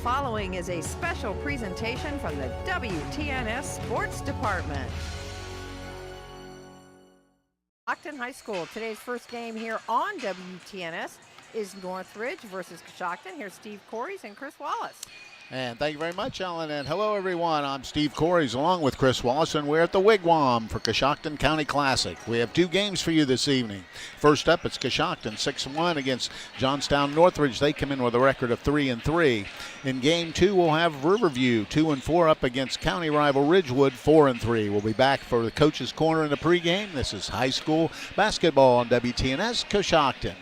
following is a special presentation from the WTNS Sports Department. Coshocton High School. Today's first game here on WTNS is Northridge versus Coshocton. Here's Steve Corries and Chris Wallace. And thank you very much, Ellen. And hello, everyone. I'm Steve Corries along with Chris Wallace, and we're at the Wigwam for Coshocton County Classic. We have two games for you this evening. First up, it's Coshocton 6-1 against Johnstown Northridge. They come in with a record of 3-3. In game two, we'll have Riverview 2-4 up against county rival Ridgewood 4-3. We'll be back for the Coach's Corner in the pregame. This is high school basketball on WTNS Coshocton.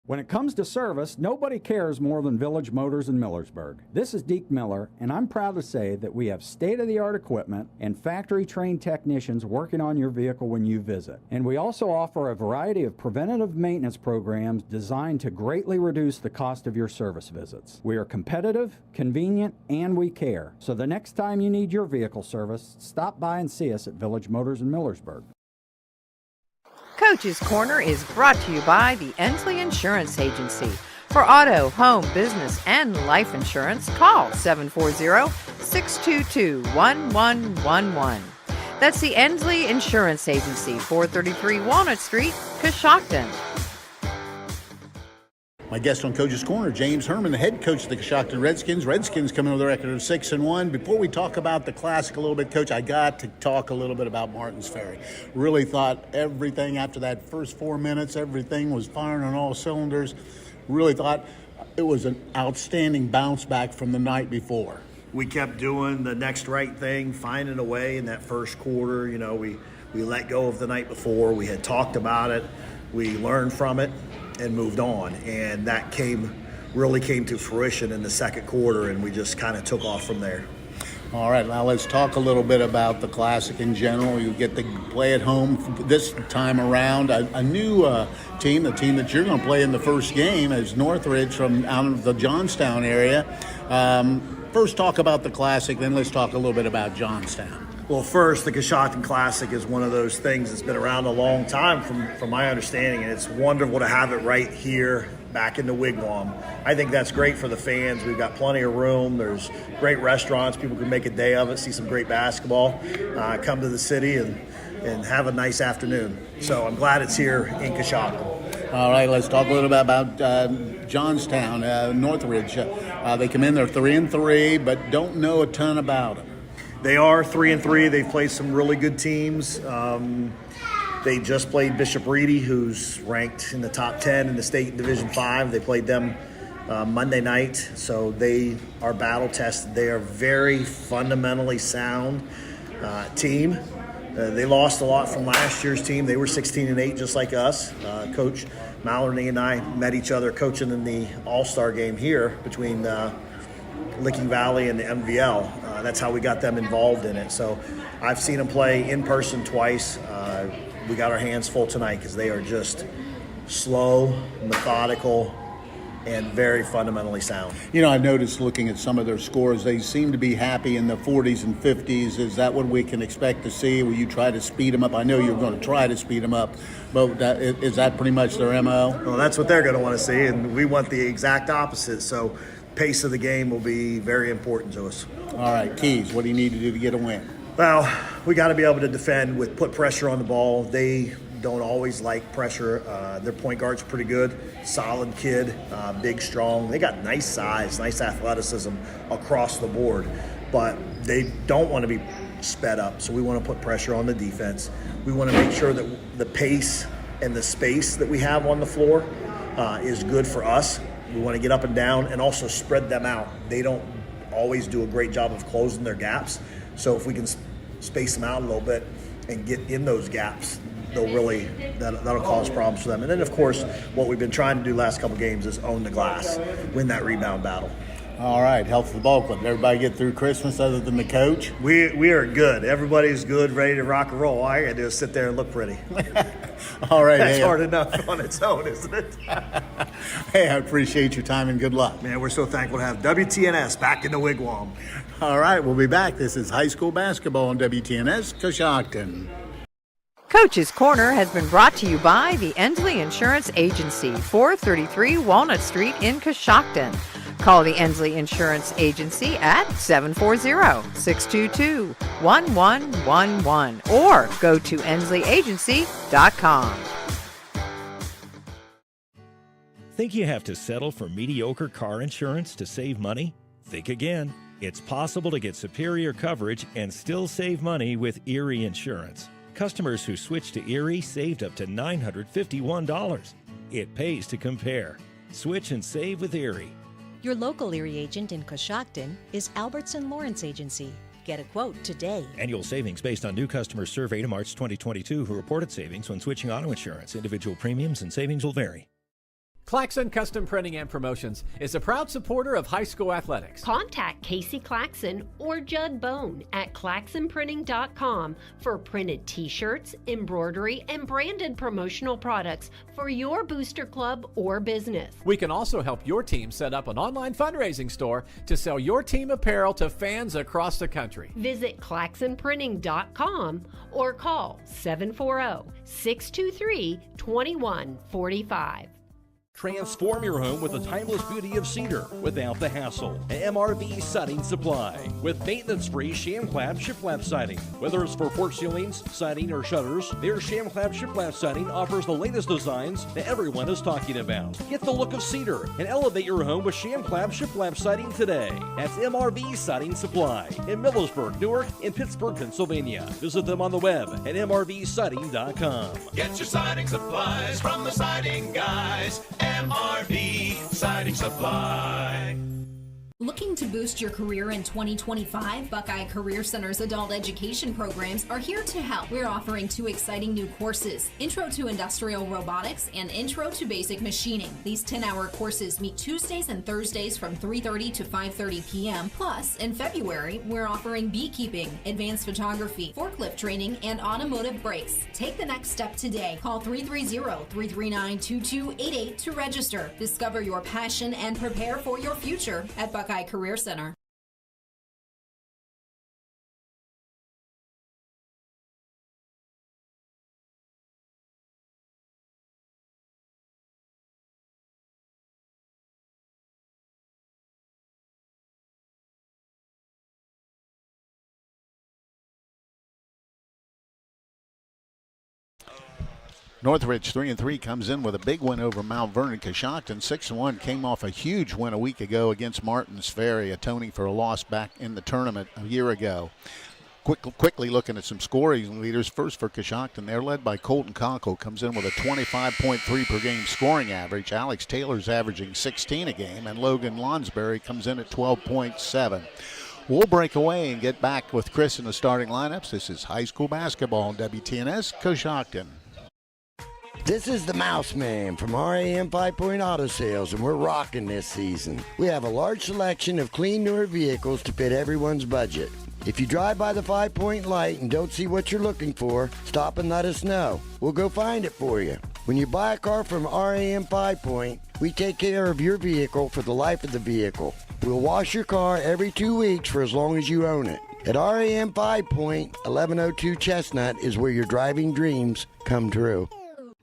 When it comes to service, nobody cares more than Village Motors in Millersburg. This is Deke Miller, and I'm proud to say that we have state-of-the-art equipment and factory-trained technicians working on your vehicle when you visit. And we also offer a variety of preventative maintenance programs designed to greatly reduce the cost of your service visits. We are competitive, convenient, and we care. So the next time you need your vehicle service, stop by and see us at Village Motors in Millersburg. Coach's Corner is brought to you by the Ensley Insurance Agency. For auto, home, business, and life insurance, call 740-622-1111. That's the Ensley Insurance Agency, 433 Walnut Street, Coshocton. My guest on Coach's Corner, James Herman, the head coach of the Coshocton Redskins. Redskins coming with a record of 6-1. Before we talk about the Classic a little bit, Coach, I got to talk a little bit about Martins Ferry. Really thought everything after that first 4 minutes, everything was firing on all cylinders. Really thought it was an outstanding bounce back from the night before. We kept doing the next right thing, finding a way in that first quarter. You know, we let go of the night before. We had talked about it. We learned from it and moved on, and that really came to fruition in the second quarter, and we just kind of took off from there. All right, now let's talk a little bit about the Classic in general. You get to play at home this time around. A new team, the team that you're going to play in the first game, is Northridge from out of the Johnstown area. First talk about the Classic, then let's talk a little bit about Johnstown. Well, first, the Coshocton Classic is one of those things that's been around a long time from my understanding, and it's wonderful to have it right here back in the Wigwam. I think that's great for the fans. We've got plenty of room. There's great restaurants. People can make a day of it, see some great basketball, come to the city and have a nice afternoon. So I'm glad it's here in Coshocton. All right, let's talk a little bit about Johnstown, Northridge. They come in, they're 3-3, but don't know a ton about them. They are 3-3. They've played some really good teams. They just played Bishop Reedy, who's ranked in the top 10 in the state Division 5. They played them Monday night, so they are battle tested. They are very fundamentally sound team. They lost a lot from last year's team. They were 16-8, just like us. Coach Mallory and I met each other coaching in the All-Star game here between Licking Valley and the MVL. That's how we got them involved in it. So I've seen them play in person twice. We got our hands full tonight because they are just slow, methodical, and very fundamentally sound. You know, I've noticed looking at some of their scores, they seem to be happy in the 40s and 50s. Is that what we can expect to see? Will you try to speed them up? I know you're going to try to speed them up, but is that pretty much their MO? Well, that's what they're going to want to see, and we want the exact opposite. So pace of the game will be very important to us. All right, keys. What do you need to do to get a win? Well, we got to be able to defend put pressure on the ball. They don't always like pressure. Their point guard's pretty good, solid kid, big, strong. They got nice size, nice athleticism across the board, but they don't want to be sped up. So we want to put pressure on the defense. We want to make sure that the pace and the space that we have on the floor is good for us. We want to get up and down and also spread them out. They don't always do a great job of closing their gaps. So if we can space them out a little bit and get in those gaps, that'll cause problems for them. And then, of course, what we've been trying to do last couple games is own the glass, win that rebound battle. All right, health of the ball club. Everybody get through Christmas other than the coach? We are good. Everybody's good, ready to rock and roll. All I got to do is sit there and look pretty. All right. That's hard enough on its own, isn't it? Hey, I appreciate your time and good luck. Man, we're so thankful to have WTNS back in the Wigwam. All right, we'll be back. This is high school basketball on WTNS Coshocton. Coach's Corner has been brought to you by the Ensley Insurance Agency, 433 Walnut Street in Coshocton. Call the Ensley Insurance Agency at 740-622-1111 or go to ensley.agency.com. Think you have to settle for mediocre car insurance to save money? Think again. It's possible to get superior coverage and still save money with Erie Insurance. Customers who switched to Erie saved up to $951. It pays to compare. Switch and save with Erie. Your local Erie agent in Coshocton is Albertson Lawrence Agency. Get a quote today. Annual savings based on new customers surveyed in March 2022 who reported savings when switching auto insurance. Individual premiums and savings will vary. Claxon Custom Printing and Promotions is a proud supporter of high school athletics. Contact Casey Claxon or Judd Bone at claxonprinting.com for printed t-shirts, embroidery, and branded promotional products for your booster club or business. We can also help your team set up an online fundraising store to sell your team apparel to fans across the country. Visit claxonprinting.com or call 740-623-2145. Transform your home with the timeless beauty of cedar without the hassle. MRV Siding Supply with maintenance-free sham-clad shiplap siding. Whether it's for porch ceilings, siding, or shutters, their sham-clad shiplap siding offers the latest designs that everyone is talking about. Get the look of cedar and elevate your home with sham-clad shiplap siding today. That's MRV Siding Supply in Millersburg, Newark, and Pittsburgh, Pennsylvania. Visit them on the web at mrvsiding.com. Get your siding supplies from the siding guys. MRV Siding Supply. Looking to boost your career in 2025? Buckeye Career Center's adult education programs are here to help. We're offering 2 exciting new courses, Intro to Industrial Robotics and Intro to Basic Machining. These 10-hour courses meet Tuesdays and Thursdays from 3:30 to 5:30 p.m. Plus, in February, we're offering beekeeping, advanced photography, forklift training, and automotive brakes. Take the next step today. Call 330-339-2288 to register. Discover your passion and prepare for your future at Buckeye Career Center. Northridge 3-3 comes in with a big win over Mount Vernon. Coshocton 6-1 came off a huge win a week ago against Martins Ferry, atoning for a loss back in the tournament a year ago. Quickly looking at some scoring leaders. First for Coshocton, they're led by Colton Conkle, comes in with a 25.3 per game scoring average. Alex Taylor's averaging 16 a game, and Logan Lonsberry comes in at 12.7. We'll break away and get back with Chris in the starting lineups. This is high school basketball on WTNS Coshocton. This is the Mouse Man from RAM 5 Point Auto Sales, and we're rocking this season. We have a large selection of clean, newer vehicles to fit everyone's budget. If you drive by the 5 Point light and don't see what you're looking for, stop and let us know. We'll go find it for you. When you buy a car from RAM 5 Point, we take care of your vehicle for the life of the vehicle. We'll wash your car every 2 weeks for as long as you own it. At RAM 5 Point, 1102 Chestnut is where your driving dreams come true.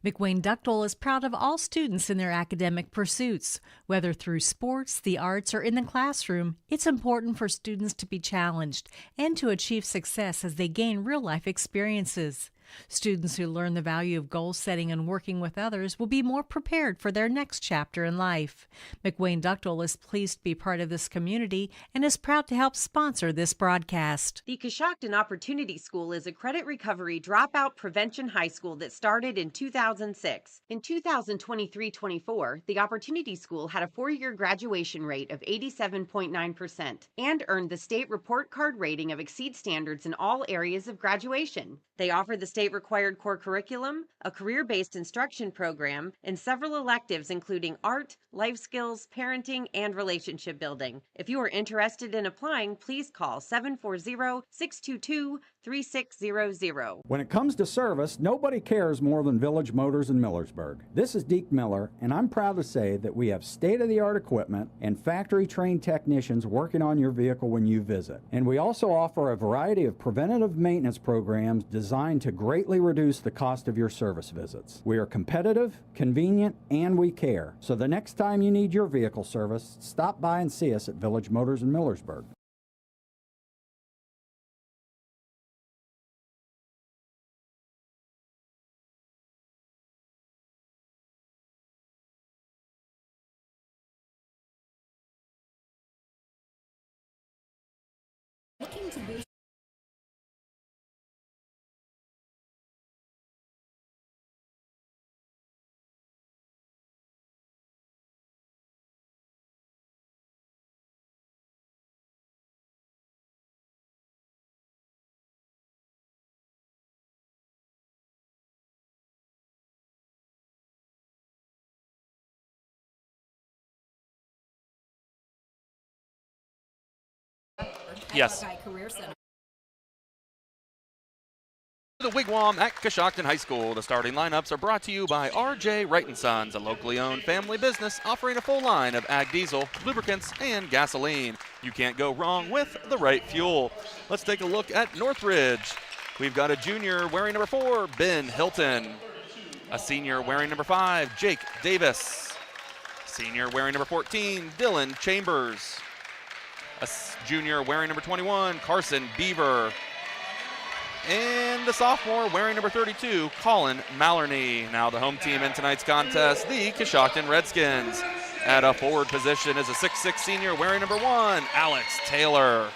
McWayne Ductwell is proud of all students in their academic pursuits. Whether through sports, the arts, or in the classroom, it's important for students to be challenged and to achieve success as they gain real-life experiences. Students who learn the value of goal setting and working with others will be more prepared for their next chapter in life. McWayne Ductwell is pleased to be part of this community and is proud to help sponsor this broadcast. The Coshocton Opportunity School is a credit recovery dropout prevention high school that started in 2006. In 2023-24, the Opportunity School had a 4-year graduation rate of 87.9% and earned the state report card rating of exceed standards in all areas of graduation. They offer the state-required core curriculum, a career-based instruction program, and several electives including art, life skills, parenting, and relationship building. If you are interested in applying, please call 740-622-3700 3600. When it comes to service, nobody cares more than Village Motors in Millersburg. This is Deke Miller, and I'm proud to say that we have state-of-the-art equipment and factory-trained technicians working on your vehicle when you visit. And we also offer a variety of preventative maintenance programs designed to greatly reduce the cost of your service visits. We are competitive, convenient, and we care. So the next time you need your vehicle service, stop by and see us at Village Motors in Millersburg. Looking to boost Yes. Buckeye Career Center. The Wigwam at Coshocton High School. The starting lineups are brought to you by R.J. Wright & Sons, a locally owned family business offering a full line of ag diesel, lubricants, and gasoline. You can't go wrong with the right fuel. Let's take a look at Northridge. We've got a junior wearing number 4, Ben Hilton. A senior wearing number 5, Jake Davis. Senior wearing number 14, Dylan Chambers. A junior wearing number 21, Carson Beaver. And the sophomore wearing number 32, Colin Mallarney. Now the home team in tonight's contest, the Coshocton Redskins. At a forward position is a 6'6" senior wearing number 1, Alex Taylor.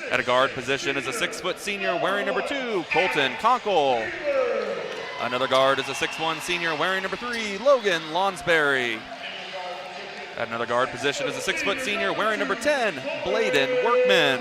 At a guard position is a 6-foot senior wearing number 2, Colton Conkle. Another guard is a 6'1" senior wearing number 3, Logan Lonsberry. At another guard position is a 6-foot senior wearing number 10, Bladen Workman.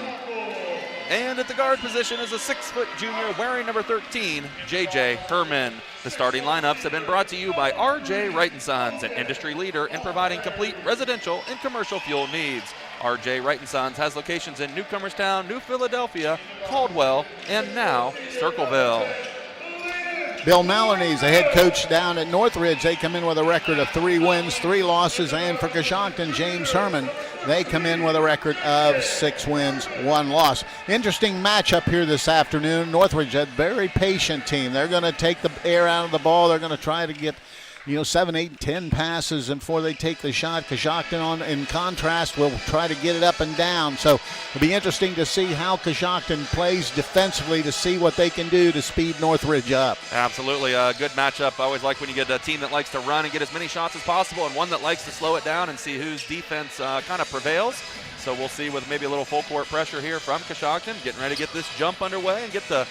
And at the guard position is a 6-foot junior wearing number 13, J.J. Herman. The starting lineups have been brought to you by R.J. Wright & Sons, an industry leader in providing complete residential and commercial fuel needs. R.J. Wright & Sons has locations in Newcomerstown, New Philadelphia, Caldwell, and now Circleville. Bill Maloney's the head coach down at Northridge. They come in with a record of 3 wins, 3 losses. And for Coshocton, James Herman, they come in with a record of 6 wins, 1 loss. Interesting matchup here this afternoon. Northridge, a very patient team. They're going to take the air out of the ball. They're going to try to get 7, 8, 10 passes before they take the shot. Coshocton, in contrast, will try to get it up and down. So it'll be interesting to see how Coshocton plays defensively to see what they can do to speed Northridge up. Absolutely. A good matchup. I always like when you get a team that likes to run and get as many shots as possible and one that likes to slow it down and see whose defense kind of prevails. So we'll see with maybe a little full court pressure here from Coshocton, getting ready to get this jump underway and get the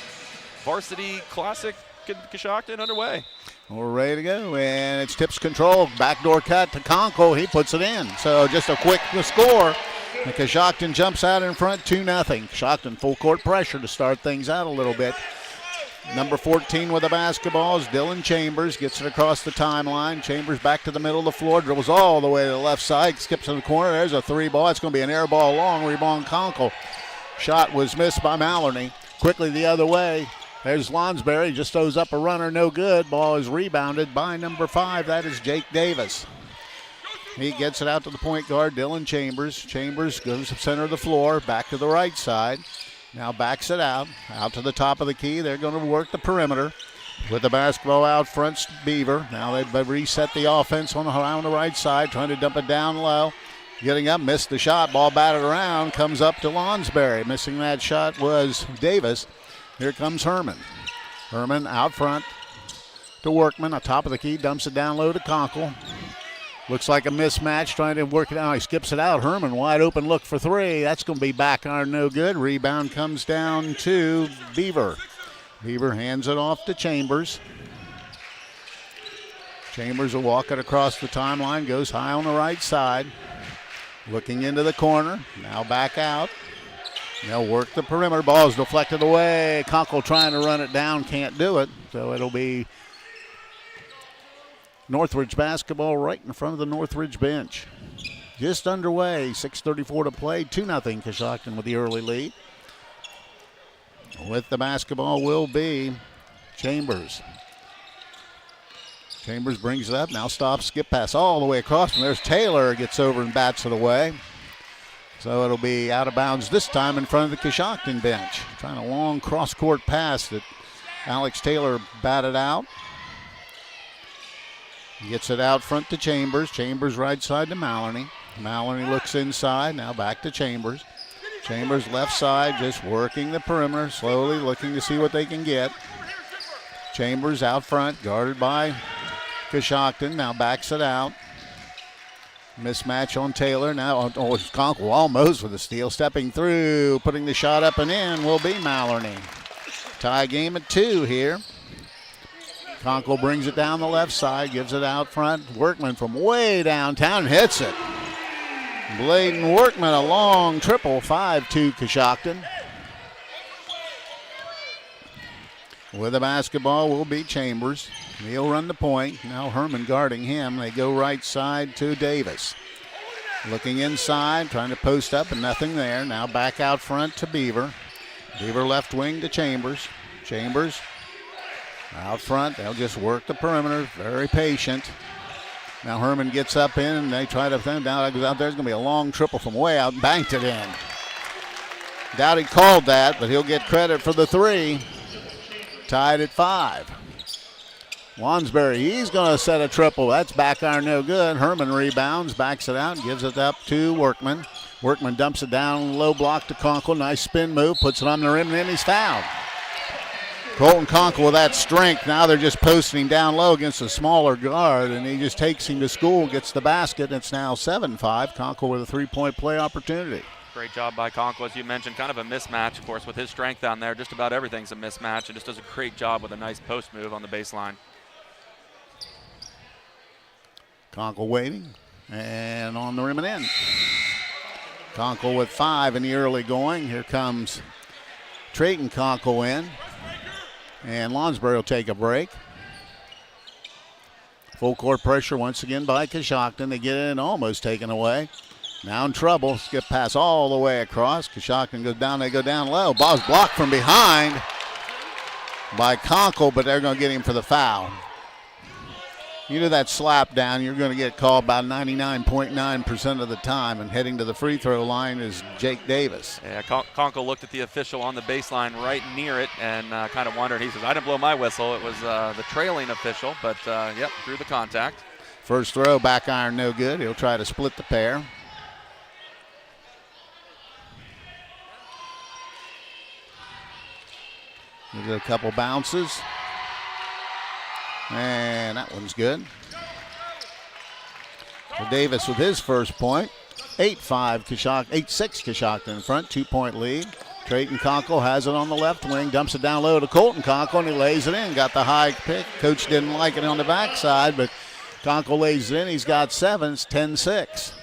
Varsity Classic Coshocton underway. We're ready to go, and it's tips control. Backdoor cut to Conkle. He puts it in. So just a quick score. And Coshocton jumps out in front 2-0. Coshocton full court pressure to start things out a little bit. Number 14 with the basketball is Dylan Chambers. Gets it across the timeline. Chambers back to the middle of the floor. Dribbles all the way to the left side. Skips to the corner. There's a 3 ball. It's going to be an air ball long. Rebound Conkle. Shot was missed by Maloney. Quickly the other way. There's Lonsberry, just throws up a runner, no good. Ball is rebounded by number 5. That is Jake Davis. He gets it out to the point guard, Dylan Chambers. Chambers goes to the center of the floor, back to the right side. Now backs it out to the top of the key. They're going to work the perimeter with the basketball out front. Beaver. Now they've reset the offense around the right side, trying to dump it down low. Getting up, missed the shot. Ball batted around, comes up to Lonsberry. Missing that shot was Davis. Here comes Herman. Herman out front to Workman. On top of the key, dumps it down low to Conkle. Looks like a mismatch, trying to work it out. He skips it out. Herman wide open, look for 3. That's going to be back iron, no good. Rebound comes down to Beaver. Beaver hands it off to Chambers. Chambers will walk it across the timeline, goes high on the right side. Looking into the corner, now back out. They'll work the perimeter. Ball's deflected away. Conkle trying to run it down, can't do it. So it'll be Northridge basketball right in front of the Northridge bench. Just underway, 6:34 to play, 2-0 Coshocton with the early lead. With the basketball will be Chambers. Chambers brings it up, now stops, skip pass all the way across, and there's Taylor, gets over and bats it away. So it'll be out of bounds this time in front of the Coshocton bench. Trying a long cross-court pass that Alex Taylor batted out. Gets it out front to Chambers. Chambers right side to Maloney. Maloney looks inside, now back to Chambers. Chambers left side, just working the perimeter, slowly looking to see what they can get. Chambers out front, guarded by Coshocton, now backs it out. Mismatch on Taylor, now Conkle almost with a steal, stepping through, putting the shot up and in will be Maloney. Tie game at 2 here. Conkle brings it down the left side, gives it out front. Workman from way downtown hits it. Bladen Workman, a long triple, 5-2 Coshocton. With the basketball will be Chambers. He'll run the point. Now Herman guarding him. They go right side to Davis. Looking inside, trying to post up, and nothing there. Now back out front to Beaver. Beaver left wing to Chambers. Chambers out front. They'll just work the perimeter. Very patient. Now Herman gets up in, and they try to think down. Goes out there. There's going to be a long triple from way out and banked it in. Doubt he called that, but he'll get credit for the 3. Tied at 5. Wansbury, he's going to set a triple. That's back iron, no good. Herman rebounds, backs it out, gives it up to Workman. Workman dumps it down, low block to Conkle. Nice spin move, puts it on the rim, and then he's fouled. Colton Conkle with that strength. Now they're just posting him down low against a smaller guard, and he just takes him to school, gets the basket, and it's now 7-5. Conkle with a 3-point play opportunity. Great job by Conkle, as you mentioned. Kind of a mismatch, of course, with his strength down there. Just about everything's a mismatch, and just does a great job with a nice post move on the baseline. Conkle waiting, and on the rim and in. Conkle with 5 in the early going. Here comes Trayton Conkle in, and Lonsbury will take a break. Full court pressure once again by Coshocton. They get in, almost taken away. Now in trouble, skip pass all the way across. Coshocton goes down, they go down low. Ball's blocked from behind by Conkle, but they're going to get him for the foul. You do that slap down, you're going to get called about 99.9% of the time, and heading to the free throw line is Jake Davis. Yeah, Conkle looked at the official on the baseline right near it and kind of wondered. He says, I didn't blow my whistle. It was the trailing official, but yep, through the contact. First throw, back iron, no good. He'll try to split the pair. He did a couple bounces. And that one's good. So Davis with his first point. 8-6 Coshocton in front, 2-point lead. Trayton Conkle has it on the left wing, dumps it down low to Colton Conkle, and he lays it in. Got the high pick. Coach didn't like it on the backside, but Conkle lays it in. He's got 7. It's 10-6.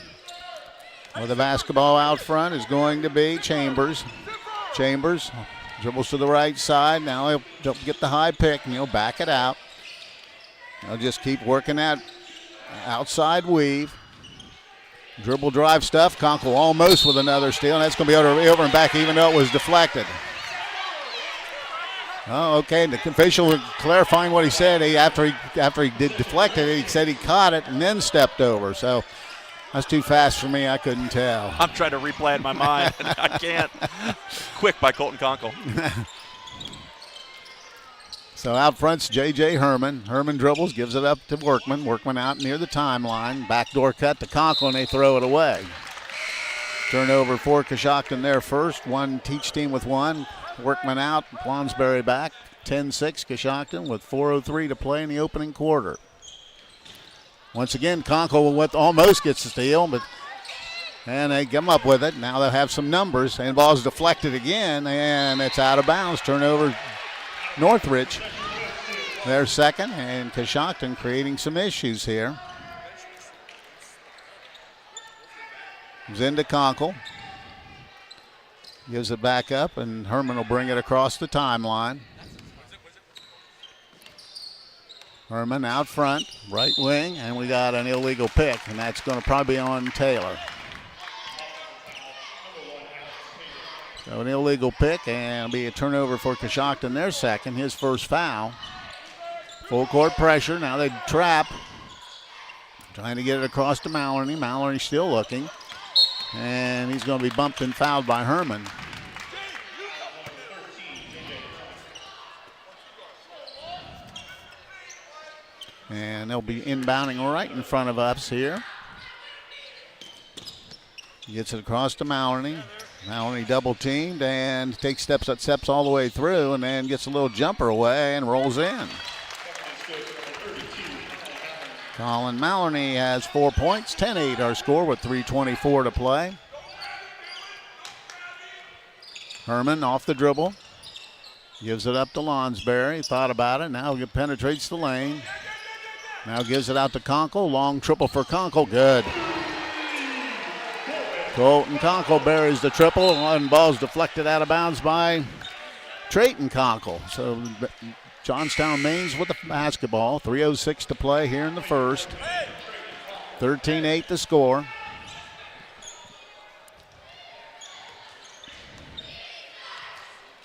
With the basketball out front is going to be Chambers. Chambers dribbles to the right side. Now he'll get the high pick, and he'll back it out. They'll just keep working that outside weave. Dribble drive stuff. Conkle almost with another steal. And that's going to be over and back even though it was deflected. Oh, okay. The official clarifying what he said. After he did deflect it, he said he caught it and then stepped over. So that's too fast for me. I couldn't tell. I'm trying to replay it in my mind. I can't. Quick by Colton Conkle. So out front's J.J. Herman. Herman dribbles, gives it up to Workman. Workman out near the timeline. Backdoor cut to Conkle, and they throw it away. Turnover for Coshocton there first. One teach team with one. Workman out, Lonsbury back. 10-6 Coshocton with 4:03 to play in the opening quarter. Once again, Conkle almost gets the steal, and they come up with it. Now they'll have some numbers, and ball's deflected again, and it's out of bounds. Turnover Northridge, their second, and Coshocton creating some issues here. Comes into Conkle. Gives it back up, and Herman will bring it across the timeline. Herman out front, right wing, and we got an illegal pick, and that's going to probably be on Taylor. So So an illegal pick, and it'll be a turnover for Coshocton, their second, his first foul. Full court pressure. Now they trap. Trying to get it across to Maloney. Maloney still looking. And he's going to be bumped and fouled by Herman. And they'll be inbounding right in front of us here. Gets it across to Maloney. Maloney double teamed and takes steps all the way through and then gets a little jumper away and rolls in. Colin Maloney has 4 points, 10-8 our score with 3:24 to play. Herman off the dribble. Gives it up to Lonsberry. Thought about it. Now it penetrates the lane. Now gives it out to Conkle. Long triple for Conkle. Good. Colton Conkle buries the triple. One ball's deflected out of bounds by Trayton Conkle. So Johnstown Mains with the basketball. 3:06 to play here in the first. 13-8 the score.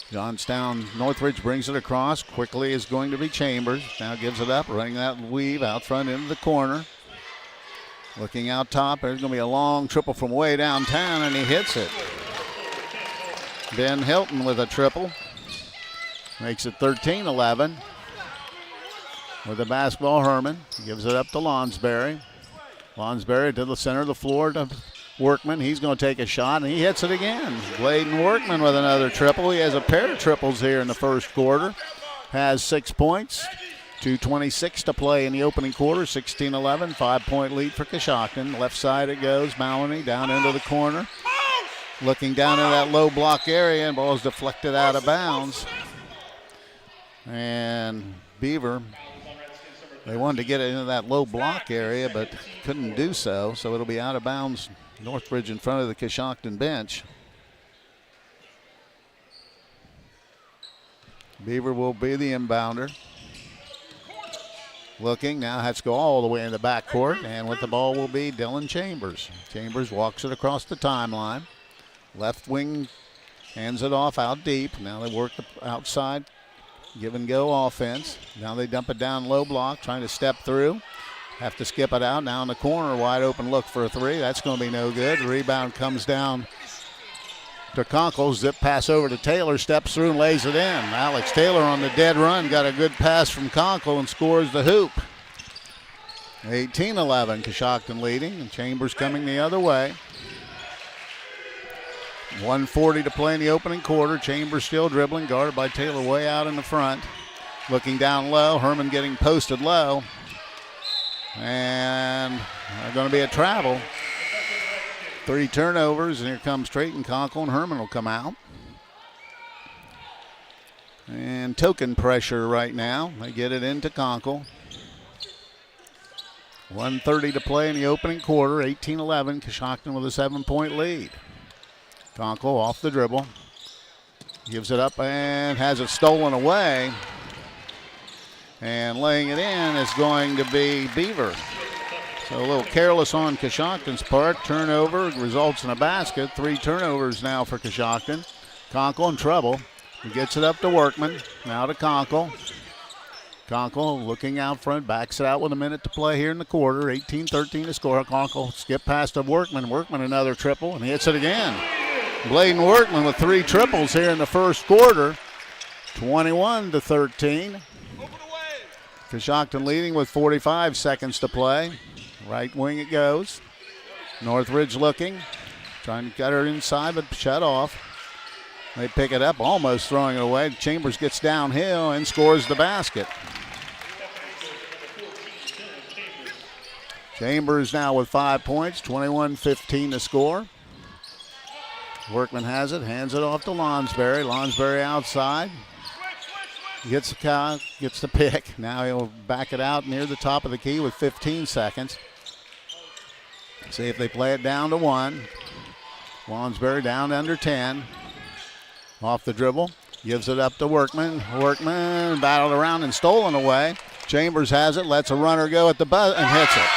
Johnstown Northridge brings it across. Quickly is going to be Chambers. Now gives it up, running that weave out front into the corner. Looking out top. There's going to be a long triple from way downtown, and he hits it. Ben Hilton with a triple. Makes it 13-11. With the basketball, Herman gives it up to Lonsberry. Lonsberry to the center of the floor to Workman. He's going to take a shot, and he hits it again. Bladen Workman with another triple. He has a pair of triples here in the first quarter. Has 6 points. 2:26 to play in the opening quarter. 16-11. 5-point lead for Coshocton. Left side it goes. Maloney down into the corner. Looking down in that low block area, and ball is deflected out of bounds. And Beaver, they wanted to get it into that low block area, but couldn't do so. So it'll be out of bounds. Northridge in front of the Coshocton bench. Beaver will be the inbounder. Looking, now has to go all the way in the backcourt, and with the ball will be Dylan Chambers. Chambers walks it across the timeline. Left wing hands it off out deep. Now they work the outside, give and go offense. Now they dump it down low block, trying to step through. Have to skip it out. Now in the corner, wide open look for a three. That's going to be no good. The rebound comes down to Conkle. Zip pass over to Taylor, steps through and lays it in. Alex Taylor on the dead run, got a good pass from Conkle and scores the hoop. 18-11, Coshocton leading, and Chambers coming the other way. 1:40 to play in the opening quarter. Chambers still dribbling, guarded by Taylor way out in the front. Looking down low, Herman getting posted low. And going to be a travel. 3 turnovers, and here comes Trayton Conkle, and Herman will come out. And token pressure right now. They get it into Conkle. 1:30 to play in the opening quarter. 18-11, Coshocton with a 7-point lead. Conkle off the dribble. Gives it up and has it stolen away. And laying it in is going to be Beaver. So a little careless on Coshocton's part. Turnover results in a basket. 3 turnovers now for Coshocton. Conkle in trouble. He gets it up to Workman. Now to Conkle. Conkle looking out front. Backs it out with a minute to play here in the quarter. 18-13 to score. Conkle skip past to Workman. Workman another triple, and he hits it again. Bladen Workman with 3 triples here in the first quarter. 21-13. Coshocton leading with 45 seconds to play. Right wing it goes. Northridge looking. Trying to get her inside, but shut off. They pick it up, almost throwing it away. Chambers gets downhill and scores the basket. Chambers now with 5 points, 21-15 to score. Workman has it, hands it off to Lonsberry. Lonsberry outside. Gets the pick. Now he'll back it out near the top of the key with 15 seconds. See if they play it down to 1. Lonsberry down to under 10. Off the dribble. Gives it up to Workman. Workman battled around and stolen away. Chambers has it. Lets a runner go at the buzzer and hits it.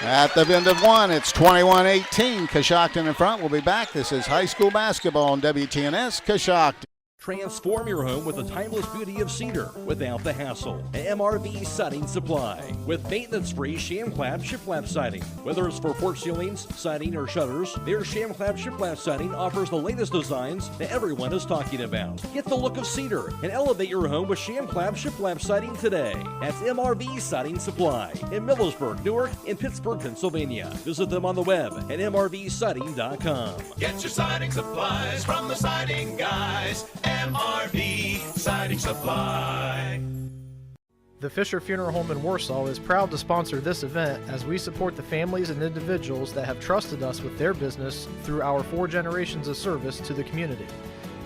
At the end of one, it's 21-18. Coshocton in front. We'll be back. This is high school basketball on WTNS Coshocton. Transform your home with the timeless beauty of cedar without the hassle. MRV Siding Supply with maintenance-free sham-clad shiplap siding. Whether it's for porch ceilings, siding, or shutters, their sham-clad shiplap siding offers the latest designs that everyone is talking about. Get the look of cedar and elevate your home with sham-clad shiplap siding today. That's MRV Siding Supply in Millersburg, Newark, and Pittsburgh, Pennsylvania. Visit them on the web at mrvsiding.com. Get your siding supplies from the siding guys. MRV Siding Supply. The Fisher Funeral Home in Warsaw is proud to sponsor this event as we support the families and individuals that have trusted us with their business through our 4 generations of service to the community.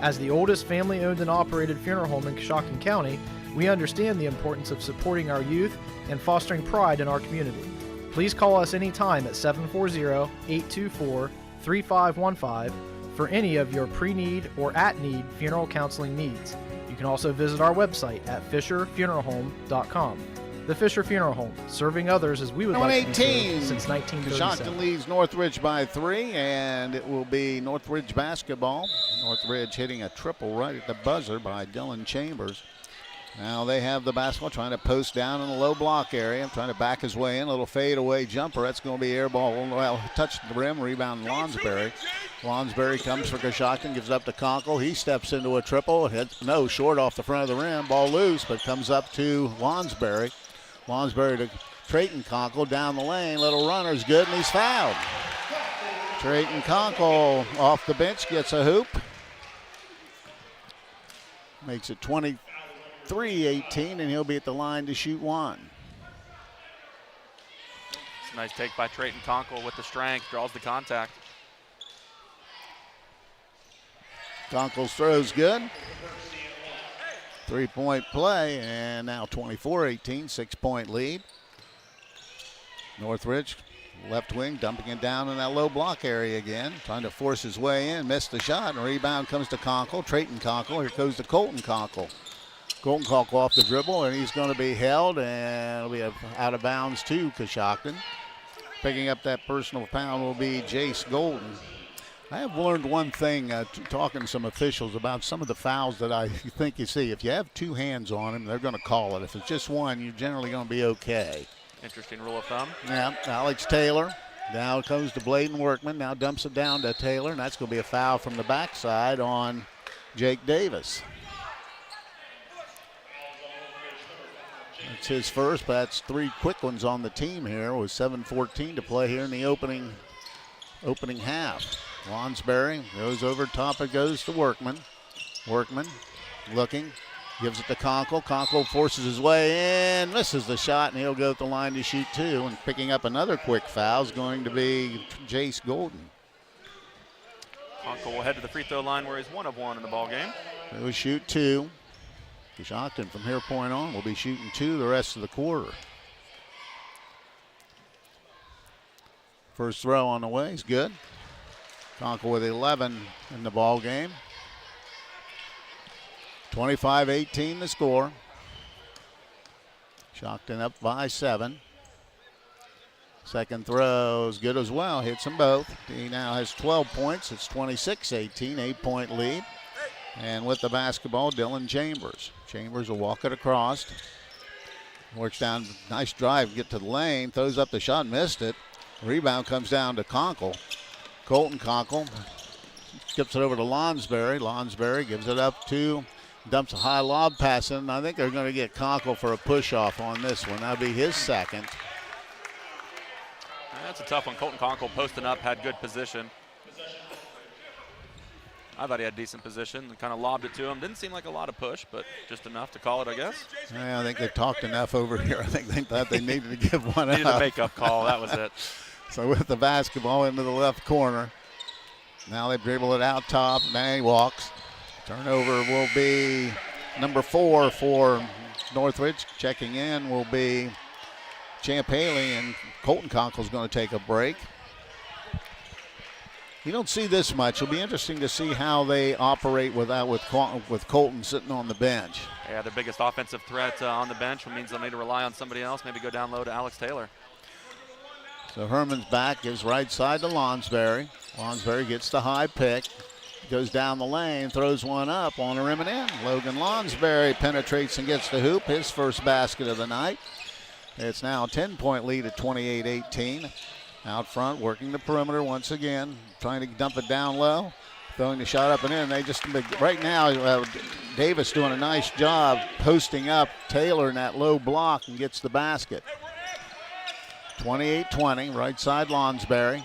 As the oldest family-owned and operated funeral home in Coshocton County, we understand the importance of supporting our youth and fostering pride in our community. Please call us anytime at 740-824-3515 for any of your pre-need or at-need funeral counseling needs. You can also visit our website at fisherfuneralhome.com. The Fisher Funeral Home, serving others as we would like to be served since 1937. Coshocton leads Northridge by 3, and it will be Northridge basketball. Northridge hitting a triple right at the buzzer by Dylan Chambers. Now they have the basketball, trying to post down in the low block area, trying to back his way in. A little fadeaway jumper. That's going to be air ball. Well, touched the rim, rebound Lonsberry. Lonsberry comes for Coshocton, gives up to Conkle. He steps into a triple. No, short off the front of the rim. Ball loose, but comes up to Lonsberry. Lonsberry to Trayton Conkle down the lane. Little runner's good, and he's fouled. Trayton Conkle off the bench, gets a hoop. Makes it 23-18, and he'll be at the line to shoot one. It's a nice take by Trayton Conkle with the strength, draws the contact. Conkle's throw's good. 3-point play, and now 24-18, 6-point lead. Northridge, left wing, dumping it down in that low block area again, trying to force his way in, missed the shot, and rebound comes to Conkle, Trayton Conkle. Here goes to Colton Conkle. Colton Conkle off the dribble, and he's going to be held, and it'll be out of bounds to Coshocton. Picking up that personal foul will be Jace Golden. I have learned one thing talking to some officials about some of the fouls that I think you see. If you have 2 hands on him, they're going to call it. If it's just one, you're generally going to be okay. Interesting rule of thumb. Yeah, Alex Taylor. Now it comes to Bladen Workman. Now dumps it down to Taylor, and that's going to be a foul from the backside on Jake Davis. That's his first, but that's 3 quick ones on the team here with 7:14 to play here in the opening half. Lonsberry goes over top, it goes to Workman. Workman looking, gives it to Conkle. Conkle forces his way in, misses the shot, and he'll go at the line to shoot 2. And picking up another quick foul is going to be Jace Golden. Conkle will head to the free throw line where he's 1 of 1 in the ball game. He'll shoot 2. Coshocton from here point on will be shooting 2 the rest of the quarter. First throw on the way is good. Conkle with 11 in the ball game. 25-18 the score. Coshocton up by 7. Second throw is good as well. Hits them both. He now has 12 points. It's 26-18, 8-point lead. And with the basketball, Dylan Chambers. Chambers will walk it across. Works down, nice drive, get to the lane, throws up the shot, missed it. Rebound comes down to Conkle. Colton Conkle skips it over to Lonsberry. Lonsberry gives it up to, dumps a high lob pass in. I think they're going to get Conkle for a push-off on this one. That'll be his second. That's a tough one. Colton Conkle posting up, had good position. I thought he had decent position and kind of lobbed it to him. Didn't seem like a lot of push, but just enough to call it, I guess. Yeah, I think they talked enough over here. I think they thought they needed to give one up. Needed a make-up call. That was it. So with the basketball into the left corner. Now they dribble it out top. Now he walks. Turnover will be number 4 for Northridge. Checking in will be Champ Haley, and Colton Conkle's going to take a break. You don't see this much. It'll be interesting to see how they operate with Colton sitting on the bench. Yeah, their biggest offensive threat on the bench, which means they'll need to rely on somebody else, maybe go down low to Alex Taylor. So Herman's back, gives right side to Lonsberry. Lonsberry gets the high pick, goes down the lane, throws one up on the rim and in. Logan Lonsberry penetrates and gets the hoop, his first basket of the night. It's now a 10-point lead at 28-18. Out front, working the perimeter once again, trying to dump it down low, throwing the shot up and in. They just, right now, Davis doing a nice job posting up Taylor in that low block and gets the basket. 28-20, right side Lonsberry.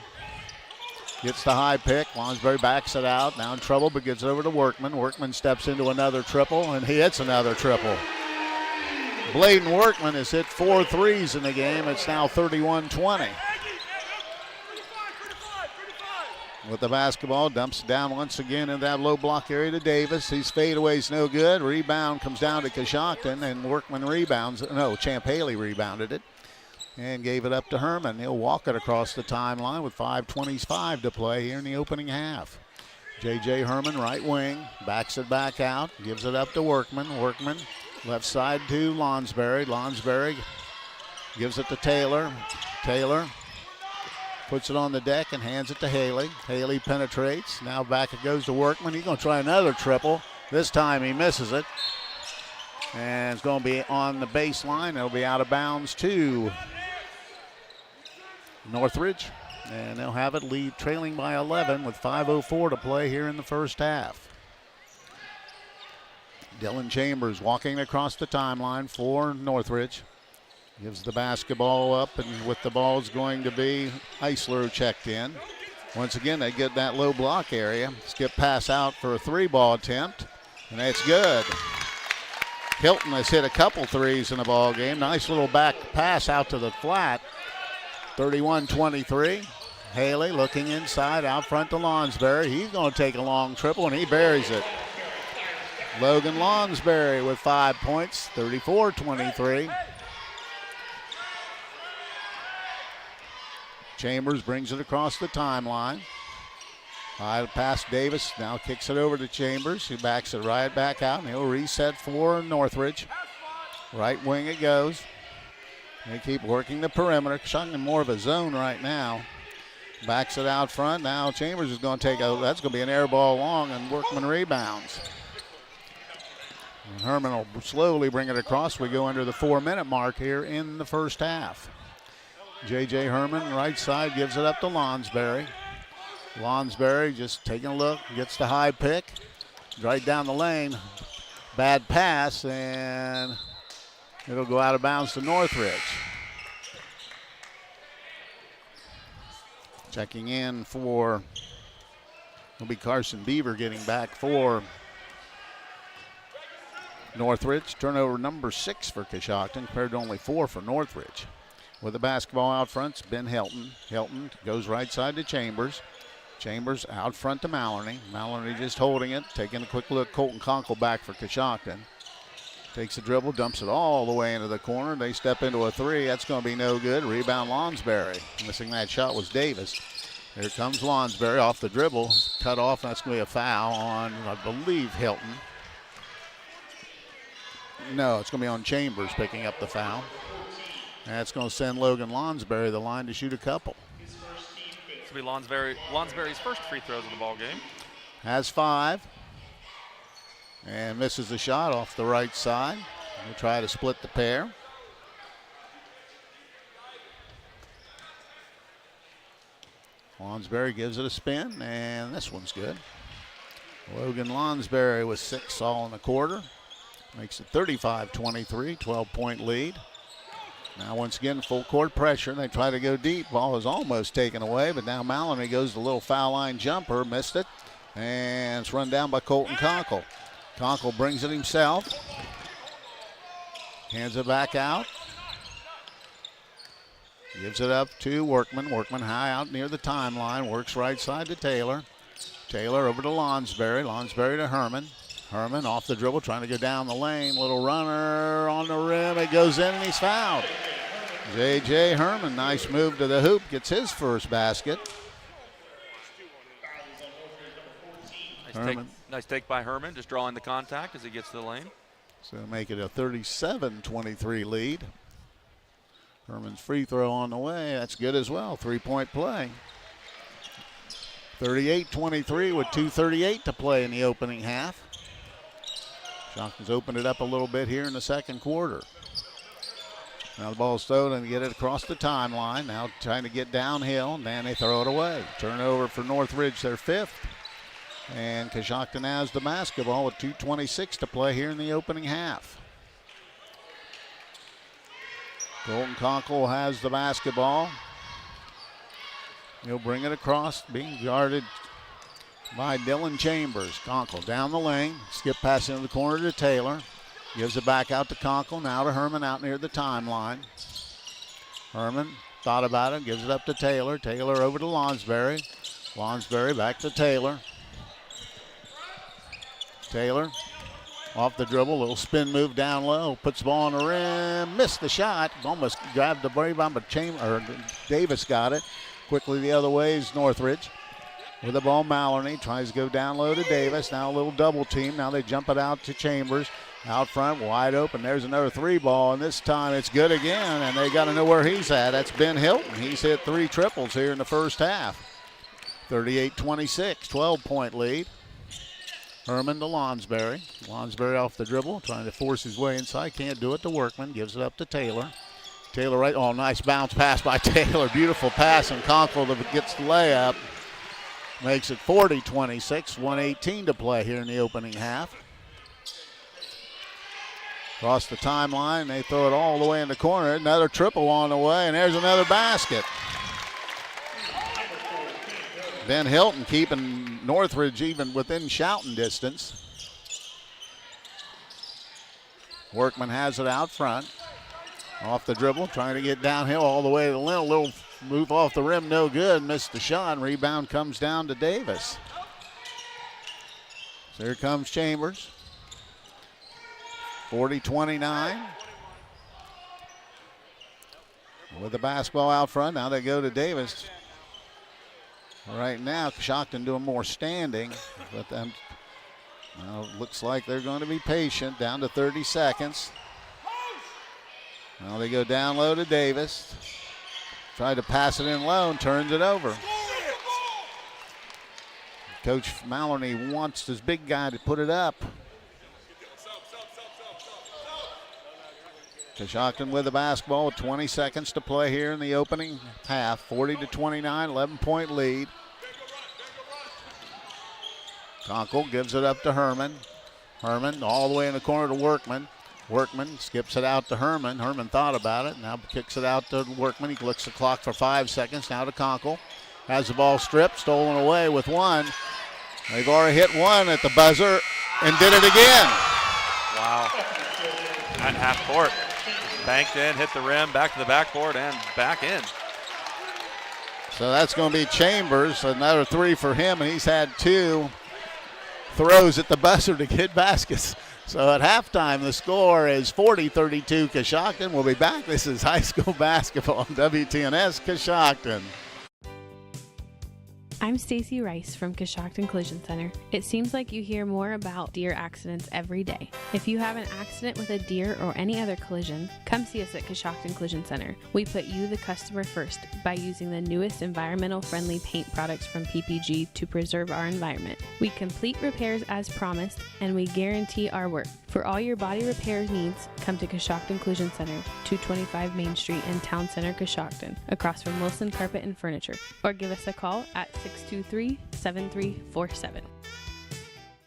Gets the high pick. Lonsberry backs it out. Now in trouble, but gives it over to Workman. Workman steps into another triple, and he hits another triple. Bladen Workman has hit 4 threes in the game. It's now 31-20. With the basketball, dumps it down once again in that low block area to Davis. His fadeaway's no good. Rebound comes down to Coshocton, and Workman rebounds. No, Champ Haley rebounded it and gave it up to Herman. He'll walk it across the timeline with 5:25 to play here in the opening half. J.J. Herman, right wing, backs it back out, gives it up to Workman. Workman, left side to Lonsberry. Lonsberry gives it to Taylor. Taylor puts it on the deck and hands it to Haley. Haley penetrates. Now back it goes to Workman. He's going to try another triple. This time he misses it. And it's going to be on the baseline. It'll be out of bounds to Northridge. And they'll have it lead trailing by 11 with 5:04 to play here in the first half. Dylan Chambers walking across the timeline for Northridge. Gives the basketball up, and with the ball is going to be Eisler who checked in. Once again, they get that low block area. Skip pass out for a 3-ball attempt, and that's good. Hilton has hit a couple threes in the ball game. Nice little back pass out to the flat. 31-23. Haley looking inside, out front to Lonsberry. He's going to take a long triple, and he buries it. Logan Lonsberry with 5 points, 34-23. Chambers brings it across the timeline. High pass Davis, now kicks it over to Chambers. He backs it right back out, and he'll reset for Northridge. Right wing it goes. They keep working the perimeter. Coshocton more of a zone right now. Backs it out front. Now Chambers is going to take that's going to be an air ball long, and Workman rebounds. And Herman will slowly bring it across. We go under the 4-minute mark here in the first half. J.J. Herman, right side, gives it up to Lonsberry. Lonsberry just taking a look, gets the high pick. Right down the lane. Bad pass, and it'll go out of bounds to Northridge. Checking in for, will be Carson Beaver getting back for Northridge. Turnover number 6 for Coshocton, compared to only 4 for Northridge. With the basketball out front, it's Ben Helton. Helton goes right side to Chambers. Chambers out front to Maloney. Maloney just holding it, taking a quick look. Colton Conkle back for Coshocton. Takes a dribble, dumps it all the way into the corner. They step into a 3. That's going to be no good. Rebound Lonsberry. Missing that shot was Davis. Here comes Lonsberry off the dribble. Cut off, and that's going to be a foul on, I believe, Helton. No, it's going to be on Chambers picking up the foul. That's going to send Logan Lonsberry the line to shoot a couple. This will be Lonsberry's first free throws of the ball game. Has 5. And misses the shot off the right side. We'll try to split the pair. Lonsberry gives it a spin, and this one's good. Logan Lonsberry with 6 all in the quarter. Makes it 35-23, 12-point lead. Now once again, full court pressure. They try to go deep. Ball is almost taken away, but now Maloney goes to a little foul line jumper, missed it. And it's run down by Colton Conkle. Conkle brings it himself. Hands it back out. Gives it up to Workman. Workman high out near the timeline. Works right side to Taylor. Taylor over to Lonsberry. Lonsberry to Herman. Herman off the dribble, trying to go down the lane. Little runner on the rim. It goes in, and he's fouled. J.J. Herman, nice move to the hoop. Gets his first basket. Nice take by Herman, just drawing the contact as he gets to the lane. So make it a 37-23 lead. Herman's free throw on the way. That's good as well. 3-point play. 38-23 with 2:38 to play in the opening half. Coshocton's opened it up a little bit here in the second quarter. Now the ball's thrown and get it across the timeline. Now trying to get downhill, and then they throw it away. Turnover for Northridge, their fifth. And Coshocton has the basketball with 2:26 to play here in the opening half. Colton Conkle has the basketball. He'll bring it across, being guarded by Dylan Chambers. Conkle down the lane, skip pass into the corner to Taylor. Gives it back out to Conkle, now to Herman out near the timeline. Herman thought about it, gives it up to Taylor. Taylor over to Lonsberry. Lonsberry back to Taylor. Taylor off the dribble, little spin move down low, puts the ball on the rim, missed the shot, almost grabbed the rebound, but Davis got it. Quickly the other way is Northridge. With the ball, Maloney tries to go down low to Davis. Now a little double team. Now they jump it out to Chambers. Out front, wide open. There's another three ball, and this time it's good again, and they got to know where he's at. That's Ben Hilton. He's hit 3 triples here in the first half. 38-26, 12-point lead. Herman to Lonsberry. Lonsberry off the dribble, trying to force his way inside. Can't do it to Workman. Gives it up to Taylor. Taylor right. Oh, nice bounce pass by Taylor. Beautiful pass, and Conkle gets the layup. Makes it 40-26, 1:18 to play here in the opening half. Across the timeline, they throw it all the way in the corner. Another triple on the way, and there's another basket. Ben Hilton keeping Northridge even within shouting distance. Workman has it out front. Off the dribble, trying to get downhill all the way to the rim. A little move off the rim, no good. Missed the shot. Rebound comes down to Davis. So here comes Chambers. 40-29. With the basketball out front, now they go to Davis. Right now, Coshocton doing more standing, but then looks like they're going to be patient. Down to 30 seconds. Now they go down low to Davis. Tried to pass it in low and turns it over. Coach Maloney wants his big guy to put it up. Coshocton with the basketball with 20 seconds to play here in the opening half. 40-29, 11-point lead. Conkle gives it up to Herman. Herman all the way in the corner to Workman. Workman skips it out to Herman. Herman thought about it. Now kicks it out to Workman. He looks the clock for 5 seconds. Now to Conkle. Has the ball stripped, stolen away with one. They've already hit one at the buzzer and did it again. Wow. At half court. Banked in, hit the rim, back to the backboard, and back in. So that's going to be Chambers. Another 3 for him, and he's had 2 throws at the buzzer to get baskets. So at halftime, the score is 40-32 Coshocton. We'll be back. This is high school basketball on WTNS Coshocton. I'm Stacy Rice from Coshocton Collision Center. It seems like you hear more about deer accidents every day. If you have an accident with a deer or any other collision, come see us at Coshocton Collision Center. We put you, the customer, first by using the newest environmental-friendly paint products from PPG to preserve our environment. We complete repairs as promised, and we guarantee our work. For all your body repair needs, come to Coshocton Collision Center, 225 Main Street in Town Center, Coshocton, across from Wilson Carpet and Furniture, or give us a call at 623-7347.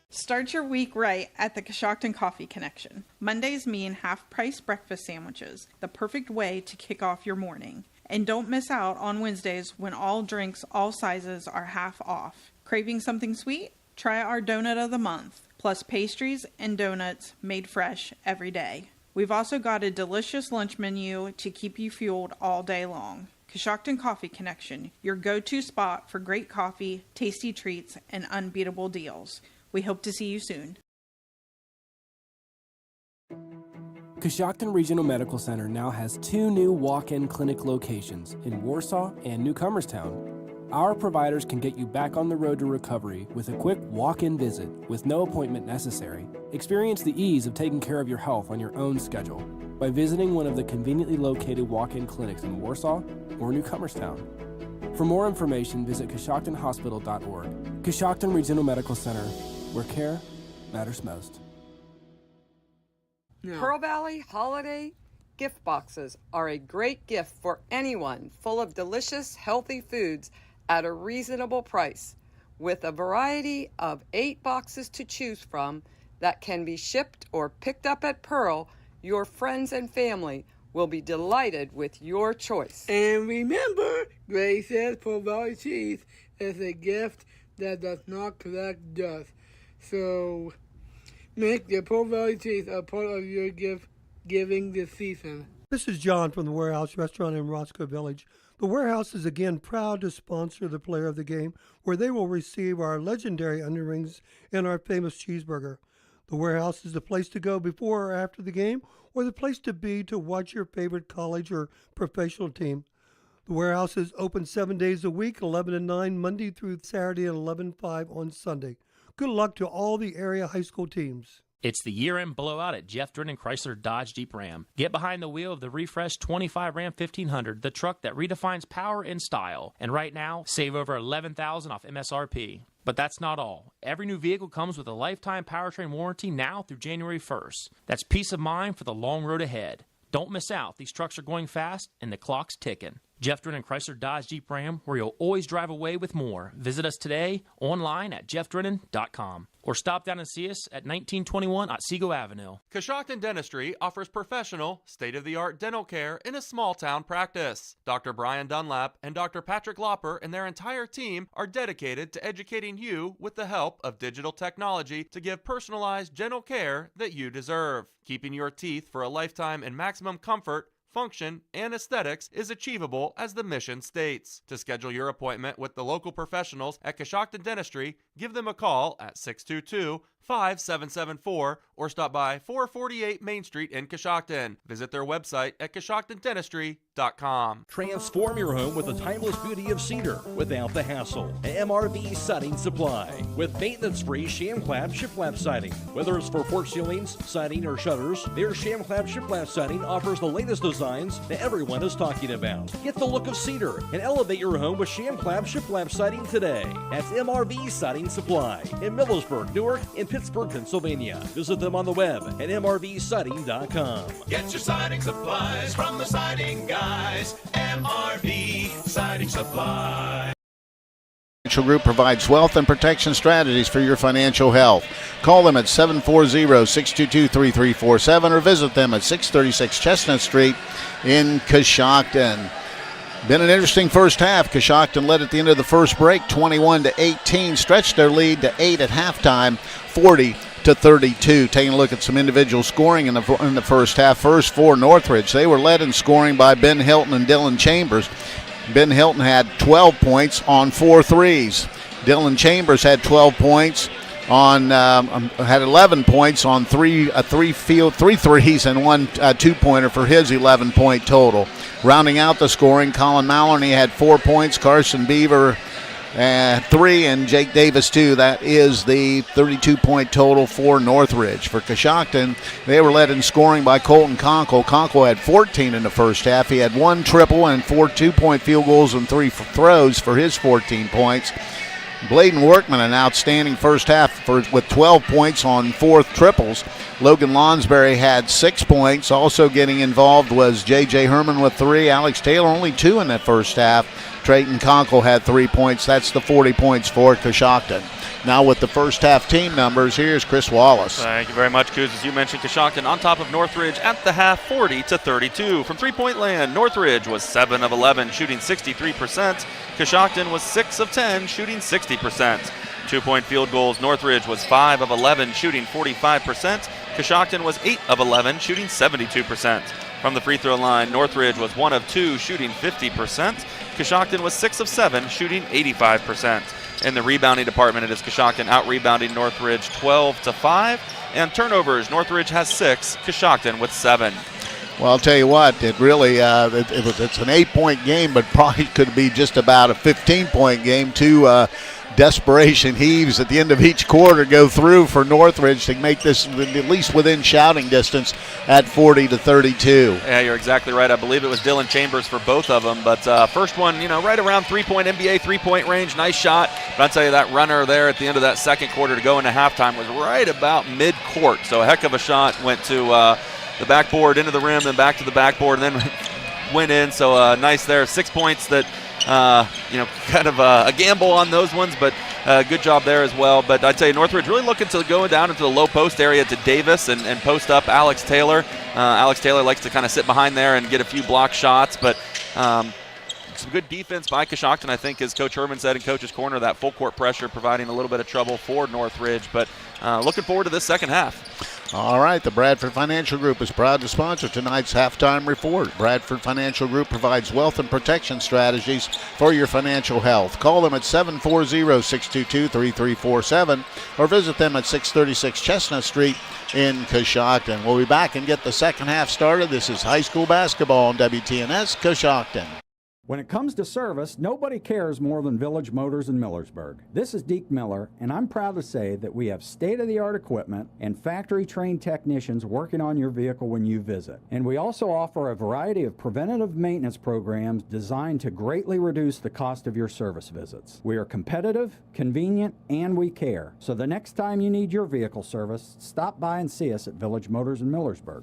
Start your week right at the Coshocton Coffee Connection. Mondays mean half-price breakfast sandwiches, the perfect way to kick off your morning. And don't miss out on Wednesdays when all drinks, all sizes are half off. Craving something sweet? Try our donut of the month, plus pastries and donuts made fresh every day. We've also got a delicious lunch menu to keep you fueled all day long. Coshocton Coffee Connection, your go-to spot for great coffee, tasty treats, and unbeatable deals. We hope to see you soon. Coshocton Regional Medical Center now has 2 new walk-in clinic locations in Warsaw and Newcomerstown. Our providers can get you back on the road to recovery with a quick walk-in visit with no appointment necessary. Experience the ease of taking care of your health on your own schedule by visiting one of the conveniently located walk-in clinics in Warsaw or New Comerstown. For more information, visit CoshoctonHospital.org. Coshocton Regional Medical Center, where care matters most. Pearl Valley Holiday Gift Boxes are a great gift for anyone, full of delicious, healthy foods at a reasonable price. With a variety of 8 boxes to choose from that can be shipped or picked up at Pearl, your friends and family will be delighted with your choice. And remember, Gray says Pearl Valley cheese is a gift that does not collect dust. So make the Pearl Valley cheese a part of your gift giving this season. This is John from the Warehouse Restaurant in Roscoe Village. The Warehouse is again proud to sponsor the player of the game, where they will receive our legendary onion rings and our famous cheeseburger. The Warehouse is the place to go before or after the game, or the place to be to watch your favorite college or professional team. The Warehouse is open 7 days a week, 11 to 9 Monday through Saturday, and 11 to 5 on Sunday. Good luck to all the area high school teams. It's the year-end blowout at Jeff Drennan Chrysler Dodge Jeep Ram. Get behind the wheel of the refreshed 25 Ram 1500, the truck that redefines power and style. And right now, save over $11,000 off MSRP. But that's not all. Every new vehicle comes with a lifetime powertrain warranty now through January 1st. That's peace of mind for the long road ahead. Don't miss out. These trucks are going fast, and the clock's ticking. Jeff Drennan Chrysler Dodge Jeep Ram, where you'll always drive away with more. Visit us today online at jeffdrennan.com or stop down and see us at 1921 Otsego Avenue. Coshocton Dentistry offers professional, state-of-the-art dental care in a small-town practice. Dr. Brian Dunlap and Dr. Patrick Lopper and their entire team are dedicated to educating you with the help of digital technology to give personalized dental care that you deserve. Keeping your teeth for a lifetime in maximum comfort, function, and aesthetics is achievable as the mission states. To schedule your appointment with the local professionals at Coshocton Dentistry, give them a call at 622-5774 or stop by 448 Main Street in Coshocton. Visit their website at CoshoctonDentistry.com. Transform your home with the timeless beauty of cedar without the hassle. MRV Siding Supply with maintenance-free sham-clad shiplap siding. Whether it's for porch ceilings, siding, or shutters, their sham-clad shiplap siding offers the latest designs that everyone is talking about. Get the look of cedar and elevate your home with sham-clad shiplap siding today. That's MRV Siding Supply in Millersburg, Newark, and Pittsburgh, Pennsylvania. Visit them on the web at mrvsiding.com. Get your siding supplies from the siding guys. MRV Siding Supply. Financial Group provides wealth and protection strategies for your financial health. Call them at 740-622-3347 or visit them at 636 Chestnut Street in Coshocton. Been an interesting first half. Coshocton led at the end of the first break, 21-18, stretched their lead to 8 at halftime, 40-32. Taking a look at some individual scoring in the first half. First for Northridge, they were led in scoring by Ben Hilton and Dylan Chambers. Ben Hilton had 12 points on 4 threes. Dylan Chambers had 12 points on had 11 points on three threes and one 2-pointer for his 11-point total. Rounding out the scoring, Colin Maloney had 4 points, Carson Beaver 3, and Jake Davis 2. That is the 32-point total for Northridge. For Coshocton, they were led in scoring by Colton Conkle. Conkle had 14 in the first half. He had 1 triple and 4 2-point field goals and 3 throws for his 14 points. Bladen Workman, an outstanding first half with 12 points on 4 triples. Logan Lonsberry had 6 points. Also getting involved was J.J. Herman with 3. Alex Taylor only 2 in that first half. Trayton Conkle had 3 points. That's the 40 points for Coshocton. Now with the first half team numbers, here's Chris Wallace. Thank you very much, Coos. As you mentioned, Coshocton on top of Northridge at the half, 40-32. From three-point land, Northridge was 7 of 11, shooting 63%. Coshocton was 6 of 10, shooting 60%. 2-point field goals, Northridge was 5 of 11, shooting 45%. Coshocton was 8 of 11, shooting 72%. From the free throw line, Northridge was 1 of 2, shooting 50%. Coshocton was 6 of 7, shooting 85%. In the rebounding department, it is Coshocton out-rebounding Northridge 12-5. And turnovers, Northridge has 6, Coshocton with 7. Well, I'll tell you what, it really it's an 8-point game, but probably could be just about a 15-point game. Two desperation heaves at the end of each quarter go through for Northridge to make this at least within shouting distance at 40-32. Yeah, you're exactly right. I believe it was Dylan Chambers for both of them. But first one, right around NBA three-point range. Nice shot. But I'll tell you, that runner there at the end of that second quarter to go into halftime was right about mid-court. So a heck of a shot. Went to the backboard, into the rim, then back to the backboard, and then went in. So nice there. 6 points that kind of a gamble on those ones, but good job there as well. But I'd say Northridge really looking to go down into the low post area to Davis and post up Alex Taylor. Alex Taylor likes to kind of sit behind there and get a few block shots, but some good defense by Coshocton, I think, as Coach Herman said in Coach's Corner, that full court pressure providing a little bit of trouble for Northridge, but looking forward to this second half. All right, the Bradford Financial Group is proud to sponsor tonight's halftime report. Bradford Financial Group provides wealth and protection strategies for your financial health. Call them at 740-622-3347 or visit them at 636 Chestnut Street in Coshocton. We'll be back and get the second half started. This is high school basketball on WTNS Coshocton. When it comes to service, nobody cares more than Village Motors in Millersburg. This is Deke Miller, and I'm proud to say that we have state-of-the-art equipment and factory-trained technicians working on your vehicle when you visit. And we also offer a variety of preventative maintenance programs designed to greatly reduce the cost of your service visits. We are competitive, convenient, and we care. So the next time you need your vehicle service, stop by and see us at Village Motors in Millersburg.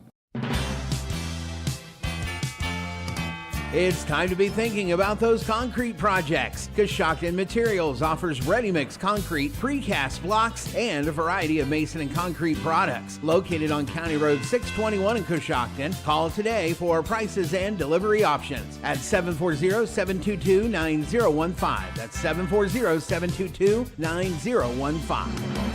It's time to be thinking about those concrete projects. Coshocton Materials offers ready-mix concrete, precast blocks, and a variety of mason and concrete products. Located on County Road 621 in Coshocton, call today for prices and delivery options at 740-722-9015. That's 740-722-9015.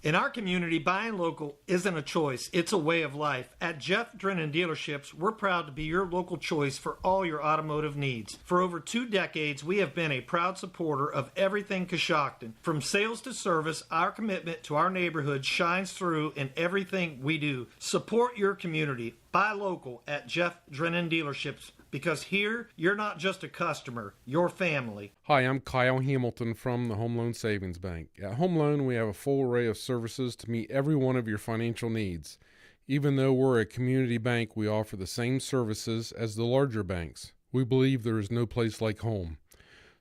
In our community, buying local isn't a choice, it's a way of life. At Jeff Drennan Dealerships, we're proud to be your local choice for all your automotive needs. For over 2 decades, we have been a proud supporter of everything Coshocton. From sales to service, our commitment to our neighborhood shines through in everything we do. Support your community. Buy local at Jeff Drennan Dealerships, because here, you're not just a customer, you're family. Hi, I'm Kyle Hamilton from the Home Loan Savings Bank. At Home Loan, we have a full array of services to meet every one of your financial needs. Even though we're a community bank, we offer the same services as the larger banks. We believe there is no place like home.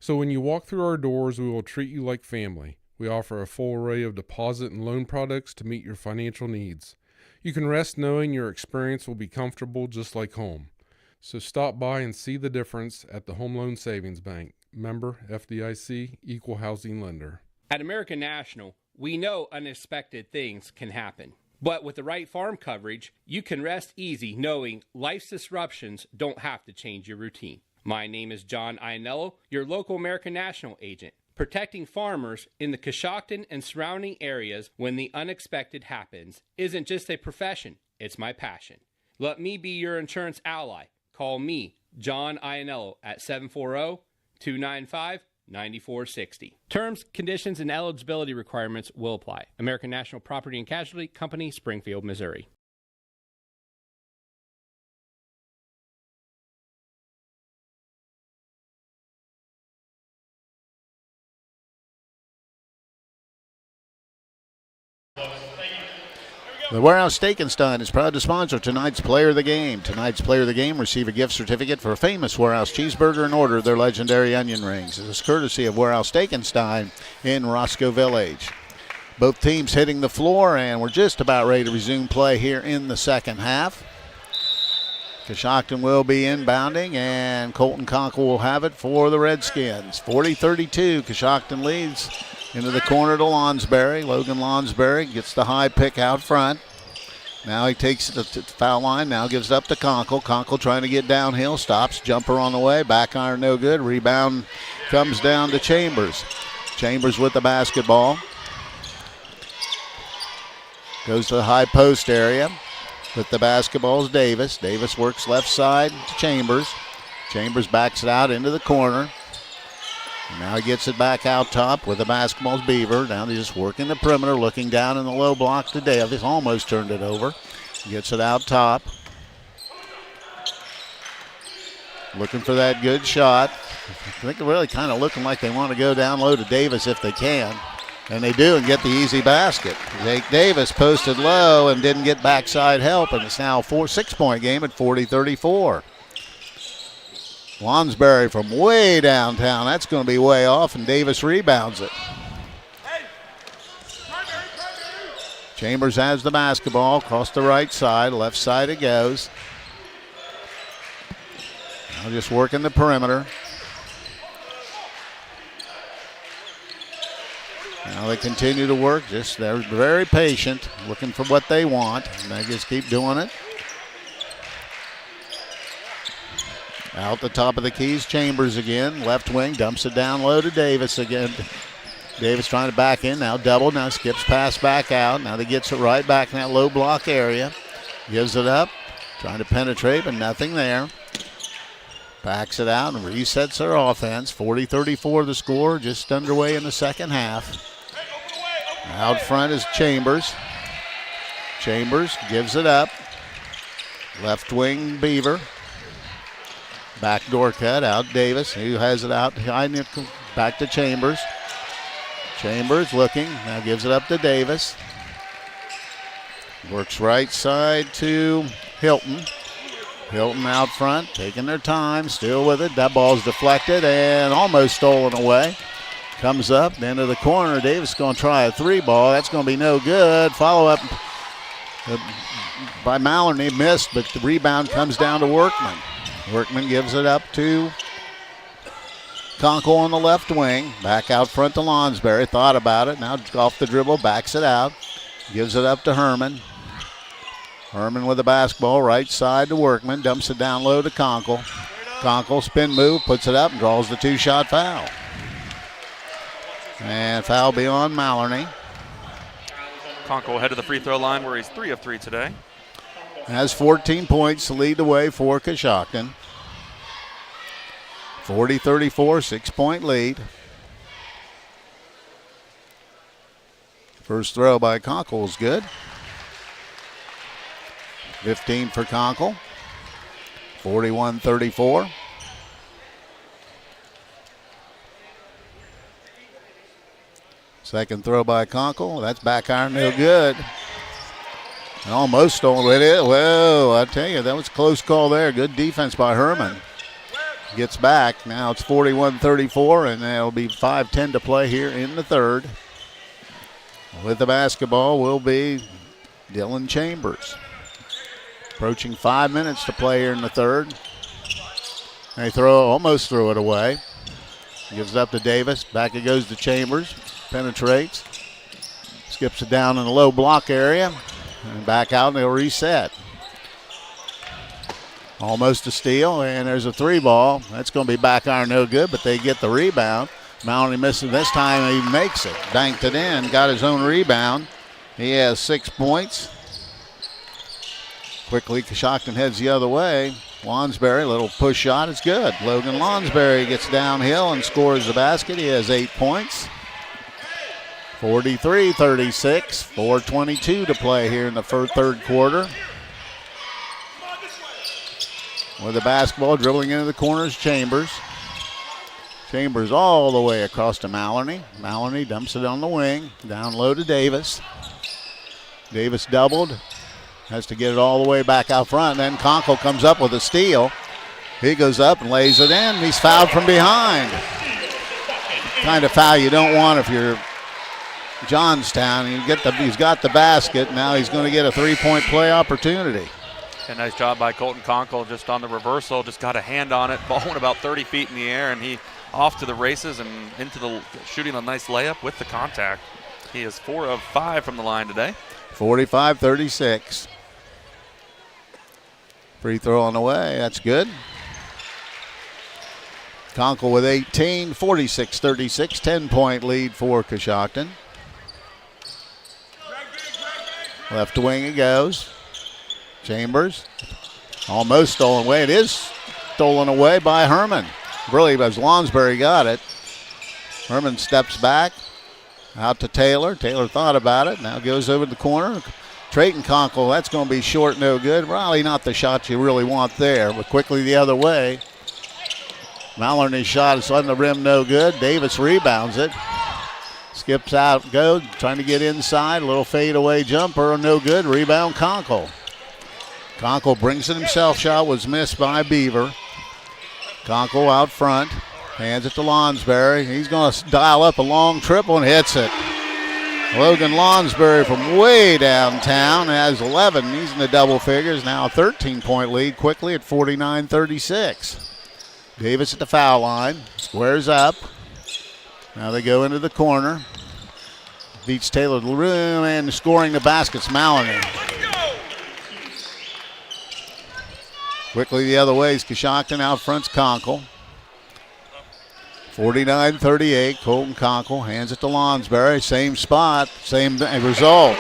So when you walk through our doors, we will treat you like family. We offer a full array of deposit and loan products to meet your financial needs. You can rest knowing your experience will be comfortable just like home. So stop by and see the difference at the Home Loan Savings Bank. Member FDIC, Equal Housing Lender. At American National, we know unexpected things can happen. But with the right farm coverage, you can rest easy knowing life's disruptions don't have to change your routine. My name is John Iannello, your local American National agent, protecting farmers in the Coshocton and surrounding areas when the unexpected happens isn't just a profession, it's my passion. Let me be your insurance ally. Call me, John Iannello, at 740-295-9460. Terms, conditions, and eligibility requirements will apply. American National Property and Casualty Company, Springfield, Missouri. The Warehouse Steak & Stein is proud to sponsor tonight's Player of the Game. Tonight's Player of the Game receive a gift certificate for a famous Warehouse cheeseburger and order their legendary onion rings. This is courtesy of Warehouse Steak & Stein in Roscoe Village. Both teams hitting the floor, and we're just about ready to resume play here in the second half. Coshocton will be inbounding, and Colton Conkle will have it for the Redskins. 40-32, Coshocton leads. Into the corner to Lonsberry. Logan Lonsberry gets the high pick out front. Now he takes it to the foul line. Now gives it up to Conkle. Conkle trying to get downhill. Stops. Jumper on the way. Back iron no good. Rebound comes down to Chambers. Chambers with the basketball. Goes to the high post area. With the basketball is Davis. Davis works left side to Chambers. Chambers backs it out into the corner. Now he gets it back out top with the basketball's Beaver. Now he's just working the perimeter, looking down in the low block to Davis. Almost turned it over. Gets it out top. Looking for that good shot. I think they're really kind of looking like they want to go down low to Davis if they can. And they do and get the easy basket. Jake Davis posted low and didn't get backside help, and it's now a 6-point game at 40-34. Lonsberry from way downtown. That's going to be way off, and Davis rebounds it. Chambers has the basketball across the right side. Left side it goes. Now just working the perimeter. Now they continue to work. They're very patient, looking for what they want, and they just keep doing it. Out the top of the keys, Chambers again. Left wing, dumps it down low to Davis again. Davis trying to back in, now double, now skips pass back out. Now he gets it right back in that low block area. Gives it up, trying to penetrate, but nothing there. Backs it out and resets their offense. 40-34 the score, just underway in the second half. Out front is Chambers. Chambers gives it up. Left wing Beaver. Backdoor cut out Davis. He has it out behind it. Back to Chambers. Chambers looking. Now gives it up to Davis. Works right side to Hilton. Hilton out front, taking their time, still with it. That ball's deflected and almost stolen away. Comes up into the corner. Davis going to try a 3-ball. That's going to be no good. Follow up by Maloney, missed, but the rebound comes down to Workman. Workman gives it up to Conkle on the left wing. Back out front to Lonsberry. Thought about it. Now off the dribble, backs it out. Gives it up to Herman. Herman with the basketball, right side to Workman. Dumps it down low to Conkle. Conkle spin move, puts it up and draws the 2-shot foul. And foul beyond Maloney. Conkle head to the free throw line where he's 3 of 3 today. Has 14 points to lead the way for Coshocton. 40-34, 6-point lead. First throw by Conkle is good. 15 for Conkle. 41-34. Second throw by Conkle. That's back iron, no good. And almost stolen it. Well, I tell you, that was a close call there. Good defense by Herman. Gets back. Now it's 41-34, and there'll be 5:10 to play here in the third. With the basketball will be Dylan Chambers. Approaching 5 minutes to play here in the third. They almost threw it away. Gives it up to Davis. Back it goes to Chambers. Penetrates. Skips it down in the low block area. And back out and they'll reset. Almost a steal, and there's a 3-ball. That's going to be back iron, no good, but they get the rebound. Maloney misses this time, he makes it. Banked it in, got his own rebound. He has 6 points. Quickly, Coshocton heads the other way. Lonsberry, little push shot, it's good. Logan Lonsberry gets downhill and scores the basket. He has 8 points. 43-36, 4:22 to play here in the third quarter. With the basketball dribbling into the corners, Chambers. Chambers all the way across to Maloney. Maloney dumps it on the wing, down low to Davis. Davis doubled, has to get it all the way back out front. Then Conkle comes up with a steal. He goes up and lays it in. He's fouled from behind. Kind of foul you don't want if you're Johnstown. He's got the basket. Now he's going to get a 3-point play opportunity. A nice job by Colton Conkle just on the reversal. Just got a hand on it. Ball went about 30 feet in the air, and he off to the races and into the shooting a nice layup with the contact. He is 4 of 5 from the line today. 45-36. Free throw on the way. That's good. Conkle with 18, 46-36, 10-point lead for Coshocton. Left wing it goes. Chambers, almost stolen away. It is stolen away by Herman. Really, as Lonsberry got it. Herman steps back. Out to Taylor. Taylor thought about it. Now goes over to the corner. Trayton Conkle, that's going to be short, no good. Probably not the shot you really want there, but quickly the other way. Maloney's shot is on the rim, no good. Davis rebounds it. Skips out, goes, trying to get inside. A little fadeaway jumper, no good. Rebound, Conkle. Conkle brings it himself. Shot was missed by Beaver. Conkle out front. Hands it to Lonsberry. He's going to dial up a long triple and hits it. Logan Lonsberry from way downtown has 11. He's in the double figures. Now a 13-point lead quickly at 49-36. Davis at the foul line. Squares up. Now they go into the corner. Beats Taylor to the room and scoring the basket's Maloney. Quickly the other way is Coshocton. Out front's Conkle. 49-38. Colton Conkle hands it to Lonsberry. Same spot, same result.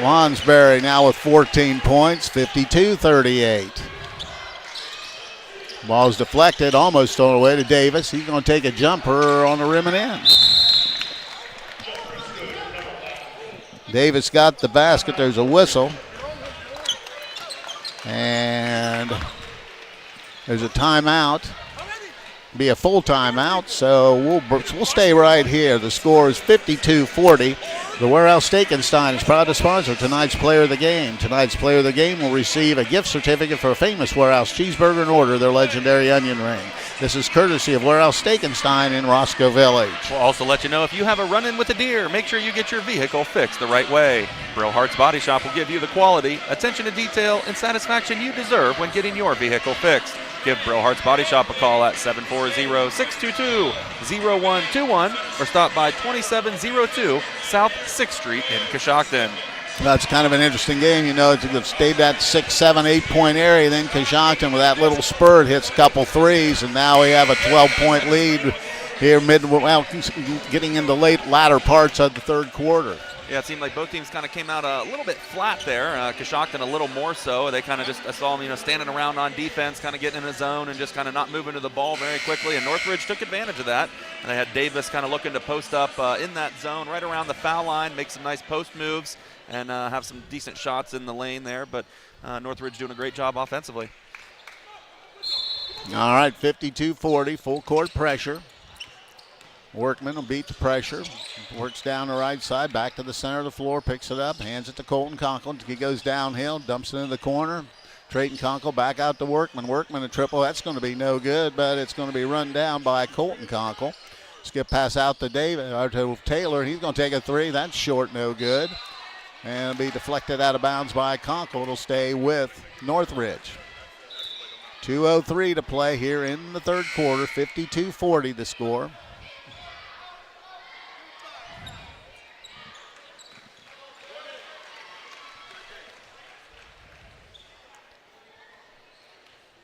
Lonsberry now with 14 points, 52-38. Ball's deflected, almost on the way to Davis. He's going to take a jumper on the rim and in. Davis got the basket. There's a whistle. And there's a timeout. Be a full timeout, so we'll stay right here. The score is 52-40. The Warehouse Steakenstein is proud to sponsor tonight's Player of the Game. Tonight's Player of the Game will receive a gift certificate for a famous Warehouse cheeseburger and order their legendary onion ring. This is courtesy of Warehouse Steakenstein in Roscoe Village. We'll also let you know if you have a run-in with a deer, make sure you get your vehicle fixed the right way. Brill Hart's Body Shop will give you the quality, attention to detail, and satisfaction you deserve when getting your vehicle fixed. Give Brill Hart's Body Shop a call at 740-622-0121 or stop by 2702 South 6th Street in Coshocton. That's kind of an interesting game. You know, it's stayed that 6, 7, 8-point area. Then Coshocton with that little spurt hits a couple threes, and now we have a 12-point lead here getting into latter parts of the third quarter. Yeah, it seemed like both teams kind of came out a little bit flat there. Coshocton a little more so. They kind of I saw them, standing around on defense, kind of getting in a zone and just kind of not moving to the ball very quickly. And Northridge took advantage of that. And they had Davis kind of looking to post up in that zone right around the foul line, make some nice post moves, and have some decent shots in the lane there. But Northridge doing a great job offensively. All right, 52-40, full court pressure. Workman will beat the pressure. Works down the right side, back to the center of the floor, picks it up, hands it to Colton Conkle. He goes downhill, dumps it into the corner. Trayton Conkle back out to Workman. Workman a triple. That's going to be no good, but it's going to be run down by Colton Conkle. Skip pass out to to Taylor. He's going to take a three. That's short, no good. And it'll be deflected out of bounds by Conkle. It'll stay with Northridge. 2:03 to play here in the third quarter. 52-40 the score.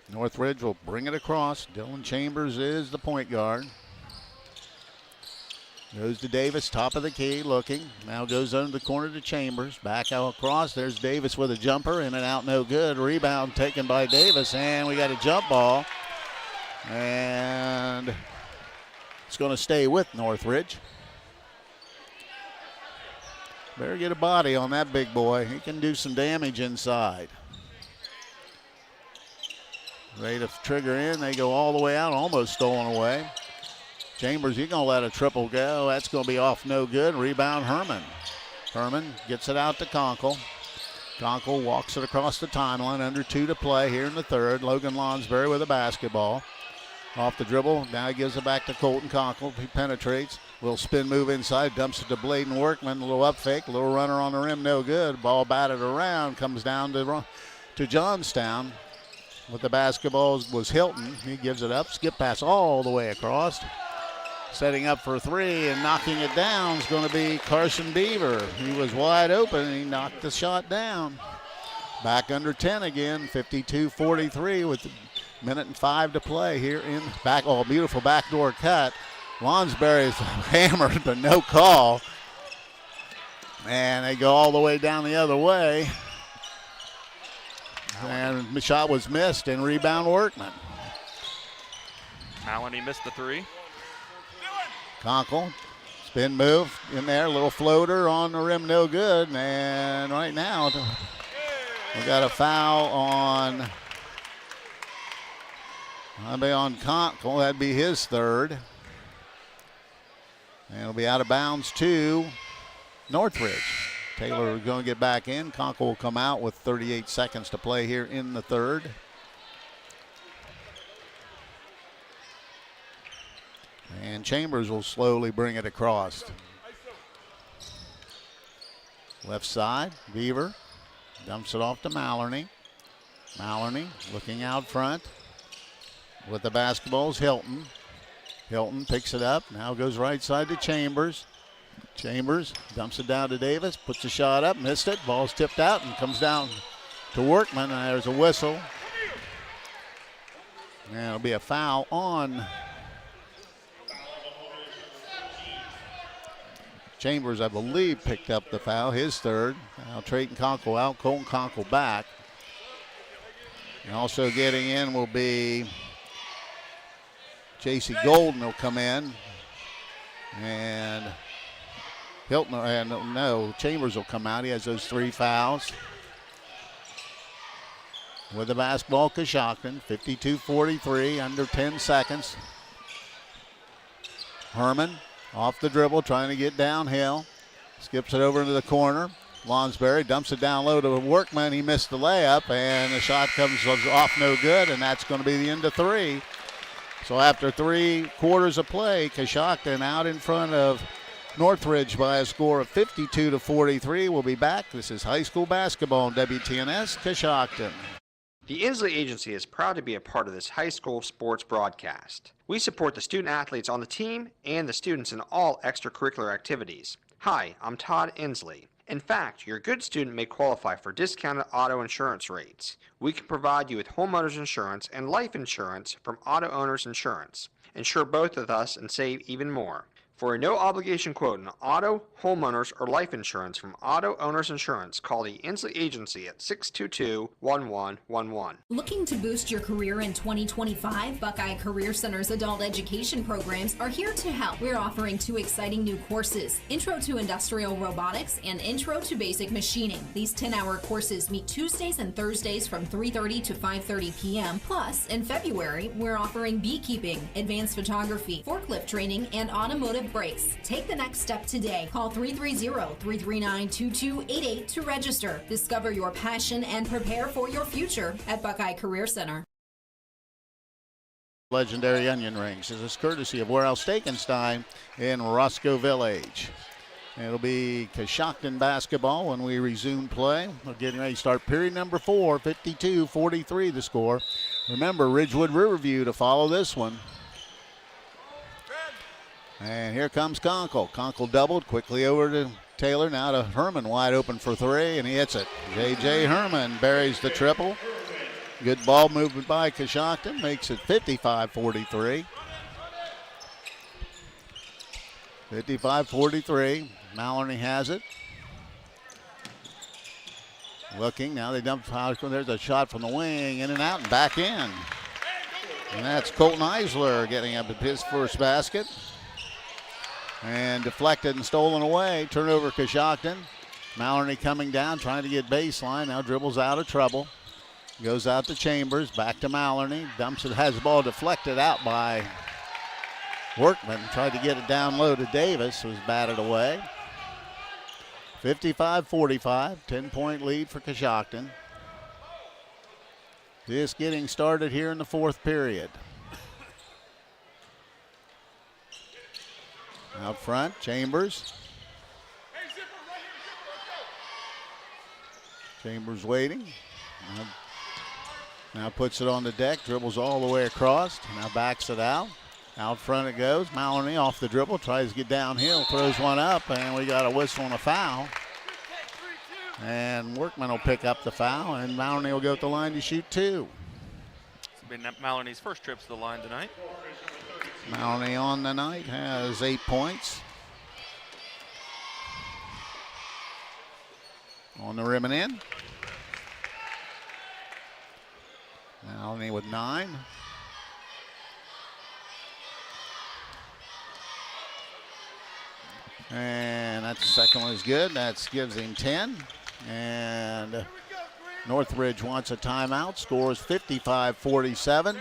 Northridge will bring it across. Dylan Chambers is the point guard. Goes to Davis, top of the key, looking. Now goes under the corner to Chambers. Back out across. There's Davis with a jumper. In and out, no good. Rebound taken by Davis, and we got a jump ball. And it's going to stay with Northridge. Better get a body on that big boy. He can do some damage inside. Ready to trigger in. They go all the way out, almost stolen away. Chambers, he's going to let a triple go. That's going to be off no good. Rebound Herman. Herman gets it out to Conkle. Conkle walks it across the timeline. Under 2 to play here in the third. Logan Lonsberry with a basketball. Off the dribble. Now he gives it back to Colton Conkle. He penetrates. Little spin move inside. Dumps it to Bladen Workman. A little up fake. A little runner on the rim. No good. Ball batted around. Comes down to Johnstown. With the basketball was Hilton. He gives it up. Skip pass all the way across. Setting up for three and knocking it down is going to be Carson Beaver. He was wide open and he knocked the shot down. Back under 10 again, 52-43 with a minute and 5 to play here in back. Oh, beautiful backdoor cut. Lonsberry's hammered, but no call. And they go all the way down the other way. And the shot was missed and rebound Workman. Maloney missed the three. Conkle, spin move in there, little floater on the rim, no good. And right now, we got a foul on Conkle. That'd be his third. And it'll be out of bounds to Northridge. Taylor going to get back in. Conkle will come out with 38 seconds to play here in the third. And Chambers will slowly bring it across. Left side, Beaver dumps it off to Maloney. Maloney looking out front. With the basketballs, Hilton. Hilton picks it up, now goes right side to Chambers. Chambers dumps it down to Davis, puts a shot up, missed it. Ball's tipped out and comes down to Workman, and there's a whistle. And it'll be a foul on Chambers, I believe, picked up the foul, his third. Now Trayton Conkle out, Colton Conkle back. And also getting in will be J.C. Golden will come in. And Hilton, no, Chambers will come out. He has those 3 fouls. With the basketball, Coshocton, 52-43, under 10 seconds. Herman off the dribble, trying to get downhill. Skips it over into the corner. Lonsberry dumps it down low to Workman. He missed the layup, and the shot comes off no good, and that's going to be the end of 3. So after 3 quarters of play, Coshocton out in front of Northridge by a score of 52-43. We'll be back. This is high school basketball on WTNS Coshocton. The Inslee Agency is proud to be a part of this high school sports broadcast. We support the student athletes on the team and the students in all extracurricular activities. Hi, I'm Todd Inslee. In fact, your good student may qualify for discounted auto insurance rates. We can provide you with homeowners insurance and life insurance from Auto Owners Insurance. Insure both with us and save even more. For a no-obligation quote on auto, homeowners, or life insurance from Auto Owners Insurance, call the Inslee Agency at 622-1111. Looking to boost your career in 2025? Buckeye Career Center's adult education programs are here to help. We're offering 2 exciting new courses, Intro to Industrial Robotics and Intro to Basic Machining. These 10-hour courses meet Tuesdays and Thursdays from 3:30 to 5:30 p.m. Plus, in February, we're offering beekeeping, advanced photography, forklift training, and automotive brakes. Take the next step today. Call 330-339-2288 to register. Discover your passion and prepare for your future at Buckeye Career Center. Legendary onion rings. This is courtesy of Warehouse Steakenstein in Roscoe Village. It'll be Coshocton basketball when we resume play. We're getting ready to start period number 4, 52-43 the score. Remember, Ridgewood Riverview to follow this one. And here comes Conkle. Conkle doubled quickly over to Taylor. Now to Herman, wide open for 3, and he hits it. J.J. Herman buries the triple. Good ball movement by Coshocton. Makes it 55-43. 55-43. Maloney has it. Looking. Now they dump out. There's a shot from the wing. In and out and back in. And that's Colton Eisler getting up at his first basket. And deflected and stolen away. Turnover Coshocton. Maloney coming down, trying to get baseline. Now dribbles out of trouble. Goes out to Chambers. Back to Maloney. Dumps it. Has the ball deflected out by Workman. Tried to get it down low to Davis. Was batted away. 55-45. 10-point lead for Coshocton. Just getting started here in the 4th period. Out front, Chambers. Chambers waiting. Now puts it on the deck, dribbles all the way across. Now backs it out. Out front it goes. Maloney off the dribble, tries to get downhill, throws one up, and we got a whistle and a foul. And Workman will pick up the foul, and Maloney will go to the line to shoot 2. It's been Maloney's first trip to the line tonight. Maloney on the night has 8 points. On the rim and in. Maloney with 9. And that second one is good. That gives him 10. And Northridge wants a timeout. Scores 55-47.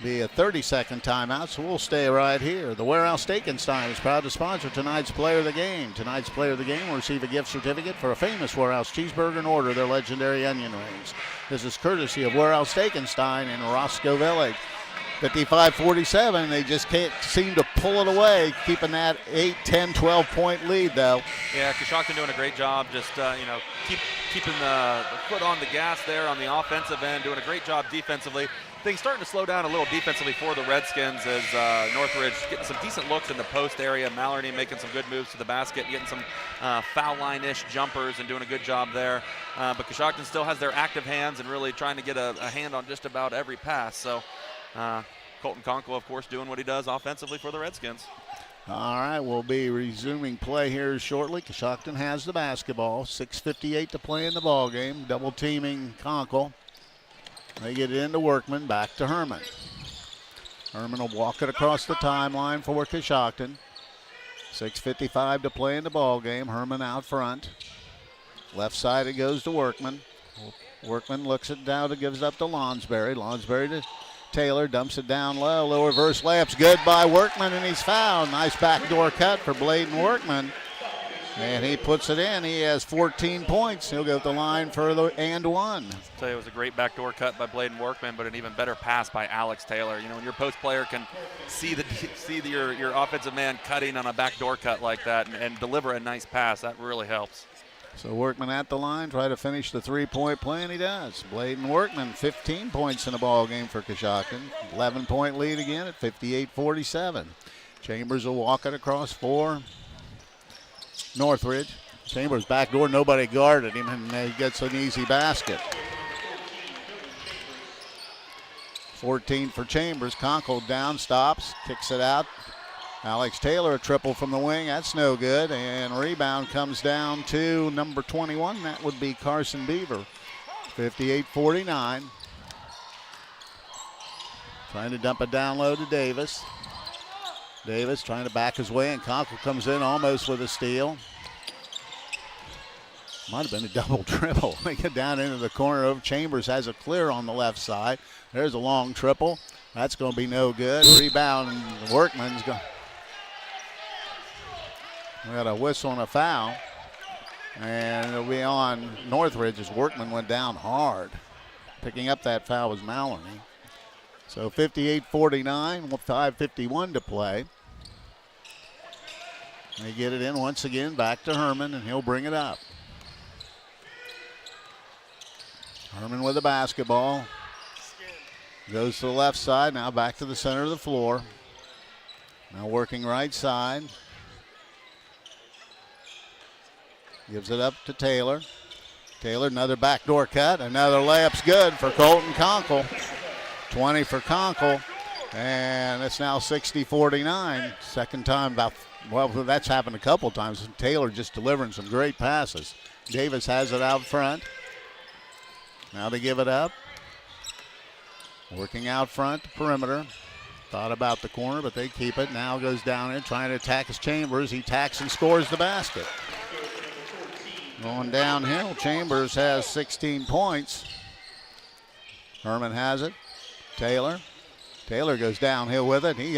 Be a 30-second timeout, so we'll stay right here. The Warehouse Steakenstein is proud to sponsor tonight's Player of the Game. Tonight's Player of the Game will receive a gift certificate for a famous Warehouse cheeseburger and order their legendary onion rings. This is courtesy of Warehouse Steakenstein in Roscoe Village. 55-47, they just can't seem to pull it away, keeping that 8, 10, 12-point lead, though. Yeah, Coshocton doing a great job just, keeping the foot on the gas there on the offensive end, doing a great job defensively. Things starting to slow down a little defensively for the Redskins as Northridge getting some decent looks in the post area. Mallory making some good moves to the basket, getting some foul line-ish jumpers and doing a good job there. But Coshocton still has their active hands and really trying to get a hand on just about every pass. So Colton Conkle, of course, doing what he does offensively for the Redskins. All right, we'll be resuming play here shortly. Coshocton has the basketball. 6:58 to play in the ball game. Double teaming Conkle. They get it into Workman, back to Herman. Herman will walk it across the timeline for Coshocton. 6:55 to play in the ball game. Herman out front. Left side it goes to Workman. Workman looks it down and gives it up to Lonsberry. Lonsberry to Taylor, dumps it down low. Low reverse layup's good by Workman, and he's fouled. Nice backdoor cut for Bladen Workman. And he puts it in. He has 14 points. He'll go to the line for the and one. I'll tell you, it was a great backdoor cut by Bladen Workman, but an even better pass by Alex Taylor. You know, when your post player can see your offensive man cutting on a backdoor cut like that and deliver a nice pass, that really helps. So Workman at the line, try to finish the three-point play, and he does. Bladen Workman, 15 points in the ball game for Coshocton. 11-point lead again at 58-47. Chambers will walk it across for Northridge. Chambers backdoor, nobody guarded him, and he gets an easy basket. 14 for Chambers. Conkle down, stops, kicks it out. Alex Taylor, a triple from the wing. That's no good. And rebound comes down to number 21. That would be Carson Beaver. 58-49. Trying to dump it down low to Davis. Davis trying to back his way, and Conkle comes in almost with a steal. Might have been a double dribble. They get down into the corner of Chambers, has a clear on the left side. There's a long triple. That's going to be no good. Rebound, Workman's going. We got a whistle and a foul. And it'll be on Northridge as Workman went down hard. Picking up that foul was Maloney. So 58-49 with 5:51 to play. They get it in once again, back to Herman, and he'll bring it up. Herman with the basketball. Goes to the left side, now back to the center of the floor. Now working right side. Gives it up to Taylor. Taylor, another backdoor cut. Another layup's good for Colton Conkle. 20 for Conkle. And it's now 60-49. Second time that's happened a couple times. Taylor just delivering some great passes. Davis has it out front. Now they give it up. Working out front, the perimeter. Thought about the corner, but they keep it. Now goes down there trying to attack his Chambers. He tacks and scores the basket. Going downhill, Chambers has 16 points. Herman has it. Taylor goes downhill with it. He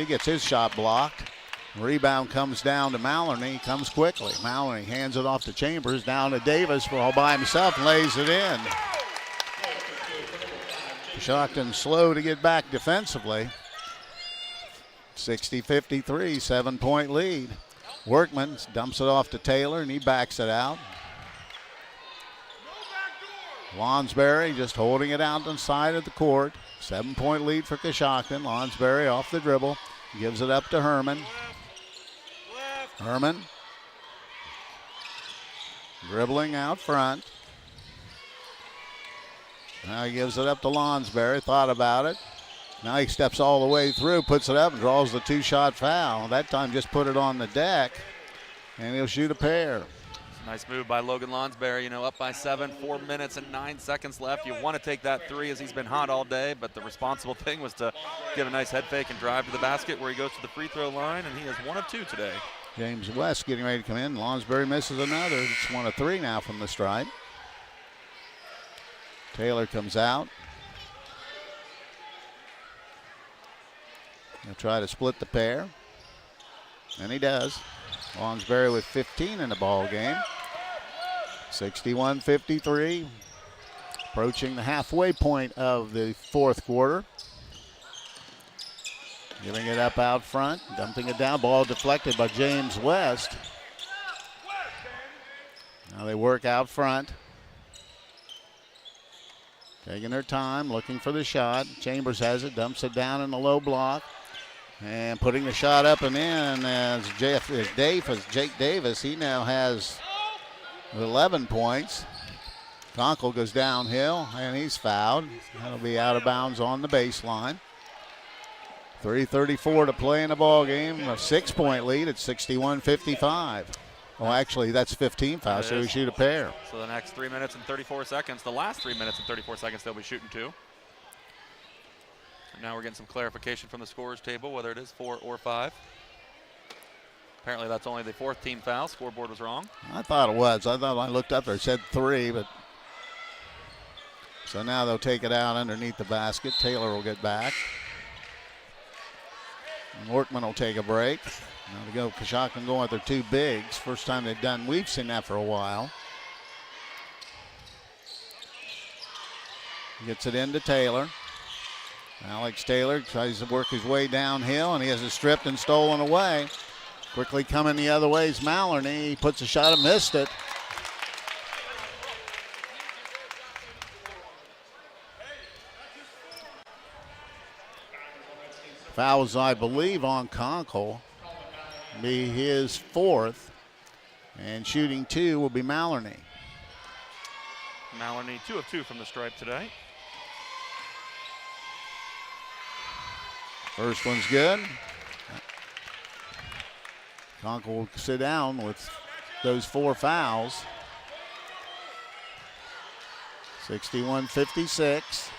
gets his shot blocked. Rebound comes down to Maloney. Comes quickly. Maloney hands it off to Chambers. Down to Davis all by himself. Lays it in. Coshocton slow to get back defensively. 60-53, 7-point lead. Workman dumps it off to Taylor, and he backs it out. Lonsberry just holding it out on the side of the court. 7-point lead for Coshocton. Lonsberry off the dribble. Gives it up to Herman. Herman dribbling out front. Now he gives it up to Lonsberry. Thought about it. Now he steps all the way through, puts it up, and draws the two-shot foul. That time just put it on the deck, and he'll shoot a pair. Nice move by Logan Lonsberry, up by 7, 4 minutes and 9 seconds left. You want to take that three as he's been hot all day, but the responsible thing was to give a nice head fake and drive to the basket where he goes to the free throw line, and he is 1 of 2 today. James West getting ready to come in. Lonsberry misses another. It's 1 of 3 now from the stripe. Taylor comes out. He'll try to split the pair, and he does. Lonsberry with 15 in the ball game. 61-53, approaching the halfway point of the fourth quarter. Giving it up out front, dumping it down. Ball deflected by James West. Now they work out front. Taking their time, looking for the shot. Chambers has it, dumps it down in the low block. And putting the shot up and in as Jake Davis. He now has 11 points. Conkle goes downhill, and he's fouled. That'll be out of bounds on the baseline. 3:34 to play in the ball game. A 6-point lead at 61-55. Well, actually, that's 15 fouls, so we shoot a pair. So the next 3 minutes and 34 seconds, the last 3 minutes and 34 seconds, they'll be shooting 2. And now we're getting some clarification from the scorers table, whether it is 4 or 5. Apparently that's only the 4th team foul. Scoreboard was wrong. I thought it was. I thought when I looked up there, it said 3, but so now they'll take it out underneath the basket. Taylor will get back. And Workman will take a break. Now to go, Coshocton going with their 2 bigs. First time we've seen that for a while. Gets it into Taylor. Alex Taylor tries to work his way downhill, and he has it stripped and stolen away. Quickly coming the other way is Maloney. He puts a shot and missed it. Fouls, I believe, on Conkle. Be his 4th. And shooting 2 will be Maloney. Maloney 2 of 2 from the stripe today. First one's good. Conkle will sit down with those 4 fouls. 61-56.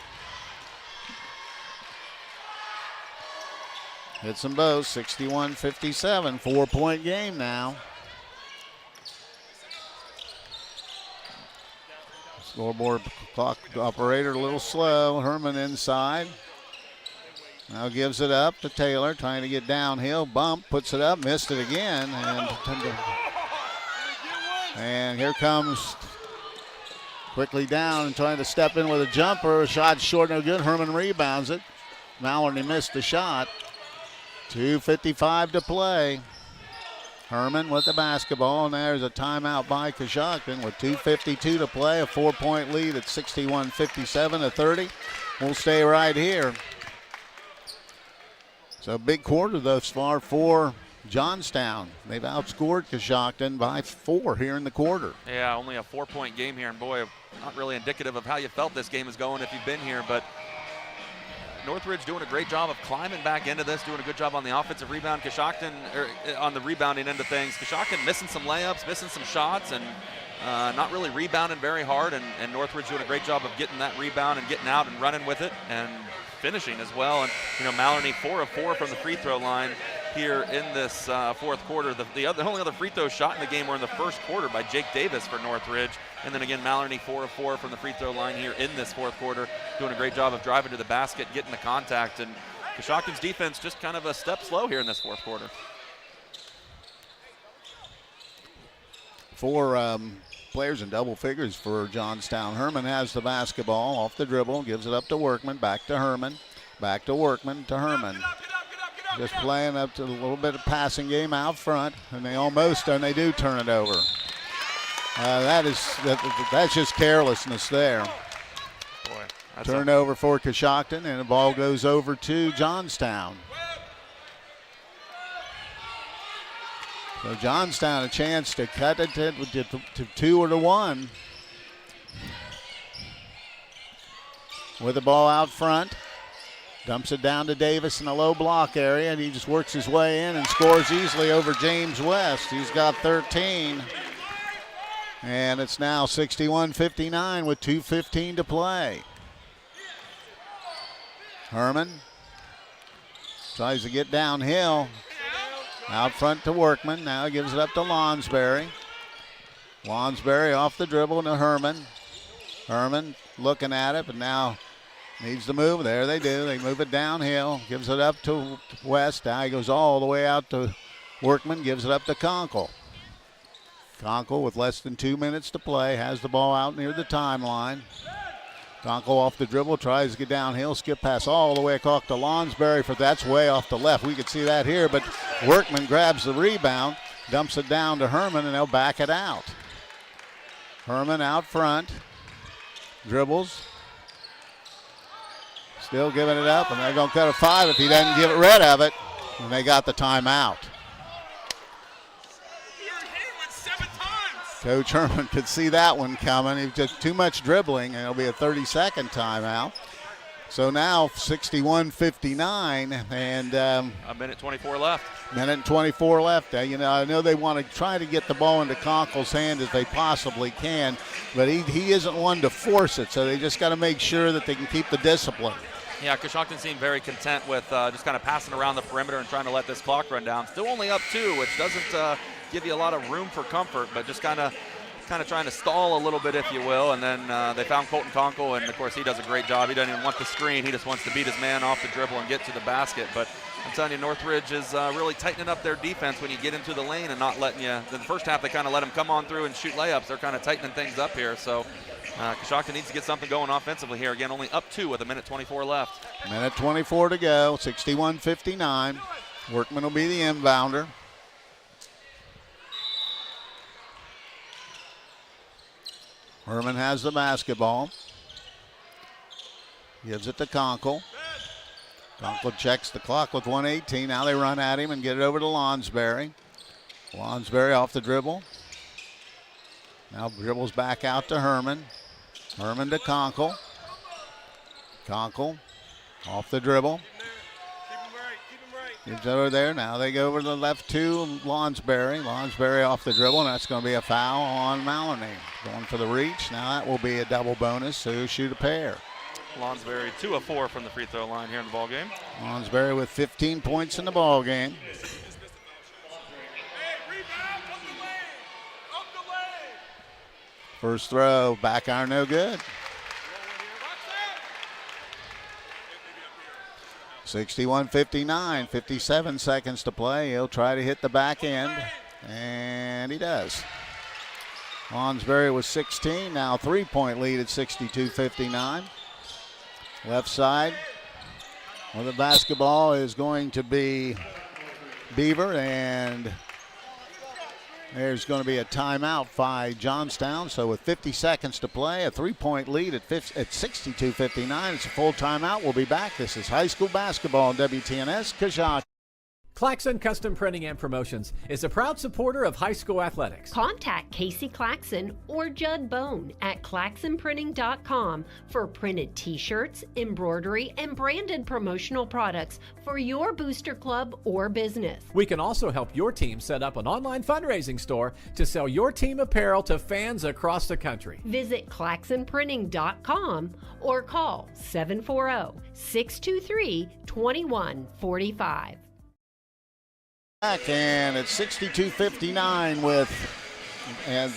Hits them both, 61-57, 4-point game now. Scoreboard clock operator a little slow. Herman inside. Now gives it up to Taylor, trying to get downhill. Bump, puts it up, missed it again. And here comes quickly down and trying to step in with a jumper. A shot short, no good. Herman rebounds it. Maloney missed the shot. 2:55 to play. Herman with the basketball, and there's a timeout by Coshocton with 2:52 to play. A 4-point lead at 61-57-30. We'll stay right here. So big quarter thus far for Johnstown. They've outscored Coshocton by 4 here in the quarter. Yeah, only a 4-point game here, and boy, not really indicative of how you felt this game is going if you've been here, but Northridge doing a great job of climbing back into this, doing a good job on the offensive rebound. Coshocton, on the rebounding end of things, Coshocton missing some layups, missing some shots, and not really rebounding very hard, and Northridge doing a great job of getting that rebound and getting out and running with it and finishing as well. And Maloney 4 of 4 from the free throw line here in this fourth quarter. The only other free throw shot in the game were in the first quarter by Jake Davis for Northridge. And then again, Maloney 4 of 4 from the free throw line here in this fourth quarter, doing a great job of driving to the basket, getting the contact. And Coshocton's defense just kind of a step slow here in this fourth quarter. 4 players in double figures for Johnstown. Herman has the basketball off the dribble, gives it up to Workman, back to Herman, back to Workman, to Herman. Just playing up to a little bit of passing game out front, and they do turn it over. That's just carelessness there. Boy, turnover for Coshocton, and the ball goes over to Johnstown. So Johnstown a chance to cut it to 2 or to 1. With the ball out front. Dumps it down to Davis in the low block area, and he just works his way in and scores easily over James West. He's got 13. And it's now 61-59 with 2:15 to play. Herman tries to get downhill. Out front to Workman. Now he gives it up to Lonsberry. Lonsberry off the dribble to Herman. Herman looking at it, but now needs to move. There they do. They move it downhill. Gives it up to West. Now he goes all the way out to Workman. Gives it up to Conkle. Conkle with less than 2 minutes to play. Has the ball out near the timeline. Conkle off the dribble. Tries to get downhill. Skip pass all the way across to Lonsberry. That's way off the left. We could see that here, but Workman grabs the rebound. Dumps it down to Herman, and they'll back it out. Herman out front. Dribbles. Still giving it up, and they're going to cut a 5 if he doesn't get rid of it. And they got the timeout. Coach Herman could see that one coming. He was just too much dribbling, and it'll be a 30-second timeout. So now 61-59, and a minute 24 left. Minute and 24 left. I know they want to try to get the ball into Conkle's hand as they possibly can, but he isn't one to force it, so they just got to make sure that they can keep the discipline. Yeah, Coshocton seemed very content with just kind of passing around the perimeter and trying to let this clock run down. Still only up 2, which doesn't give you a lot of room for comfort, but just kind of trying to stall a little bit, if you will. And then they found Colton Conkle, and of course he does a great job. He doesn't even want the screen. He just wants to beat his man off the dribble and get to the basket. But I'm telling you, Northridge is really tightening up their defense when you get into the lane and not letting you. In the first half, they kind of let them come on through and shoot layups. They're kind of tightening things up here. So Coshocton needs to get something going offensively here. Again, only up 2 with a minute 24 left. Minute 24 to go, 61-59. Workman will be the inbounder. Herman has the basketball. Gives it to Conkle. Conkle checks the clock with 1:18. Now they run at him and get it over to Lonsberry. Lonsberry off the dribble. Now dribbles back out to Herman. Herman to Conkle. Conkle off the dribble. Gives it over there. Now they go over to the left to Lonsberry. Lonsberry off the dribble, and that's going to be a foul on Maloney. Going for the reach. Now that will be a double bonus, so he'll shoot a pair. Lonsberry 2 of 4 from the free throw line here in the ball game. Lonsberry with 15 points in the ball game. First throw, back iron, no good. 61-59, 57 seconds to play. He'll try to hit the back end, and he does. Lonsberry was 16, now 3-point lead at 62-59. Left side, well, the basketball is going to be Beaver, and there's going to be a timeout by Johnstown. So with 50 seconds to play, a 3-point lead at 62-59. It's a full timeout. We'll be back. This is high school basketball on WTNS Coshocton. Claxon Custom Printing and Promotions is a proud supporter of high school athletics. Contact Casey Claxon or Judd Bone at claxonprinting.com for printed t-shirts, embroidery, and branded promotional products for your booster club or business. We can also help your team set up an online fundraising store to sell your team apparel to fans across the country. Visit claxonprinting.com or call 740-623-2145. Back, and it's 62-59 with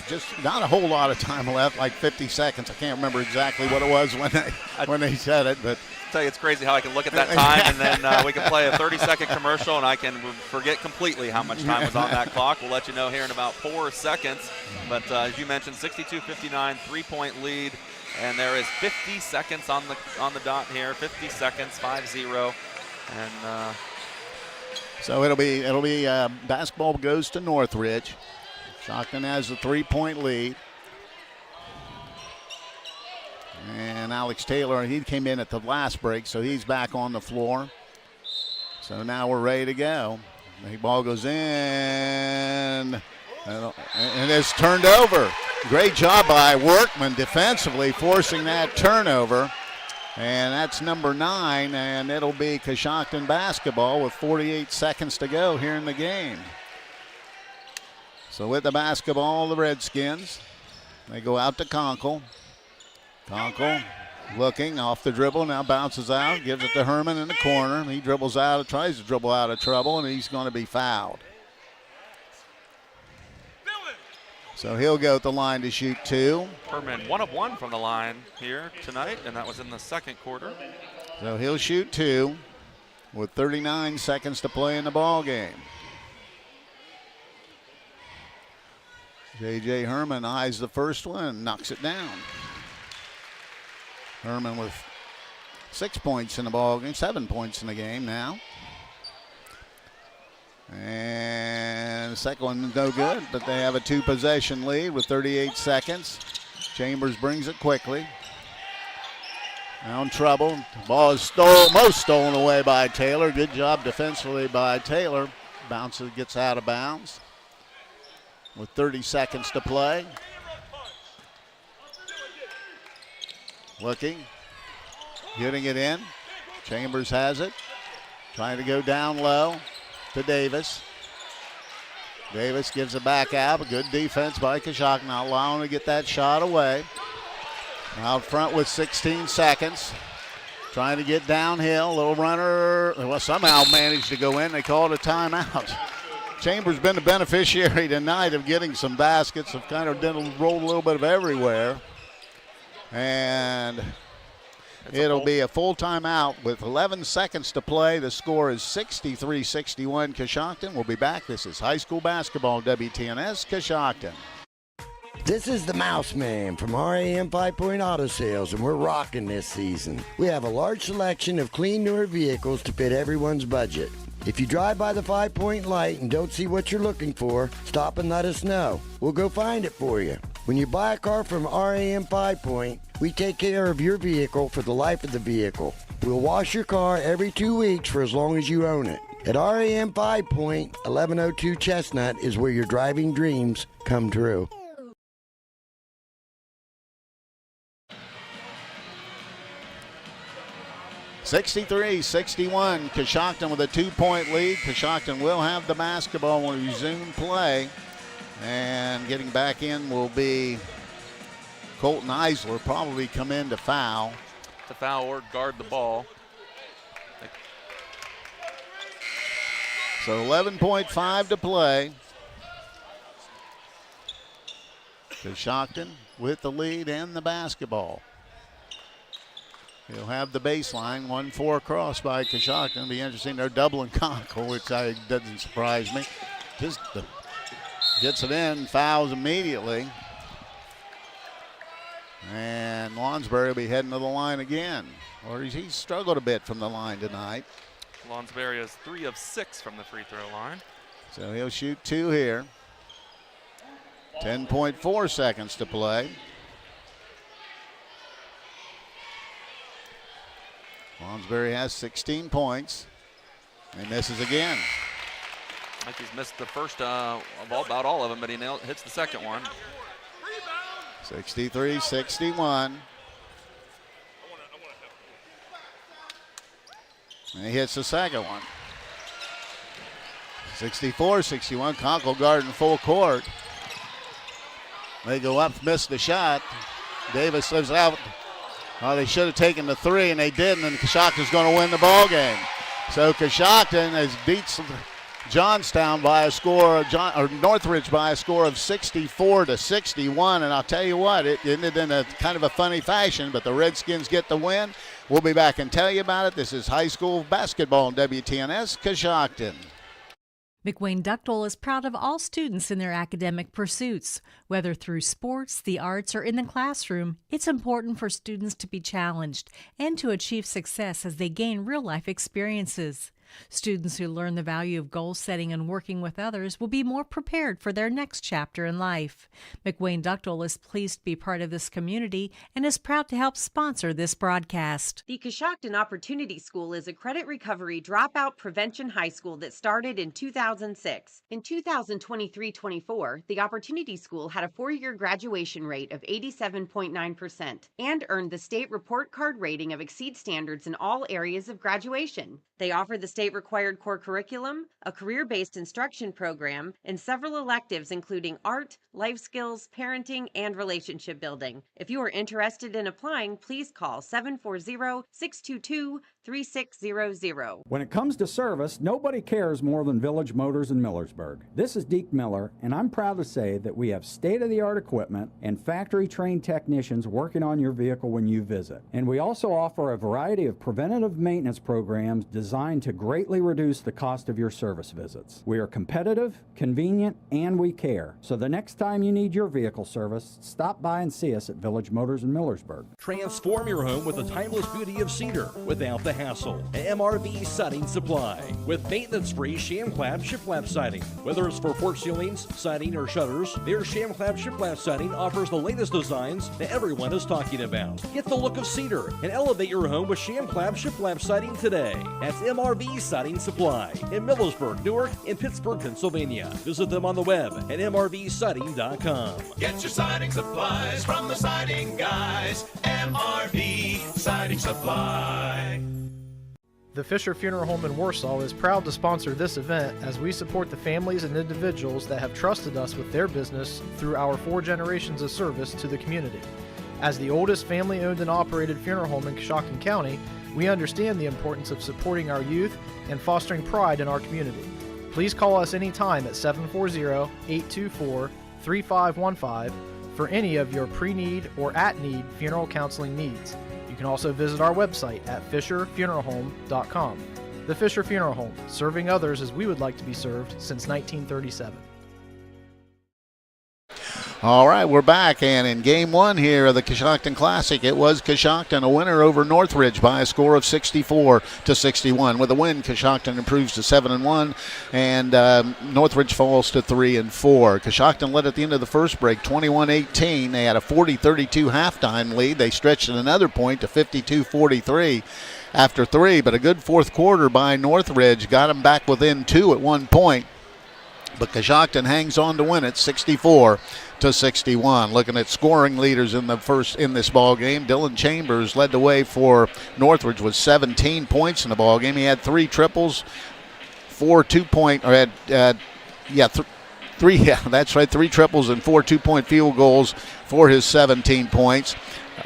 just not a whole lot of time left, like 50 seconds. I can't remember exactly what it was when they said it, but I tell you, it's crazy how I can look at that time and then we can play a 30-second commercial and I can forget completely how much time was on that clock. We'll let you know here in about 4 seconds. But as you mentioned, 62-59, 3-point lead, and there is 50 seconds on the dot here. 50 seconds, 5-0, and. So it'll be basketball goes to Northridge. Coshocton has a 3-point lead. And Alex Taylor, he came in at the last break, so he's back on the floor. So now we're ready to go. The ball goes in, and it's turned over. Great job by Workman defensively, forcing that turnover. And that's number 9, and it'll be Coshocton basketball with 48 seconds to go here in the game. So with the basketball, the Redskins. They go out to Conkle. Conkle looking off the dribble, now bounces out, gives it to Herman in the corner. He dribbles out, tries to dribble out of trouble, and he's going to be fouled. So he'll go at the line to shoot 2. Herman 1 of 1 from the line here tonight, and that was in the second quarter. So he'll shoot 2 with 39 seconds to play in the ball game. J.J. Herman eyes the first one and knocks it down. Herman with 6 points in the ball game, 7 points in the game now. And the second one no good, but they have a 2-possession lead with 38 seconds. Chambers brings it quickly. Now in trouble. The ball is stolen away by Taylor. Good job defensively by Taylor. Bounces, gets out of bounds with 30 seconds to play. Looking, getting it in. Chambers has it. Trying to go down low to Davis. Davis gives it back out. A good defense by Coshocton, not allowing to get that shot away. Out front with 16 seconds. Trying to get downhill. Little runner. Well, somehow managed to go in. They called a timeout. Chambers been the beneficiary tonight of getting some baskets. Have kind of rolled a little bit of everywhere. And it'll be a full timeout with 11 seconds to play. The score is 63-61 Coshocton. We'll be back. This is high school basketball, WTNS Coshocton. This is the Mouse Man from RAM 5 Point Auto Sales, and we're rocking this season. We have a large selection of clean, newer vehicles to fit everyone's budget. If you drive by the 5 Point light and don't see what you're looking for, stop and let us know. We'll go find it for you. When you buy a car from RAM 5 Point, we take care of your vehicle for the life of the vehicle. We'll wash your car every 2 weeks for as long as you own it. At RAM 5 Point, 1102 Chestnut is where your driving dreams come true. (63-61) Coshocton with a 2-point lead. Coshocton will have the basketball when we resume play. And getting back in will be Colton Eisler, probably come in to foul. To foul or guard the ball. So 11.5 to play. Coshocton with the lead and the basketball. He'll have the baseline, 1-4 cross by Coshocton. It'll be interesting. They're doubling Conkle, which doesn't surprise me. Just gets it in, fouls immediately. And Lonsberry will be heading to the line again. Or he's struggled a bit from the line tonight. Lonsberry is 3 of 6 from the free throw line. So he'll shoot 2 here. 10.4 seconds to play. Lonsberry has 16 points. And misses again. I think he's missed the first of about all of them, but he hits the second one. 63-61. And he hits the second one. 64-61. Conkle guarding full court. They go up, miss the shot. Davis lives out. Oh, they should have taken the 3, and they didn't, and Coshocton's going to win the ball game. So Coshocton has beats Johnstown by a score, or Northridge by a score of 64-61. And I'll tell you what, it ended in a kind of a funny fashion, but the Redskins get the win. We'll be back and tell you about it. This is high school basketball on WTNS Coshocton. McWayne Ductile is proud of all students in their academic pursuits. Whether through sports, the arts, or in the classroom, it's important for students to be challenged and to achieve success as they gain real-life experiences. Students who learn the value of goal setting and working with others will be more prepared for their next chapter in life. McWayne Ductile is pleased to be part of this community and is proud to help sponsor this broadcast. The Coshocton Opportunity School is a credit recovery dropout prevention high school that started in 2006. In 2023-24, the Opportunity School had a 4-year graduation rate of 87.9% and earned the state report card rating of exceed standards in all areas of graduation. They offer the state state-required core curriculum, a career-based instruction program, and several electives including art, life skills, parenting, and relationship building. If you are interested in applying, please call 740-622-3600. When it comes to service, nobody cares more than Village Motors in Millersburg. This is Deke Miller, and I'm proud to say that we have state-of-the-art equipment and factory-trained technicians working on your vehicle when you visit. And we also offer a variety of preventative maintenance programs designed to greatly reduce the cost of your service visits. We are competitive, convenient, and we care. So the next time you need your vehicle service, stop by and see us at Village Motors in Millersburg. Transform your home with the timeless beauty of cedar without the hassle. MRV Siding Supply with maintenance-free sham-clad shiplap siding. Whether it's for porch ceilings, siding, or shutters, their sham-clad shiplap siding offers the latest designs that everyone is talking about. Get the look of cedar and elevate your home with sham-clad shiplap siding today. That's MRV Siding Supply in Millersburg, Newark, and Pittsburgh, Pennsylvania. Visit them on the web at mrvsiding.com. Get your siding supplies from the siding guys. MRV Siding Supply. The Fisher Funeral Home in Warsaw is proud to sponsor this event as we support the families and individuals that have trusted us with their business through our 4 generations of service to the community. As the oldest family-owned and operated funeral home in Coshocton County, we understand the importance of supporting our youth and fostering pride in our community. Please call us anytime at 740-824-3515 for any of your pre-need or at-need funeral counseling needs. You can also visit our website at fisherfuneralhome.com. The Fisher Funeral Home, serving others as we would like to be served since 1937. All right, we're back, and in Game 1 here of the Coshocton Classic, it was Coshocton, a winner over Northridge by a score of 64-61. With a win, Coshocton improves to 7-1, and Northridge falls to 3-4. Coshocton led at the end of the first break, 21-18. They had a 40-32 halftime lead. They stretched it another point to 52-43 after 3, but a good fourth quarter by Northridge got them back within 2 at one point. But Coshocton hangs on to win it 64-61. Looking at scoring leaders in this ball game, Dylan Chambers led the way for Northridge with 17 points in the ball game. He had 3 triples, 4 2-point, or had three triples and 4 2-point field goals for his 17 points.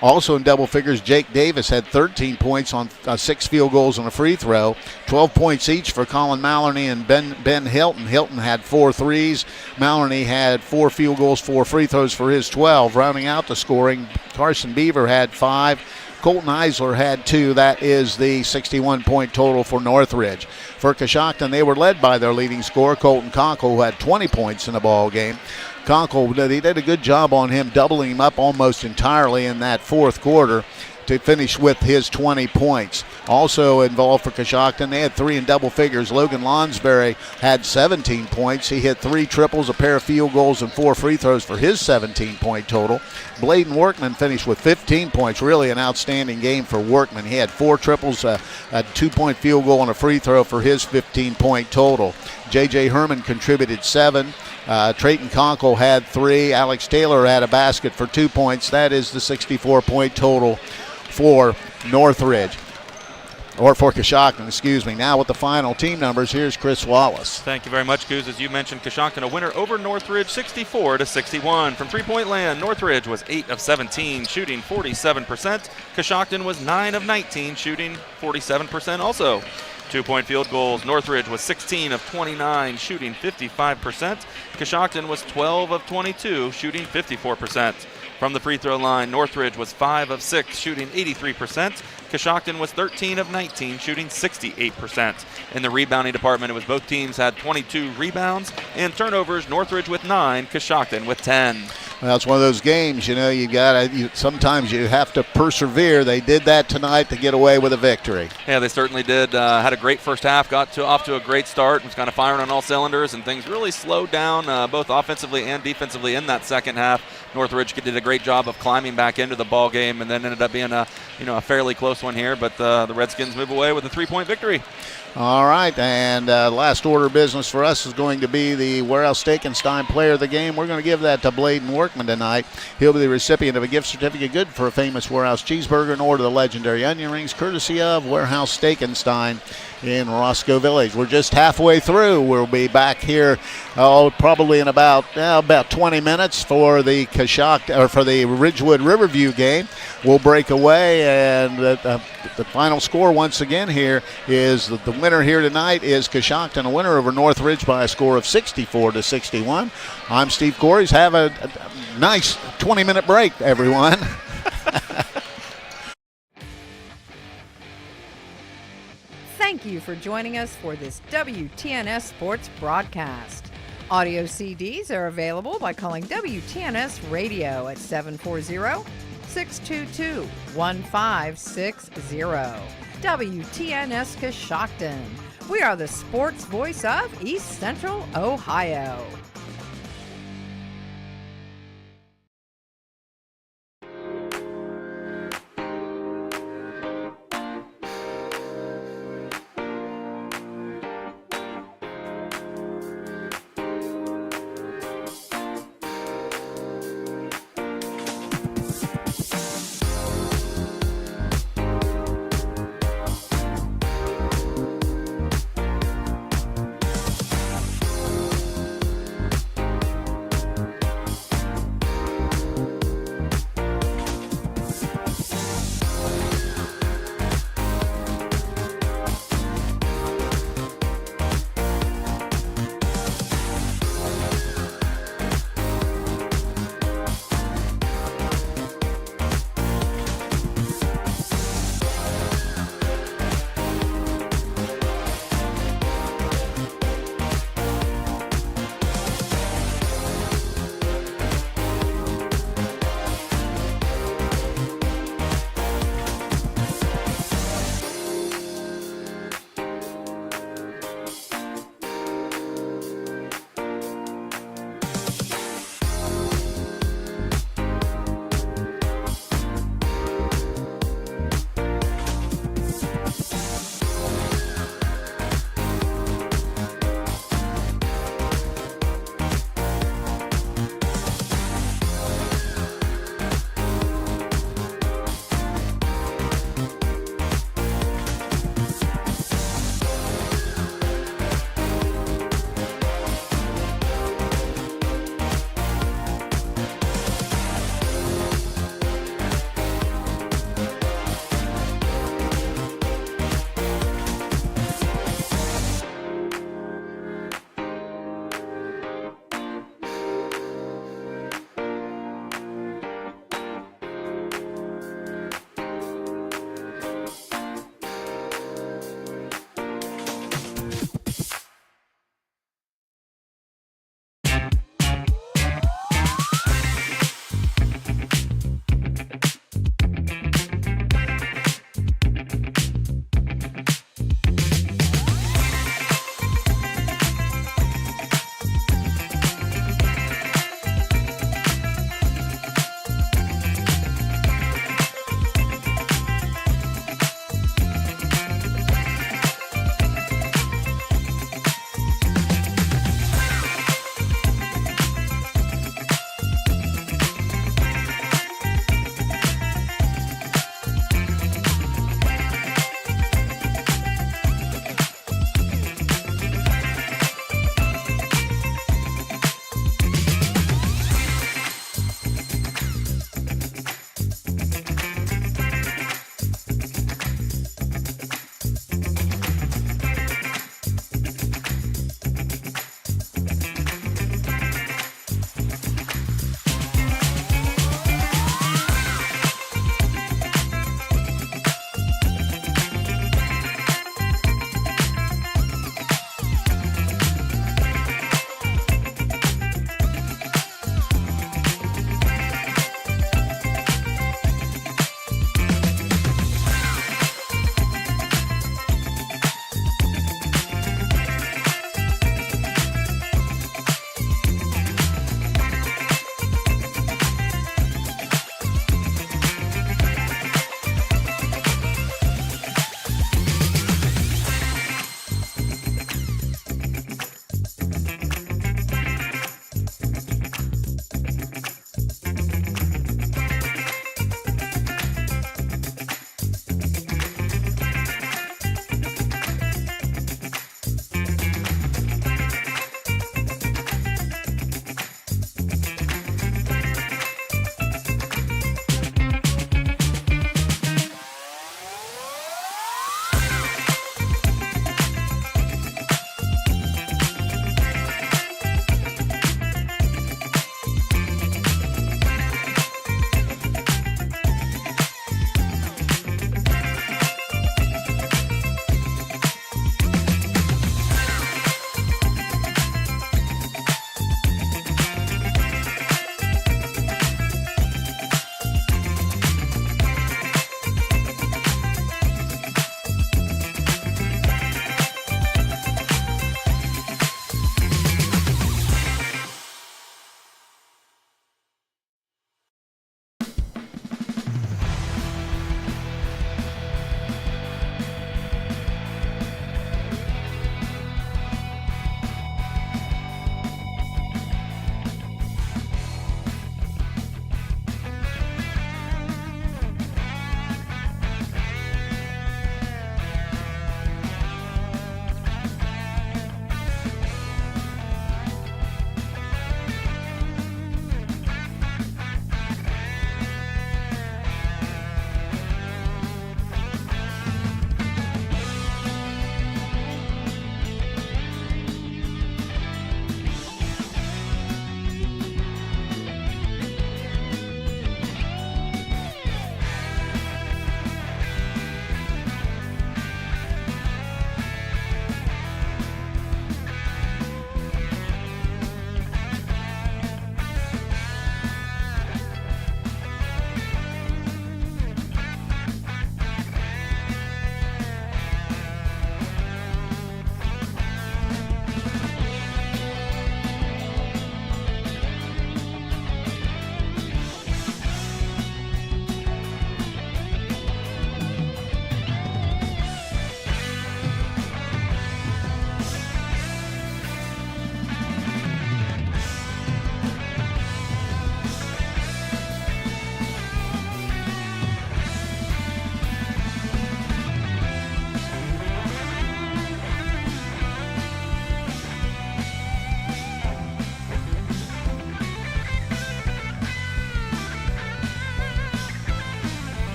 Also in double figures, Jake Davis had 13 points on 6 field goals and a free throw. 12 points each for Colin Maloney and Ben Hilton. Hilton had 4 threes. Maloney had 4 field goals, 4 free throws for his 12. Rounding out the scoring, Carson Beaver had 5. Colton Eisler had 2. That is the 61-point total for Northridge. For Coshocton, they were led by their leading scorer, Colton Conkle, who had 20 points in the ball game. Conkle, they did a good job on him, doubling him up almost entirely in that fourth quarter to finish with his 20 points. Also involved for Coshocton, they had 3 in double figures. Logan Lonsberry had 17 points. He hit 3 triples, a pair of field goals, and 4 free throws for his 17-point total. Bladen Workman finished with 15 points. Really an outstanding game for Workman. He had 4 triples, a 2-point field goal, and a free throw for his 15-point total. J.J. Herman contributed 7. Trayton Conkle had 3. Alex Taylor had a basket for 2 points. That is the 64-point total for Northridge. Or for Coshocton, excuse me. Now with the final team numbers, here's Chris Wallace. Thank you very much, Coos. As you mentioned, Coshocton a winner over Northridge 64-61. From three-point land, Northridge was 8 of 17, shooting 47%. Coshocton was 9 of 19, shooting 47% also. 2-point field goals, Northridge was 16 of 29, shooting 55%. Coshocton was 12 of 22, shooting 54%. From the free throw line, Northridge was 5 of 6, shooting 83%. Coshocton was 13 of 19, shooting 68%. In the rebounding department, it was both teams had 22 rebounds and turnovers. Northridge with 9, Coshocton with 10. Well, it's one of those games, sometimes you have to persevere. They did that tonight to get away with a victory. Yeah, they certainly did. Had a great first half, off to a great start, was kind of firing on all cylinders, and things really slowed down both offensively and defensively in that second half. Northridge did a great job of climbing back into the ball game, and then ended up being a fairly close one here, but the Redskins move away with a 3-point victory. All right, and last order of business for us is going to be the Warehouse Steakenstein Player of the Game. We're going to give that to Bladen Workman tonight. He'll be the recipient of a gift certificate good for a famous Warehouse cheeseburger and order the legendary onion rings, courtesy of Warehouse Steakenstein in Roscoe Village. We're just halfway through. We'll be back here probably in about 20 minutes for the for the Ridgewood Riverview game. We'll break away, and the final score once again here is that the winner here tonight is Coshocton, a winner over Northridge by a score of 64-61. I'm Steve Corys. Have a nice 20-minute break, everyone. Thank you for joining us for this WTNS Sports broadcast. Audio CDs are available by calling WTNS Radio at 740-622-1560. WTNS Coshocton. We are the sports voice of East Central Ohio.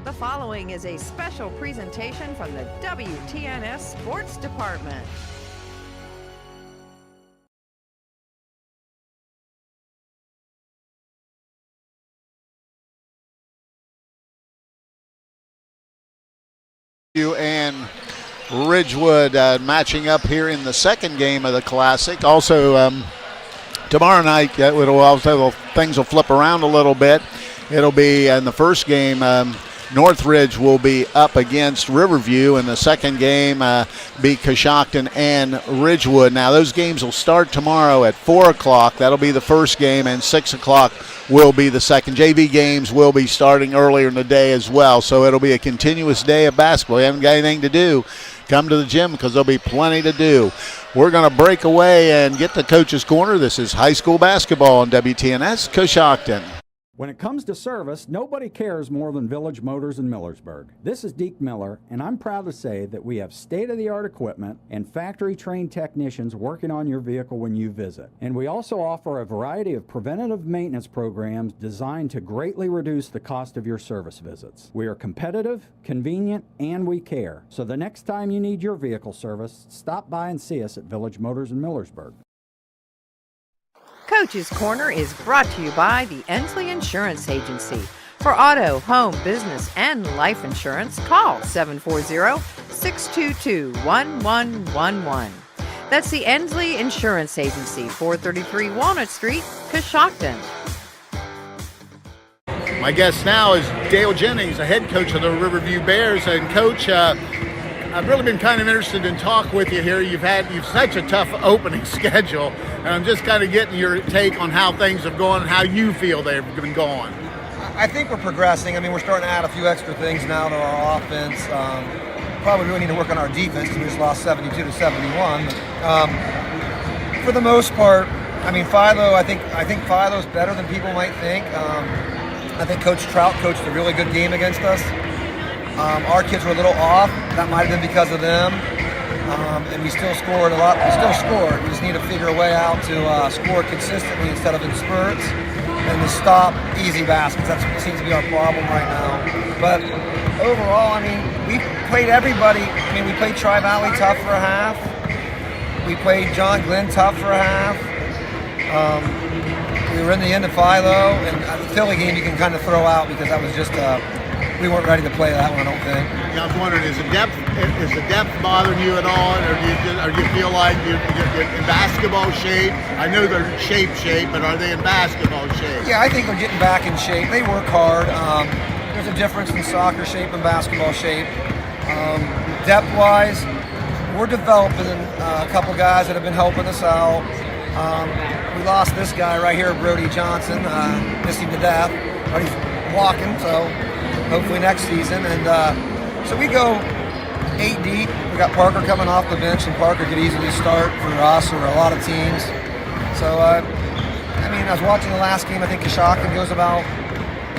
The following is a special presentation from the WTNS Sports Department. And Ridgewood matching up here in the second game of the Classic. Also, tomorrow night, things will flip around a little bit. It'll be in the first game, Northridge will be up against Riverview. In the second game, be Coshocton and Ridgewood. Now, those games will start tomorrow at 4 o'clock. That'll be the first game, and 6 o'clock will be the second. JV games will be starting earlier in the day as well, so it'll be a continuous day of basketball. You haven't got anything to do, come to the gym because there'll be plenty to do. We're going to break away and get to Coach's Corner. This is high school basketball on WTNS Coshocton. When it comes to service, nobody cares more than Village Motors in Millersburg. This is Deke Miller, and I'm proud to say that we have state-of-the-art equipment and factory-trained technicians working on your vehicle when you visit. And we also offer a variety of preventative maintenance programs designed to greatly reduce the cost of your service visits. We are competitive, convenient, and we care. So the next time you need your vehicle service, stop by and see us at Village Motors in Millersburg. Coach's Corner is brought to you by the Ensley Insurance Agency. For auto, home, business, and life insurance, call 740-622-1111. That's the Ensley Insurance Agency, 433 Walnut Street, Coshocton. My guest now is Dale Jennings, the head coach of the Riverview Bears. And Coach, I've really been kind of interested in talk with you here. You've such a tough opening schedule, and I'm just kind of getting your take on how things have gone and how you feel they've been going. I think we're progressing. I mean, we're starting to add a few extra things now to our offense. Probably really need to work on our defense because we just lost 72-71. For the most part, I mean, Philo, I think Philo's better than people might think. I think Coach Trout coached a really good game against us. Our kids were a little off. That might have been because of them. And we still scored a lot. We still scored. We just need to figure a way out to score consistently instead of in spurts and to stop easy baskets. That seems to be our problem right now. But overall, I mean, we played everybody. I mean, we played Tri-Valley tough for a half. We played John Glenn tough for a half. We were in the end of Philo. And the Philly game you can kind of throw out because that was just we weren't ready to play that one, I don't think. Yeah, I was wondering, is the depth bothering you at all, or do you feel like you're in basketball shape? I know they're shape, but are they in basketball shape? Yeah, I think they're getting back in shape. They work hard. There's a difference in soccer shape and basketball shape. Depth-wise, we're developing a couple guys that have been helping us out. We lost this guy right here, Brody Johnson, missing to death, but he's walking, so hopefully next season. And so we go 8 deep. We got Parker coming off the bench, and Parker could easily start for us or a lot of teams. So, I mean, I was watching the last game. I think Coshocton goes about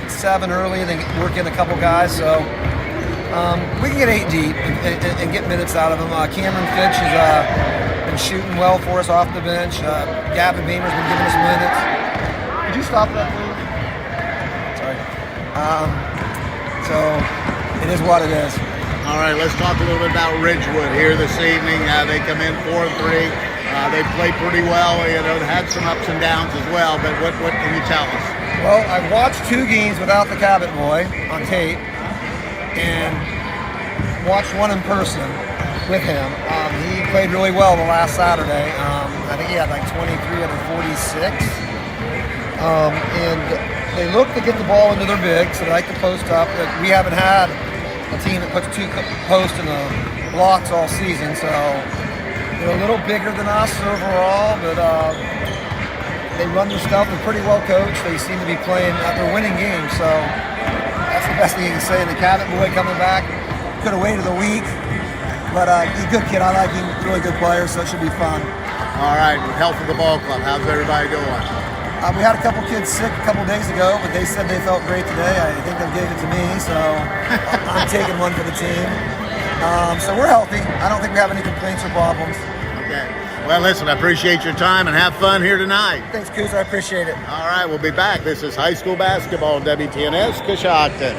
7 early and then work in a couple guys. So we can get 8 deep and get minutes out of them. Cameron Fitch has been shooting well for us off the bench. Gavin Beamer's been giving us minutes. Could you stop that, please? Sorry. So it is what it is. All right, let's talk a little bit about Ridgewood here this evening. They come in 4-3. They played pretty well. You know, they had some ups and downs as well. But what can you tell us? Well, I've watched 2 games without the Cabot boy on tape, and watched one in person with him. He played really well the last Saturday. I think he had like 23 out of 46. And they look to get the ball into their big, so they like to post up. But we haven't had a team that puts 2 posts in the blocks all season, so they're a little bigger than us overall, but they run their stuff. They're pretty well coached. They seem to be playing, they're winning games, so that's the best thing you can say. And the Cabot boy coming back, could have waited a week, but he's a good kid. I like him, really good player, so it should be fun. All right, health of the ball club, how's everybody doing? We had a couple kids sick a couple days ago, but they said they felt great today. I think they gave it to me, so I'm taking one for the team. So we're healthy. I don't think we have any complaints or problems. Okay. Well, listen, I appreciate your time and have fun here tonight. Thanks, Coos. I appreciate it. All right, we'll be back. This is high school basketball on WTNS Coshocton.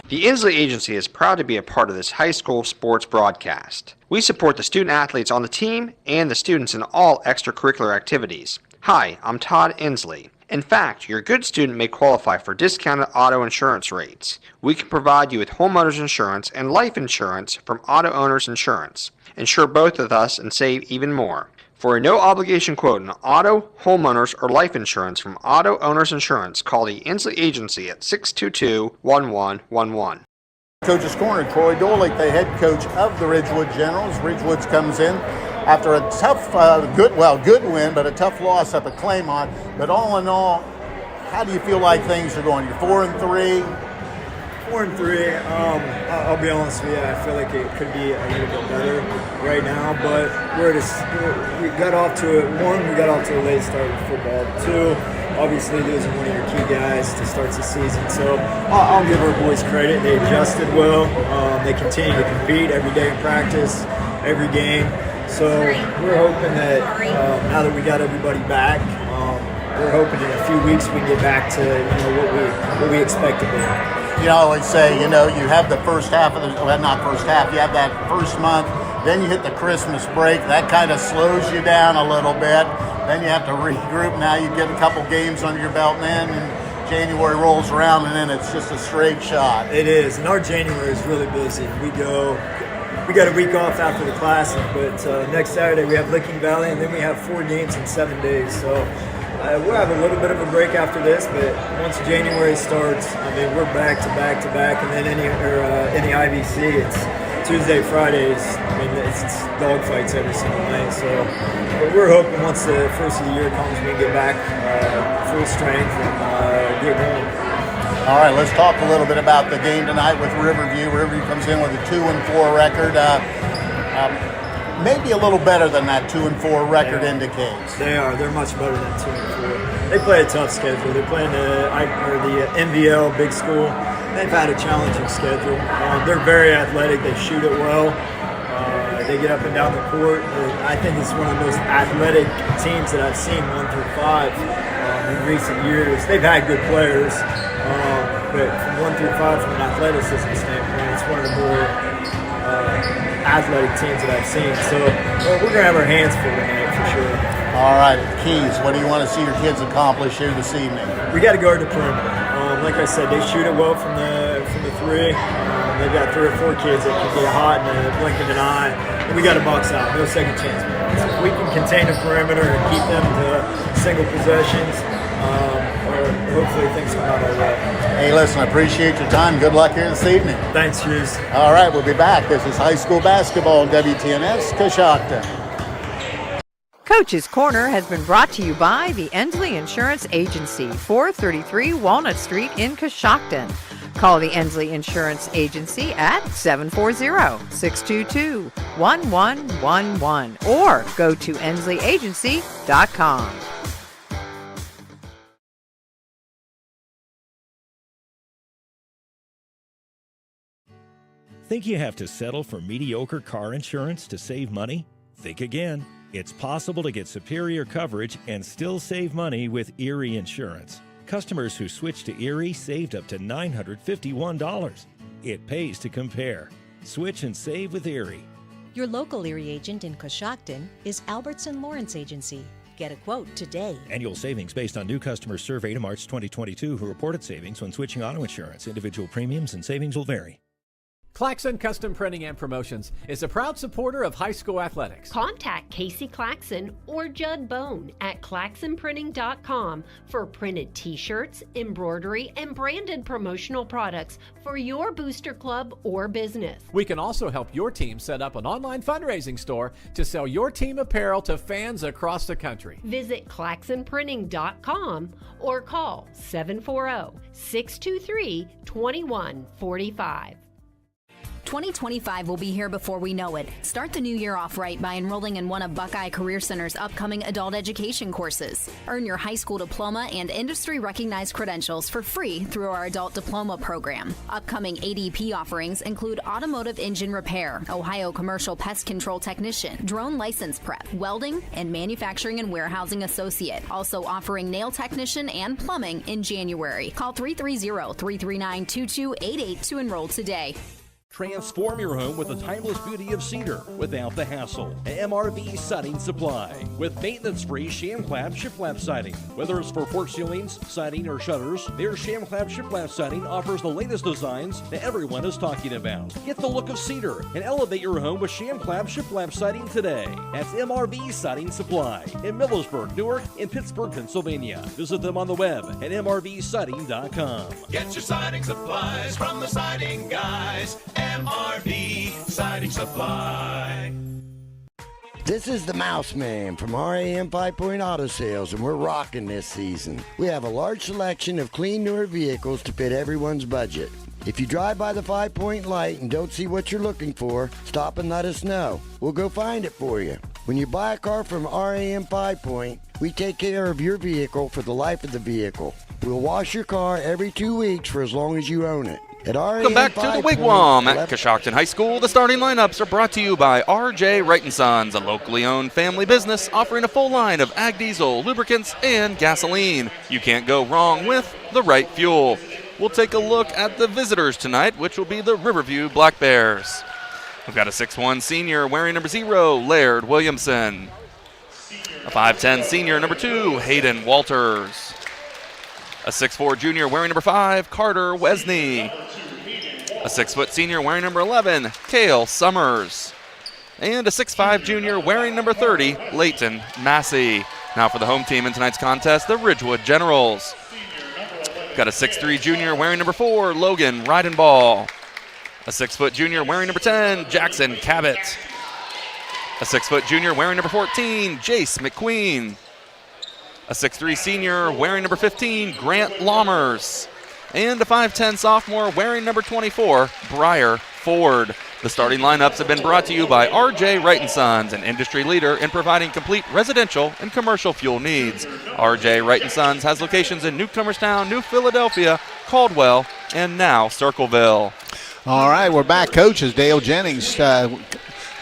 The Inslee Agency is proud to be a part of this high school sports broadcast. We support the student athletes on the team and the students in all extracurricular activities. Hi, I'm Todd Inslee. In fact, your good student may qualify for discounted auto insurance rates. We can provide you with homeowners insurance and life insurance from Auto Owners Insurance. Insure both with us and save even more. For a no-obligation quote on auto, homeowners, or life insurance from Auto Owners Insurance, call the Inslee Agency at 622-1111. Coach's Corner, Troy Dolick, the head coach of the Ridgewood Generals. Ridgewood comes in after a tough, good win, but a tough loss up at Claymont. But all in all, how do you feel like things are going? You're 4-3. 4-3. I'll be honest with you. I feel like it could be a little bit better right now, but we got off to it. One, we got off to a late start with football. Two, obviously losing one of your key guys to start the season. So I'll give our boys credit. They adjusted well. They continue to compete every day in practice, every game. So we're hoping that now that we got everybody back, we're hoping in a few weeks we get back to what we expect to be. I always say, you have the first half of not first half, you have that first month, then you hit the Christmas break, that kind of slows you down a little bit, then you have to regroup, now you get a couple games under your belt, and then January rolls around, and then it's just a straight shot. It is, and our January is really busy. We got a week off after the Classic, but next Saturday we have Licking Valley, and then we have 4 games in 7 days, so we'll have a little bit of a break after this, but once January starts, we're back to back to back, and then any IVC, it's Tuesday, Fridays. It's dogfights every single night. So we're hoping once the first of the year comes, we can get back full strength and get going. All right, let's talk a little bit about the game tonight with Riverview. Riverview comes in with a 2-4 record. Maybe a little better than that 2-4 record indicates. They are. They're much better than 2-4. They play a tough schedule. They're playing the NVL big school. They've had a challenging schedule. They're very athletic. They shoot it well. They get up and down the court. I think it's one of the most athletic teams that I've seen 1 through 5 in recent years. They've had good players, but from 1 through 5, from an athleticism standpoint, it's one of the more athletic teams that I've seen. So we're going to have our hands full tonight for sure. All right, Keys, what do you want to see your kids accomplish here this evening? We got to guard the perimeter. Like I said, they shoot it well from the 3. They've got 3 or 4 kids that can get hot in the blink of an eye. And we got to box out, no second chance. So if we can contain the perimeter and keep them to single possessions, hopefully things come out all right. Hey, listen, I appreciate your time. Good luck here this evening. Thanks, Hughes. All right, we'll be back. This is high school basketball on WTNS, Coshocton. Coach's Corner has been brought to you by the Inslee Insurance Agency, 433 Walnut Street in Coshocton. Call the Inslee Insurance Agency at 740-622-1111 or go to insleeagency.com. Think you have to settle for mediocre car insurance to save money? Think again. It's possible to get superior coverage and still save money with Erie Insurance. Customers who switched to Erie saved up to $951. It pays to compare. Switch and save with Erie. Your local Erie agent in Coshocton is Albertson Lawrence Agency. Get a quote today. Annual savings based on new customers surveyed in March 2022 who reported savings when switching auto insurance. Individual premiums and savings will vary. Claxon Custom Printing and Promotions is a proud supporter of high school athletics. Contact Casey Claxon or Judd Bone at claxonprinting.com for printed t-shirts, embroidery, and branded promotional products for your booster club or business. We can also help your team set up an online fundraising store to sell your team apparel to fans across the country. Visit claxonprinting.com or call 740-623-2145. 2025 will be here before we know it. Start the new year off right by enrolling in one of Buckeye Career Center's upcoming adult education courses. Earn your high school diploma and industry-recognized credentials for free through our adult diploma program. Upcoming ADP offerings include automotive engine repair, Ohio commercial pest control technician, drone license prep, welding, and manufacturing and warehousing associate. Also offering nail technician and plumbing in January. Call 330-339-2288 to enroll today. Transform your home with the timeless beauty of cedar without the hassle. MRV Siding Supply with maintenance-free sham-clad shiplap siding. Whether it's for porch ceilings, siding, or shutters, their sham-clad shiplap siding offers the latest designs that everyone is talking about. Get the look of cedar and elevate your home with sham-clad shiplap siding today. That's MRV Siding Supply in Millersburg, Newark, and Pittsburgh, Pennsylvania. Visit them on the web at mrvsiding.com. Get your siding supplies from the siding guys. MRV Siding Supply. This is the Mouse Man from RAM 5-Point Auto Sales, and we're rocking this season. We have a large selection of clean, newer vehicles to fit everyone's budget. If you drive by the 5-Point light and don't see what you're looking for, stop and let us know. We'll go find it for you. When you buy a car from RAM 5-Point, we take care of your vehicle for the life of the vehicle. We'll wash your car every 2 weeks for as long as you own it. Welcome back to the Wigwam at Coshocton High School. The starting lineups are brought to you by R.J. Wright & Sons, a locally owned family business offering a full line of ag diesel, lubricants, and gasoline. You can't go wrong with the right fuel. We'll take a look at the visitors tonight, which will be the Riverview Black Bears. We've got a 6'1 senior wearing number 0, Laird Williamson. A 5'10 senior, number 2, Hayden Walters. A 6'4 junior wearing number 5, Carter Wesney. A 6' senior wearing number 11, Cale Summers. And a 6'5 junior wearing number 30, Leighton Massey. Now for the home team in tonight's contest, the Ridgewood Generals. Got a 6'3 junior wearing number 4, Logan Ridenball. A 6' junior wearing number 10, Jackson Cabot. A 6' junior wearing number 14, Jace McQueen. A 6'3 senior wearing number 15, Grant Lammers. And a 5'10 sophomore wearing number 24, Briar Ford. The starting lineups have been brought to you by R.J. Wright & Sons, an industry leader in providing complete residential and commercial fuel needs. R.J. Wright & Sons has locations in Newcomerstown, New Philadelphia, Caldwell, and now Circleville. All right, we're back. Coaches Dale Jennings for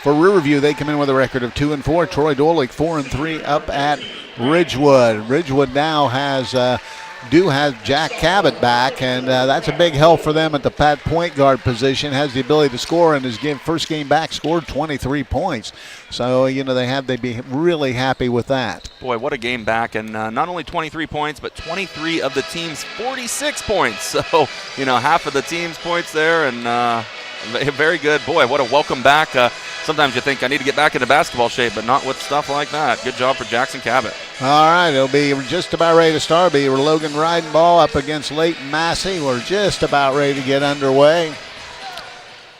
Riverview. They come in with a record of 2-4. Troy Dolick 4-3 up at Ridgewood. Ridgewood now has Jack Cabot back, and that's a big help for them at the point guard position. Has the ability to score, and his first game back scored 23 points. So they'd be really happy with that. Boy, what a game back, and not only 23 points, but 23 of the team's 46 points. So half of the team's points there, and very good. Boy, what a welcome back. Sometimes you think I need to get back into basketball shape, but not with stuff like that. Good job for Jackson Cabot. All right, it'll be just about ready to start. Be Logan Ridenball up against Leighton Massey. We're just about ready to get underway.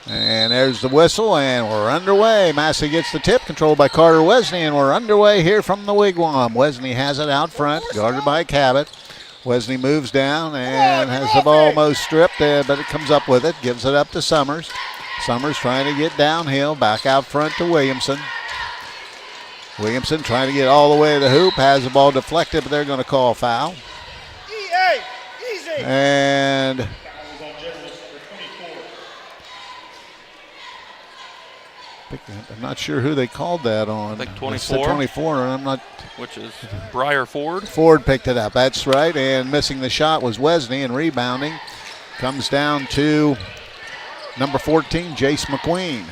And there's the whistle, and we're underway. Massey gets the tip, controlled by Carter Wesney, and we're underway here from the Wigwam. Wesney has it out front, guarded by Cabot. Wesney moves down and has the ball almost stripped, but it comes up with it, gives it up to Summers. Summers trying to get downhill, back out front to Williamson. Williamson trying to get all the way to the hoop, has the ball deflected, but they're going to call foul. Easy. And I'm not sure who they called that on. I think 24. 24, and I'm not. Which is Briar Ford. Ford picked it up. That's right. And missing the shot was Wesney, and rebounding comes down to number 14, Jace McQueen.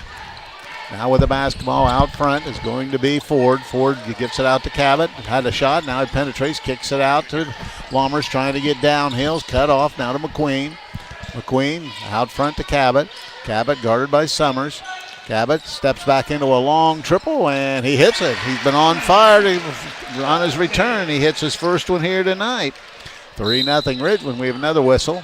Now with the basketball out front is going to be Ford. Ford gets it out to Cabot. Had a shot. Now he penetrates, kicks it out to Lammers, trying to get downhill. Cut off now to McQueen. McQueen out front to Cabot. Cabot guarded by Summers. Cabot steps back into a long triple, and he hits it. He's been on fire on his return. He hits his first one here tonight. 3-0 Ridgewood. We have another whistle.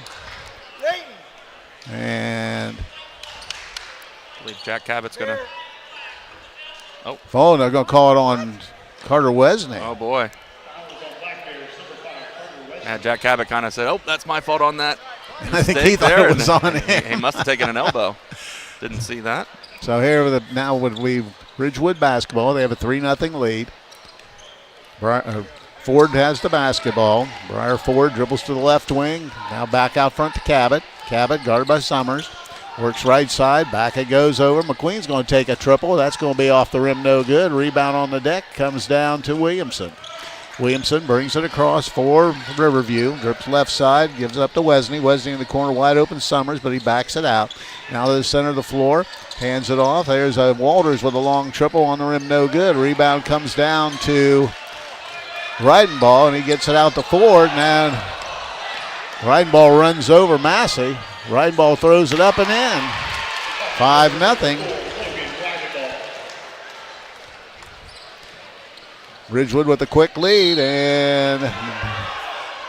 And I believe Jack Cabot's going to. Oh, they're going to call it on Carter Wesney. Oh, boy. Yeah, Jack Cabot kind of said, that's my fault on that. I think he thought it was on him. He must have taken an elbow. Didn't see that. So here now would we Ridgewood basketball. They have a 3-0 lead. Ford has the basketball. Briar Ford dribbles to the left wing. Now back out front to Cabot. Cabot guarded by Summers. Works right side. Back it goes over. McQueen's going to take a triple. That's going to be off the rim, no good. Rebound on the deck. Comes down to Williamson. Williamson brings it across for Riverview. Drips left side. Gives up to Wesney. Wesney in the corner. Wide open Summers, but he backs it out. Now to the center of the floor. Hands it off. There's Walters with a long triple on the rim, no good. Rebound comes down to Reidenball, and he gets it out to Ford. And Reidenball runs over Massey. Reidenball throws it up and in. 5-0. Ridgewood with a quick lead, and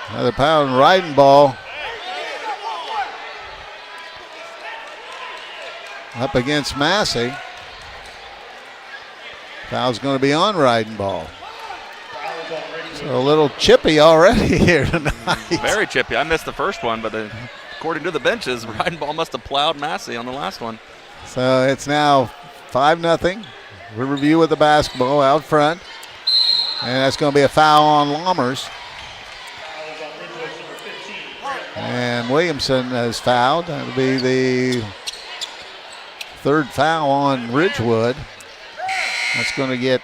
another pound. Reidenball up against Massey. Foul's going to be on Reidenball. So a little chippy already here tonight. Very chippy. I missed the first one, but according to the benches, Reidenball must have plowed Massey on the last one. So it's now 5-0. Riverview with the basketball out front. And that's going to be a foul on Lammers. And Williamson has fouled. That'll be the third foul on Ridgewood. That's going to get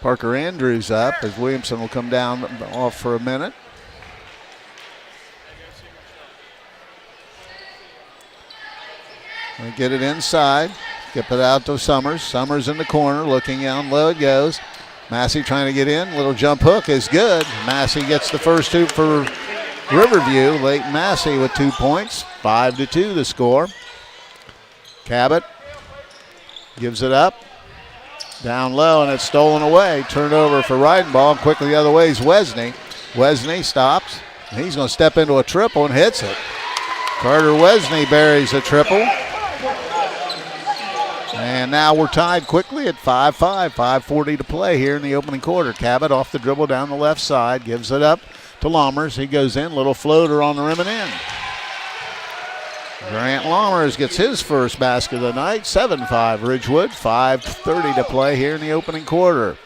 Parker Andrews up as Williamson will come down off for a minute. They get it inside. Skip it out to Summers. Summers in the corner looking down low it goes. Massey trying to get in. Little jump hook is good. Massey gets the first two for Riverview. Leighton Massey with 2 points. 5-2 the score. Cabot gives it up. Down low, and it's stolen away. Turnover for Reidenball. Quickly the other way is Wesney. Wesney stops. He's going to step into a triple and hits it. Carter Wesney buries a triple. And now we're tied quickly at 5-5. 5:40 to play here in the opening quarter. Cabot off the dribble down the left side. Gives it up to Lammers. He goes in. Little floater on the rim and in. Grant Lammers gets his first basket of the night. 7-5 Ridgewood. 5:30 to play here in the opening quarter.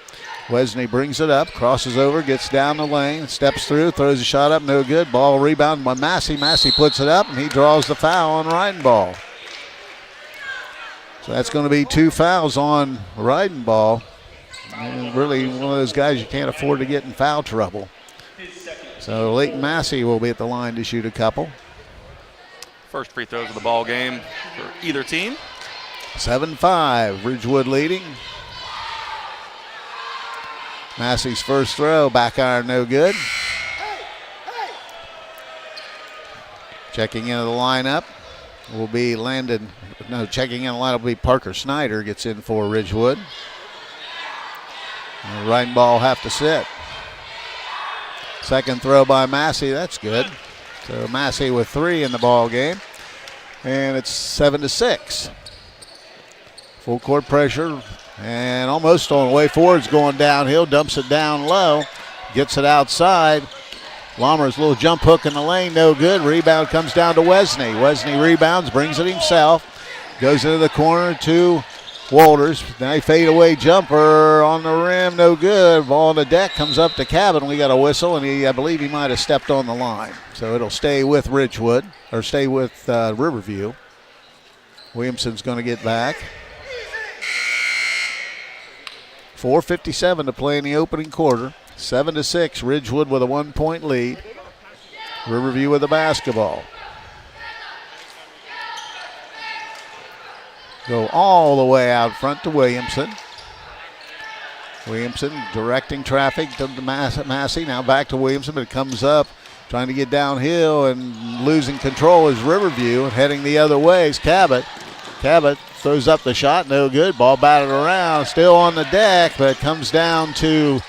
Wesney brings it up, crosses over, gets down the lane, steps through, throws a shot up, no good. Ball rebounded by Massey. Massey puts it up, and he draws the foul on Reidenball. So that's going to be 2 fouls on Reidenball. And really one of those guys you can't afford to get in foul trouble. So Leighton Massey will be at the line to shoot a couple. First free throws of the ball game for either team. 7-5, Ridgewood leading. Massey's first throw, back iron, no good. Checking into the lineup will be checking in the lineup will be Parker Snyder, gets in for Ridgewood. And Reidenball will have to sit. Second throw by Massey, that's good. So Massey with 3 in the ball game. And it's 7-6. Full court pressure and almost on the way forward. It's going downhill, dumps it down low, gets it outside. Lammers little jump hook in the lane, no good. Rebound comes down to Wesney. Wesney rebounds, brings it himself. Goes into the corner to Walters. Now fade away jumper on the rim, no good. Ball on the deck, comes up to Cabot. We got a whistle, and I believe he might have stepped on the line. So it'll stay with Ridgewood, or stay with Riverview. Williamson's going to get back. 4:57 to play in the opening quarter. 7-6, Ridgewood with a 1-point lead. Riverview with the basketball. Go all the way out front to Williamson. Williamson directing traffic to Massey. Now back to Williamson, but it comes up, trying to get downhill and losing control is Riverview. And heading the other way is Cabot. Cabot throws up the shot, no good. Ball batted around, still on the deck, but it comes down to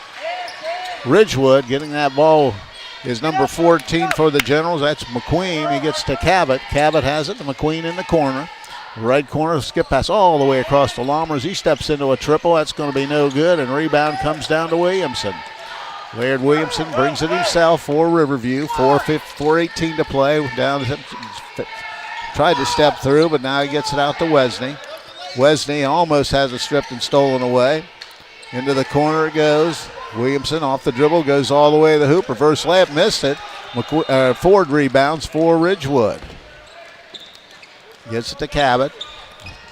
Ridgewood. Getting that ball is number 14 for the Generals. That's McQueen. He gets to Cabot. Cabot has it to McQueen in the corner. Right corner, skip pass all the way across to Lammers. He steps into a triple. That's going to be no good, and rebound comes down to Williamson. Laird Williamson brings it himself for Riverview. 4:18 to play. Down tried to step through, but now he gets it out to Wesney. Wesney almost has it stripped and stolen away. Into the corner it goes. Williamson off the dribble, goes all the way to the hoop. Reverse layup, missed it. Ford rebounds for Ridgewood. Gets it to Cabot.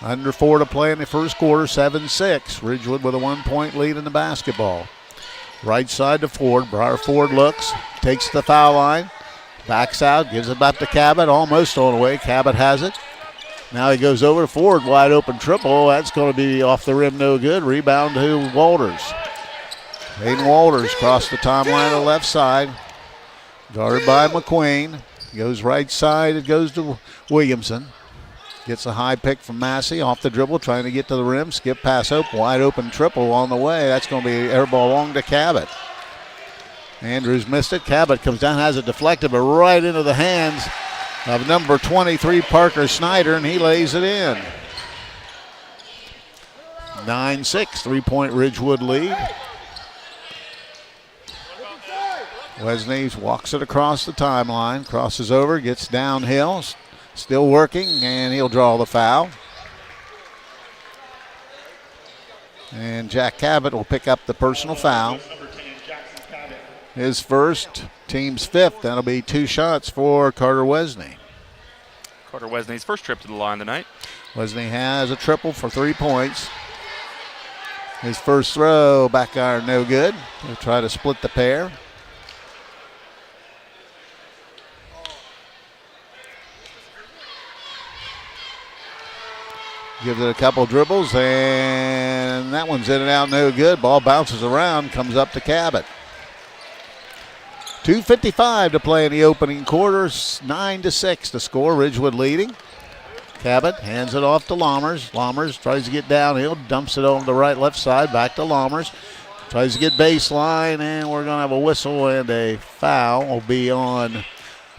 Under 4 to play in the first quarter, 7-6. Ridgewood with a 1-point lead in the basketball. Right side to Ford. Briar Ford looks, takes the foul line, backs out, gives it back to Cabot, almost all the way. Cabot has it. Now he goes over to Ford, wide open triple. That's going to be off the rim, no good. Rebound to Walters. Hayden Walters across the timeline to the left side. Guarded by McQueen. Goes right side, it goes to Williamson. Gets a high pick from Massey off the dribble, trying to get to the rim. Skip pass up, wide open triple on the way. That's going to be air ball long to Cabot. Andrews missed it. Cabot comes down, has it deflected, but right into the hands of number 23, Parker Snyder, and he lays it in. 9-6, 3-point Ridgewood lead. Wesney walks it across the timeline, crosses over, gets downhill, still working, and he'll draw the foul. And Jack Cabot will pick up the personal foul. His first, team's fifth. That'll be 2 shots for Carter Wesney. Carter Wesney's first trip to the line tonight. Wesney has a triple for 3 points. His first throw, back iron, no good. He'll try to split the pair. Gives it a couple dribbles, and that one's in and out, no good. Ball bounces around, comes up to Cabot. 2:55 to play in the opening quarter. 9-6 to score. Ridgewood leading. Cabot hands it off to Lammers. Lammers tries to get downhill, dumps it over the left side, back to Lammers. Tries to get baseline, and we're going to have a whistle and a foul. Will be on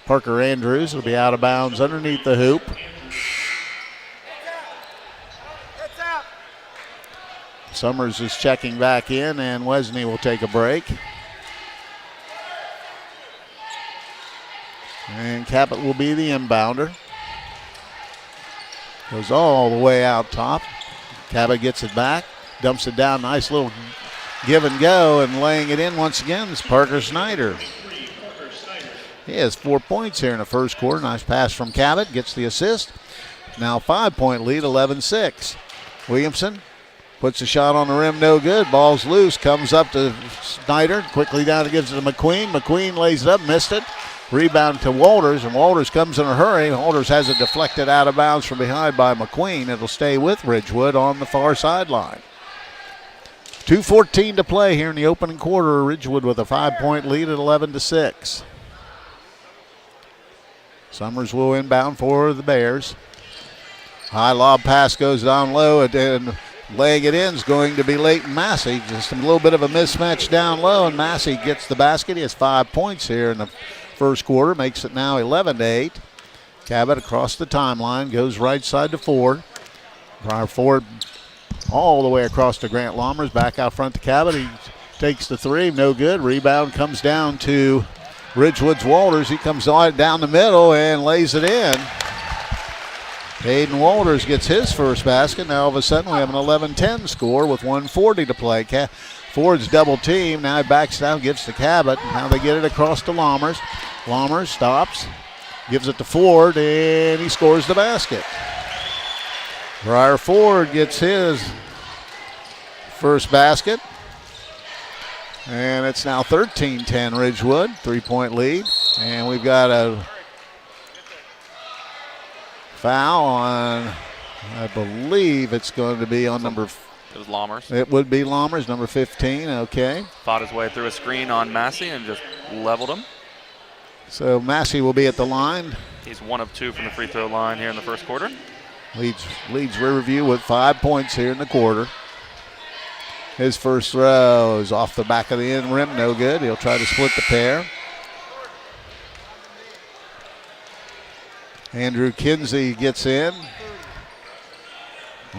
Parker Andrews. It'll be out of bounds underneath the hoop. Summers is checking back in, and Wesney will take a break. And Cabot will be the inbounder. Goes all the way out top. Cabot gets it back, dumps it down. Nice little give and go, and laying it in once again is Parker Snyder. He has 4 points here in the first quarter. Nice pass from Cabot, gets the assist. Now 5-point lead, 11-6. Williamson puts a shot on the rim, no good. Ball's loose, comes up to Snyder. Quickly down and gives it to McQueen. McQueen lays it up, missed it. Rebound to Walters, and Walters comes in a hurry. Walters has it deflected out of bounds from behind by McQueen. It'll stay with Ridgewood on the far sideline. 2:14 to play here in the opening quarter. Ridgewood with a 5-point lead at 11-6. Summers will inbound for the Bears. High lob pass goes down low, and laying it in is going to be Leighton Massey. Just a little bit of a mismatch down low, and Massey gets the basket. He has 5 points here in the first quarter, makes it now 11-8. Cabot across the timeline, goes right side to Ford. Briar Ford all the way across to Grant Lammers, back out front to Cabot. He takes the three, no good. Rebound comes down to Ridgewood's Walters. He comes on down the middle and lays it in. Hayden Walters gets his first basket. Now all of a sudden we have an 11-10 score with 1:40 to play. Ford's double team. Now he backs down, gives to Cabot. Now they get it across to Lammers. Lammers stops, gives it to Ford, and he scores the basket. Briar Ford gets his first basket. And it's now 13-10 Ridgewood, 3-point lead. And we've got a foul on, I believe it's going to be on number. It was Lammers. It would be Lammers, number 15, okay. Fought his way through a screen on Massey and just leveled him. So Massey will be at the line. He's 1 of 2 from the free throw line here in the first quarter. Leads Riverview with 5 points here in the quarter. His first throw is off the back of the end rim, no good. He'll try to split the pair. Andrew Kinsey gets in.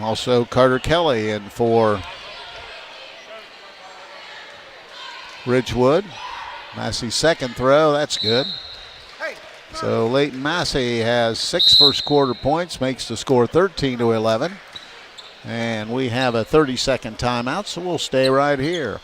Also Carter Kelly in for Ridgewood. Massey's second throw, that's good. So Leighton Massey has 6 first quarter points, makes the score 13-11. And we have a 30-second timeout, so we'll stay right here.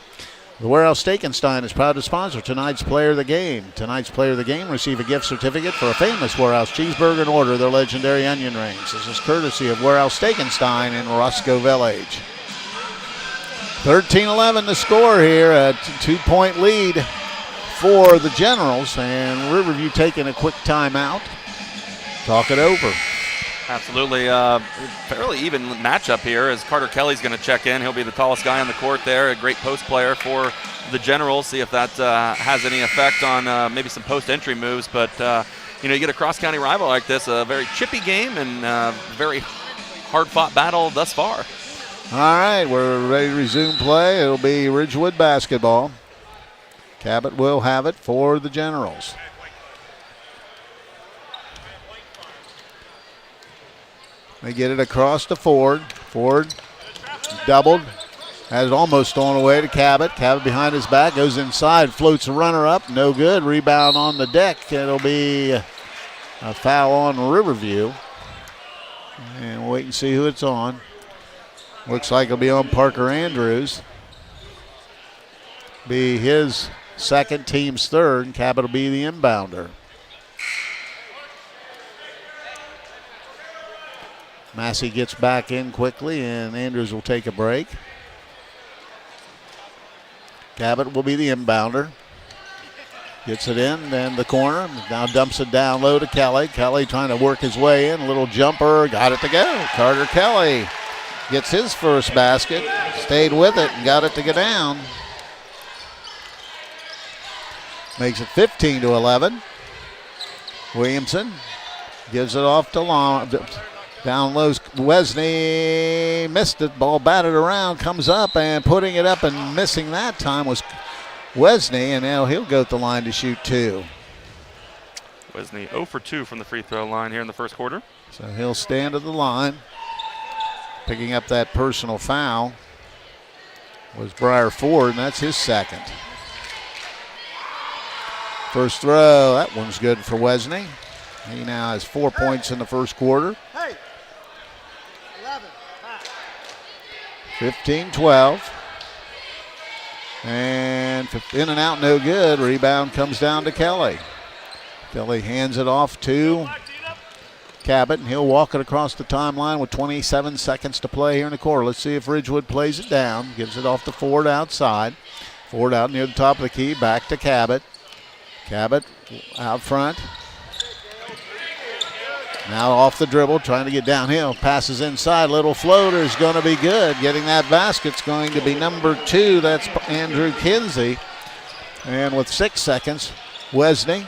The Warehouse Steakenstein is proud to sponsor tonight's Player of the Game. Tonight's Player of the Game receive a gift certificate for a famous Warehouse cheeseburger and order their legendary onion rings. This is courtesy of Warehouse Steakenstein in Roscoe Village. 13-11 to score here, a 2-point lead for the Generals, and Riverview taking a quick timeout. Talk it over. Absolutely. Fairly even matchup here as Carter Kelly's going to check in. He'll be the tallest guy on the court there, a great post player for the Generals. See if that has any effect on maybe some post-entry moves. But, you get a cross-county rival like this, a very chippy game and very hard-fought battle thus far. All right, we're ready to resume play. It'll be Ridgewood basketball. Cabot will have it for the Generals. They get it across to Ford. Ford doubled. Has it almost stolen away to Cabot. Cabot behind his back, goes inside, floats a runner up. No good. Rebound on the deck. It'll be a foul on Riverview. And we'll wait and see who it's on. Looks like it'll be on Parker Andrews. Be his second, team's third, and Cabot will be the inbounder. Massey gets back in quickly, and Andrews will take a break. Cabot will be the inbounder. Gets it in, then the corner. Now dumps it down low to Kelly. Kelly trying to work his way in. A little jumper. Got it to go. Carter Kelly gets his first basket. Stayed with it and got it to go down. Makes it 15-11. Williamson gives it off to Long. Down low, Wesney missed it. Ball batted around, comes up, and putting it up and missing that time was Wesney, and now he'll go at the line to shoot 2. Wesney 0 for 2 from the free throw line here in the first quarter. So he'll stand at the line. Picking up that personal foul was Briar Ford, and that's his second. First throw, that one's good for Wesney. He now has 4 points in the first quarter. 15-12. And in and out, no good. Rebound comes down to Kelly. Kelly hands it off to Cabot, and he'll walk it across the timeline with 27 seconds to play here in the quarter. Let's see if Ridgewood plays it down. Gives it off to Ford outside. Ford out near the top of the key. Back to Cabot. Cabot out front. Now off the dribble, trying to get downhill. Passes inside. Little floater is going to be good. Getting that basket's going to be number 2. That's Andrew Kinsey. And with 6 seconds, Wesney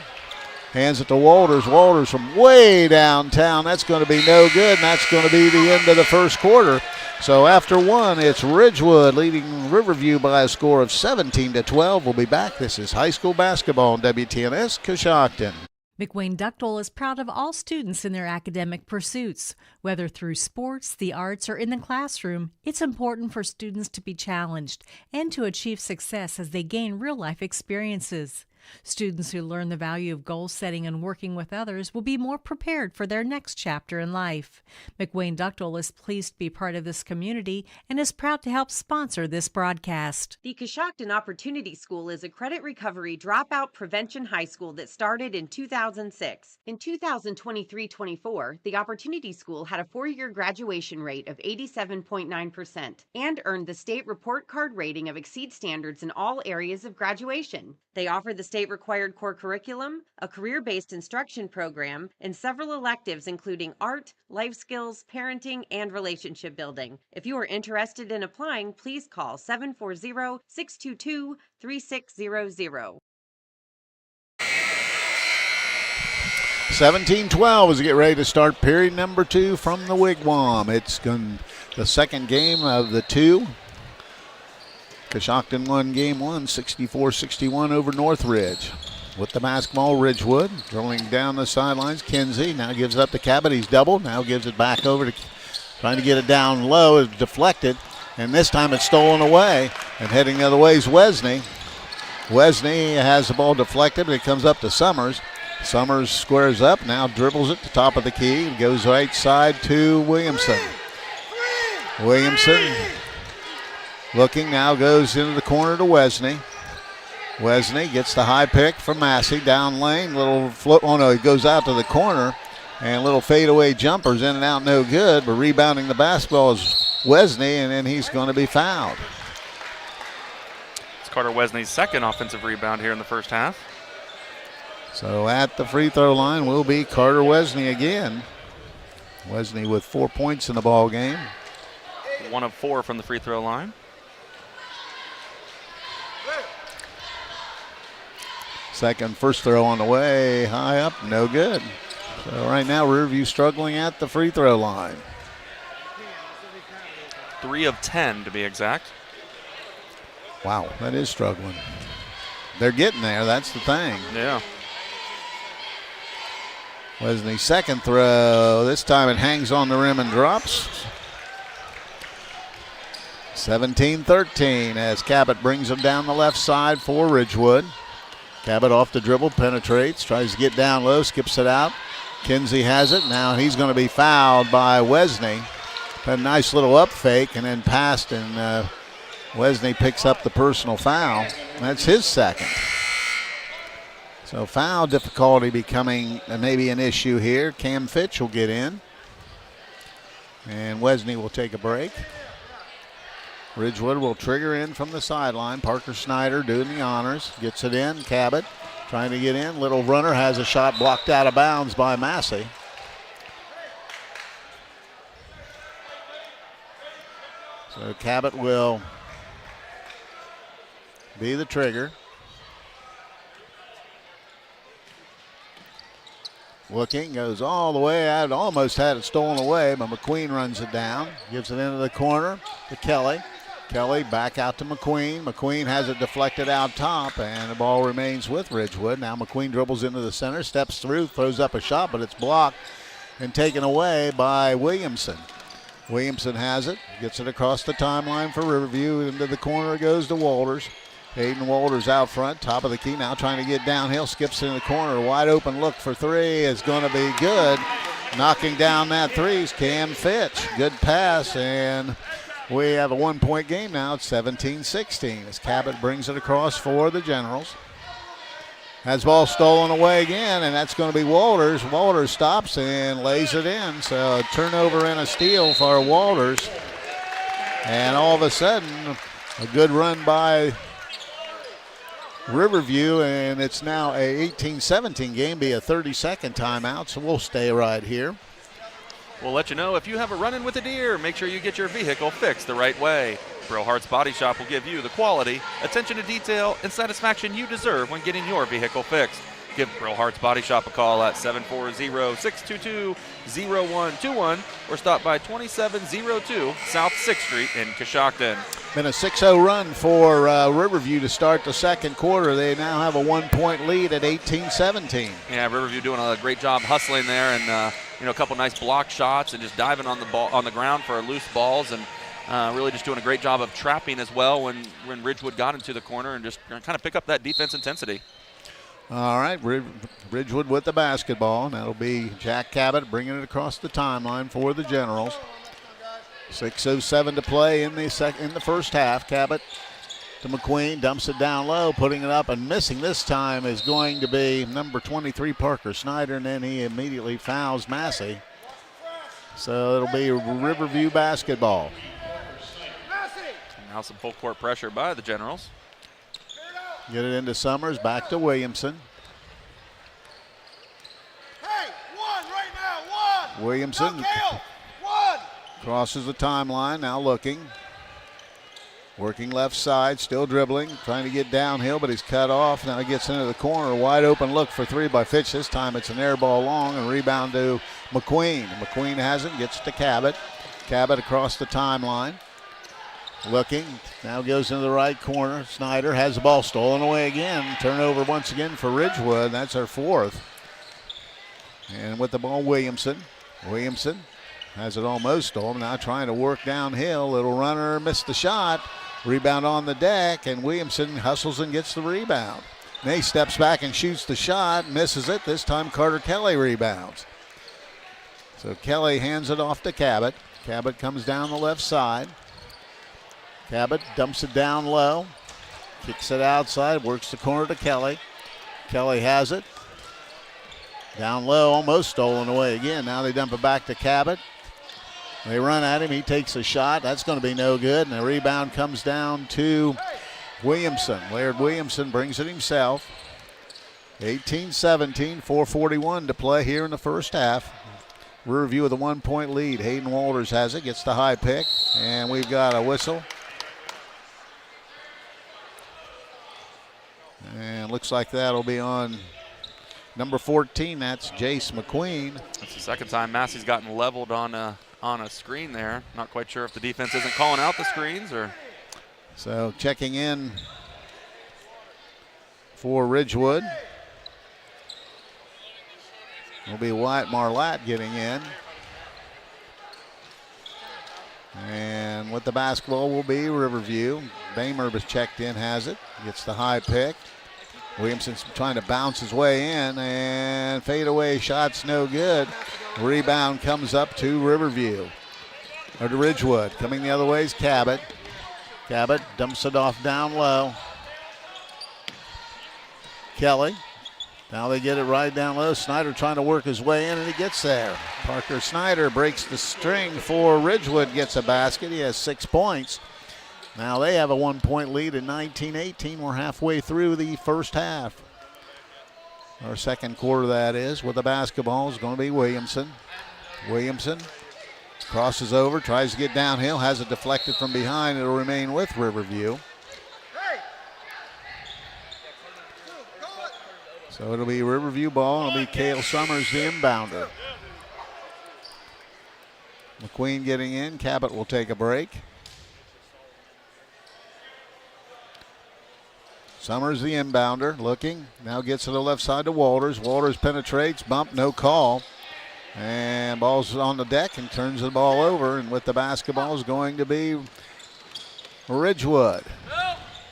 hands it to Walters. Walters from way downtown. That's going to be no good, and that's going to be the end of the first quarter. So after one, it's Ridgewood leading Riverview by a score of 17-12. We'll be back. This is high school basketball on WTNS Coshocton. McWayne Ductile is proud of all students in their academic pursuits. Whether through sports, the arts, or in the classroom, it's important for students to be challenged and to achieve success as they gain real-life experiences. Students who learn the value of goal setting and working with others will be more prepared for their next chapter in life. McWayne Ductile is pleased to be part of this community and is proud to help sponsor this broadcast. The Coshocton Opportunity School is a credit recovery dropout prevention high school that started in 2006. In 2023-24, the Opportunity School had a 4-year graduation rate of 87.9% and earned the state report card rating of exceed standards in all areas of graduation. They offer the state-required core curriculum, a career-based instruction program, and several electives including art, life skills, parenting, and relationship building. If you are interested in applying, please call 740-622-3600. 17-12 as we get ready to start period number 2 from the Wigwam. It's the second game of the 2. Coshocton won game 1, 64-61 over Northridge. With the basketball, Ridgewood drilling down the sidelines. Kinsey now gives it up to Cabot. He's doubled. Now gives it back over to, trying to get it down low. It's deflected, and this time it's stolen away. And heading the other way is Wesney. Wesney has the ball deflected, but it comes up to Summers. Summers squares up, now dribbles it to top of the key, goes right side to Williamson. Williamson looking, now goes into the corner to Wesney. Wesney gets the high pick from Massey, down lane, little float, oh no, he goes out to the corner, and little fadeaway jumpers in and out, no good, but rebounding the basketball is Wesney, and then he's going to be fouled. It's Carter Wesney's second offensive rebound here in the first half. So at the free throw line will be Carter Wesney again. Wesney with 4 points in the ball game. 1 of 4 from the free throw line. First throw on the way, high up, no good. So right now Riverview struggling at the free throw line. 3 of 10 to be exact. Wow, that is struggling. They're getting there, that's the thing. Yeah. Wesney's second throw, this time it hangs on the rim and drops. 17-13 as Cabot brings them down the left side for Ridgewood. Cabot off the dribble, penetrates, tries to get down low, skips it out. Kinsey has it, now he's going to be fouled by Wesney. Had a nice little up fake and then passed, and Wesney picks up the personal foul. That's his second. So foul difficulty becoming maybe an issue here. Cam Fitch will get in, and Wesney will take a break. Ridgewood will trigger in from the sideline. Parker Snyder doing the honors. Gets it in. Cabot trying to get in. Little runner has a shot blocked out of bounds by Massey. So Cabot will be the trigger. Looking, goes all the way out. Almost had it stolen away, but McQueen runs it down. Gives it into the corner to Kelly. Kelly back out to McQueen. McQueen has it deflected out top, and the ball remains with Ridgewood. Now McQueen dribbles into the center, steps through, throws up a shot, but it's blocked and taken away by Williamson. Williamson has it, gets it across the timeline for Riverview. Into the corner goes to Walters. Hayden Walters out front, top of the key, now trying to get downhill, skips in the corner. Wide open look for three is going to be good. Knocking down that three is Cam Fitch. Good pass, and we have a 1 point game now. It's 17-16 as Cabot brings it across for the Generals. Has ball stolen away again, and that's going to be Walters. Walters stops and lays it in. So a turnover and a steal for Walters. And all of a sudden, a good run by Riverview, and it's now a 18-17 game, be a 30-second timeout, so we'll stay right here. We'll let you know if you have a run-in with a deer, make sure you get your vehicle fixed the right way. Brillhart's Body Shop will give you the quality, attention to detail, and satisfaction you deserve when getting your vehicle fixed. Give Brillhart's Body Shop a call at 740-622-0121 or stop by 2702 South 6th Street in Coshocton. Been a 6-0 run for Riverview to start the second quarter. They now have a 1 point lead at 18-17. Yeah, Riverview doing a great job hustling there, and a couple nice block shots and just diving on the ball on the ground for loose balls, and really just doing a great job of trapping as well when Ridgewood got into the corner and just kind of pick up that defense intensity. All right, Ridgewood with the basketball. That'll be Jack Cabot bringing it across the timeline for the Generals. 6:07 to play in the first half. Cabot to McQueen, dumps it down low, putting it up and missing this time is going to be number 23, Parker Snyder, and then he immediately fouls Massey. So it'll be Riverview basketball. Now some full court pressure by the Generals. Get it into Summers, back to Williamson. Hey, one right now, one. Williamson One. crosses the timeline, now looking. Working left side, still dribbling, trying to get downhill, but he's cut off. Now he gets into the corner, wide open look for three by Fitch. This time it's an air ball long and rebound to McQueen. McQueen has it, gets to Cabot. Cabot across the timeline. Looking, now goes into the right corner. Snyder has the ball stolen away again. Turnover once again for Ridgewood. That's our fourth. And with the ball, Williamson. Williamson has it almost stolen. Now trying to work downhill. Little runner missed the shot. Rebound on the deck, and Williamson hustles and gets the rebound. May steps back and shoots the shot, misses it. This time Carter Kelly rebounds. So Kelly hands it off to Cabot. Cabot comes down the left side. Cabot dumps it down low, kicks it outside, works the corner to Kelly. Kelly has it. Down low, almost stolen away again. Now they dump it back to Cabot. They run at him. He takes a shot. That's going to be no good. And the rebound comes down to Williamson. Laird Williamson brings it himself. 18-17, 4:41 to play here in the first half. Riverview with a 1-point lead. Hayden Walters has it, gets the high pick, and we've got a whistle. And looks like that'll be on number 14. That's Jace McQueen. That's the second time Massey's gotten leveled on a screen there. Not quite sure if the defense isn't calling out the screens or. So checking in for Ridgewood will be Wyatt Marlatt getting in. And with the basketball will be Riverview. Bamer was checked in, has it. Gets the high pick. Williamson's trying to bounce his way in, and fadeaway shot's no good. Rebound comes up to Riverview. Or to Ridgewood. Coming the other way is Cabot. Cabot dumps it off down low. Kelly. Now they get it right down low. Snyder trying to work his way in, and he gets there. Parker Snyder breaks the string for Ridgewood, gets a basket. He has 6 points. Now they have a 1-point lead at 19-18. We're halfway through the first half. Our second quarter, that is. With the basketball is going to be Williamson. Williamson crosses over, tries to get downhill, has it deflected from behind. It'll remain with Riverview. So it'll be Riverview ball, and it'll be Cale Summers, the inbounder. McQueen getting in. Cabot will take a break. Summers, the inbounder, looking. Now gets to the left side to Walters. Walters penetrates, bump, no call. And ball's on the deck and turns the ball over. And with the basketball is going to be Ridgewood.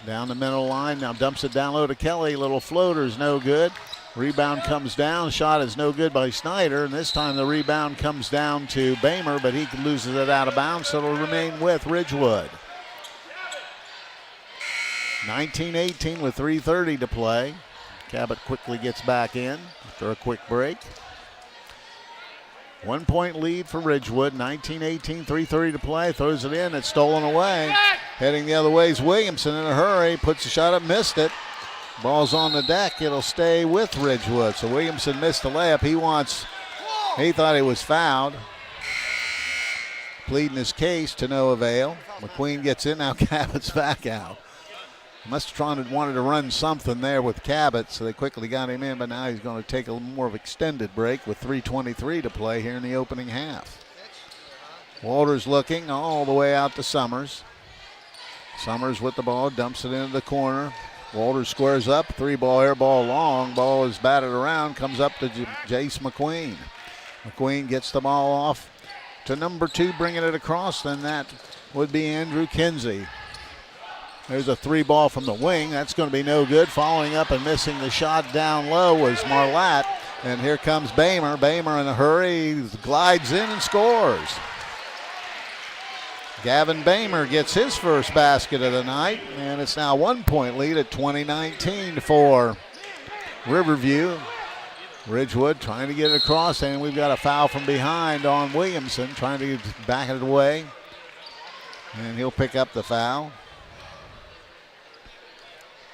Down the middle line, now dumps it down low to Kelly. Little floater's no good. Rebound comes down. Shot is no good by Snyder. And this time the rebound comes down to Bamer, but he loses it out of bounds, so it'll remain with Ridgewood. 19-18 with 3:30 to play. Cabot quickly gets back in after a quick break. 1-point lead for Ridgewood. 19-18, 3:30 to play. Throws it in. It's stolen away. Heading the other way is Williamson in a hurry. Puts the shot up, missed it. Ball's on the deck. It'll stay with Ridgewood. So Williamson missed the layup. He thought he was fouled. Pleading his case to no avail. McQueen gets in. Now Cabot's back out. Must have wanted to run something there with Cabot, so they quickly got him in, but now he's going to take a more of an extended break with 3:23 to play here in the opening half. Walters looking all the way out to Summers. Summers with the ball, dumps it into the corner. Walters squares up, 3-ball air ball long. Ball is batted around, comes up to Jace McQueen. McQueen gets the ball off to number 2, bringing it across, then that would be Andrew Kinsey. There's a 3-ball from the wing. That's going to be no good. Following up and missing the shot down low was Marlatt. And here comes Bamer. Bamer in a hurry, glides in and scores. Gavin Bamer gets his first basket of the night. And it's now 1-point lead at 20-19 for Riverview. Ridgewood trying to get it across. And we've got a foul from behind on Williamson, trying to back it away. And he'll pick up the foul.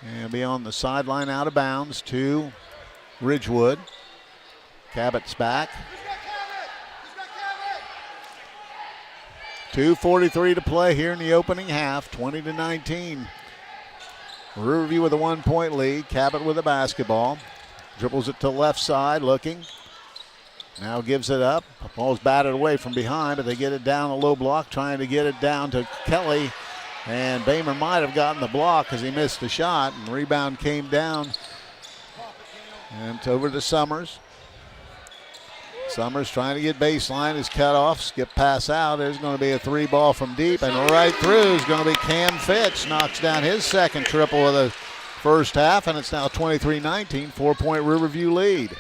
And be on the sideline out of bounds to Ridgewood. Cabot's back. 2:43 to play here in the opening half, 20-19. Riverview with a 1-point lead. Cabot with the basketball. Dribbles it to the left side, looking. Now gives it up. Ball's batted away from behind, but they get it down a low block, trying to get it down to Kelly. And Bamer might have gotten the block because he missed the shot. And the rebound came down. And it's over to Summers. Summers trying to get baseline. Is cut off. Skip pass out. There's going to be a 3-ball from deep. And right through is going to be Cam Fitch. Knocks down his second triple with a first half, and it's now 23-19, 4-point Riverview lead.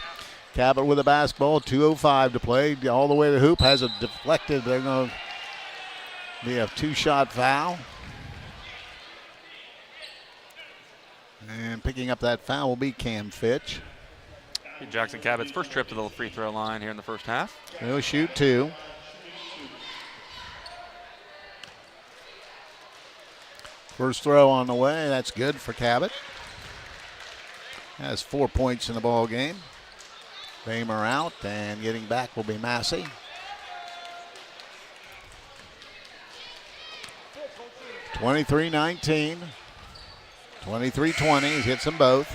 Cabot with the basketball, 2:05 to play, all the way to the hoop, has it deflected. They're going to be a two-shot foul. And picking up that foul will be Cam Fitch. Jackson Cabot's first trip to the free throw line here in the first half. He'll shoot 2. First throw on the way. That's good for Cabot. Has 4 points in the ball game. Bamer out, and getting back will be Massey. (23-19). 23-20. He hits them both.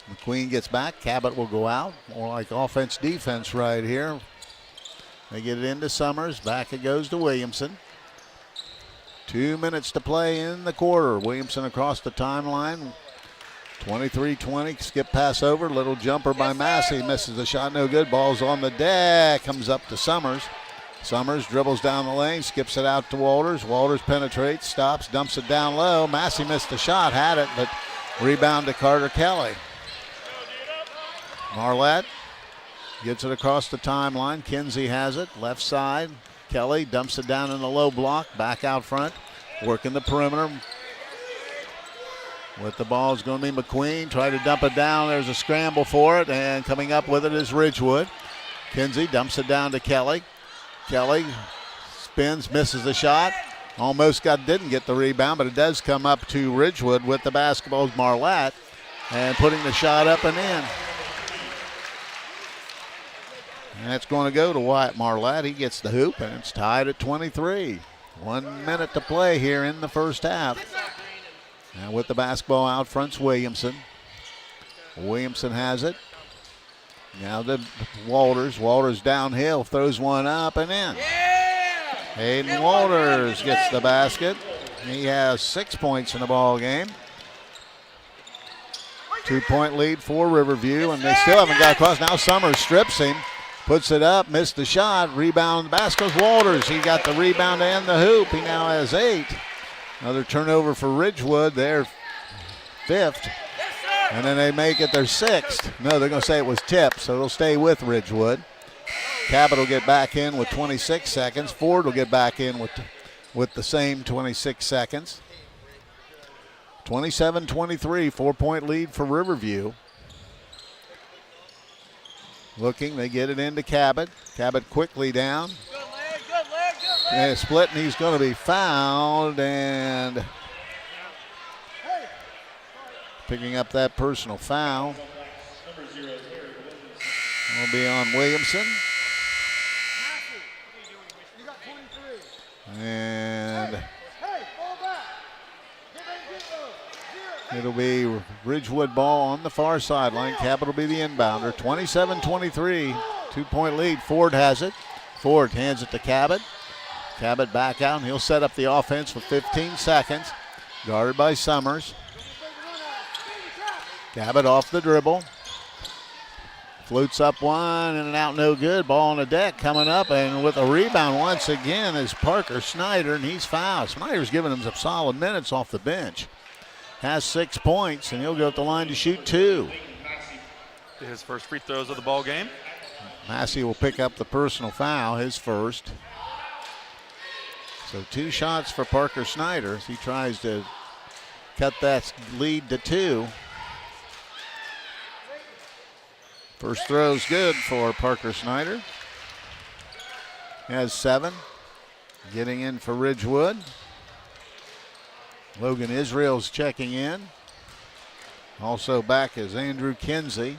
McQueen gets back. Cabot will go out. More like offense-defense right here. They get it into Summers. Back it goes to Williamson. 2 minutes to play in the quarter. Williamson across the timeline. 23-20. Skip pass over. Little jumper by Massey. Misses the shot. No good. Ball's on the deck. Comes up to Summers. Summers dribbles down the lane. Skips it out to Walters. Walters penetrates. Stops. Dumps it down low. Massey missed the shot. Had it, but rebound to Carter Kelly. Marlette gets it across the timeline. Kinsey has it. Left side. Kelly dumps it down in the low block. Back out front. Working the perimeter. With the ball is going to be McQueen. Try to dump it down. There's a scramble for it. And coming up with it is Ridgewood. Kinsey dumps it down to Kelly. Kelly spins, misses the shot. Almost didn't get the rebound, but it does come up to Ridgewood with the basketball's Marlette. And putting the shot up and in. And it's going to go to Wyatt Marlette. He gets the hoop, and it's tied at 23. 1 minute to play here in the first half. And with the basketball out front's Williamson. Williamson has it. Now to Walters. Walters downhill, throws one up and in. Hayden Walters gets the basket. He has 6 points in the ball game. 2 point lead for Riverview, and they still haven't got across. Now Summers strips him. Puts it up, missed the shot, rebound, the basket goes Walters. He got the rebound and the hoop. He now has 8. Another turnover for Ridgewood, their 5th. And then they make it their 6th. No, they're going to say it was tipped, so they'll stay with Ridgewood. Cabot will get back in with 26 seconds. Ford will get back in with the same 26 seconds. 27-23, 4 point lead for Riverview. Looking, they get it into Cabot. Cabot quickly down. And split, and he's going to be fouled. And picking up that personal foul will be on Williamson. And it'll be Ridgewood ball on the far sideline. Cabot will be the inbounder. 27-23, 2 point lead. Ford has it. Ford hands it to Cabot. Cabot back out, and he'll set up the offense with 15 seconds. Guarded by Summers. Cabot off the dribble. Floats up one, in and out, no good. Ball on the deck coming up, and with a rebound once again is Parker Snyder, and he's fouled. Snyder's giving him some solid minutes off the bench. Has 6 points, and he'll go up the line to shoot 2. His first free throws of the ball game. Massey will pick up the personal foul, his first. So 2 shots for Parker Snyder as he tries to cut that lead to 2. First throw's good for Parker Snyder. Has 7. Getting in for Ridgewood. Logan Israel's checking in. Also back is Andrew Kinsey.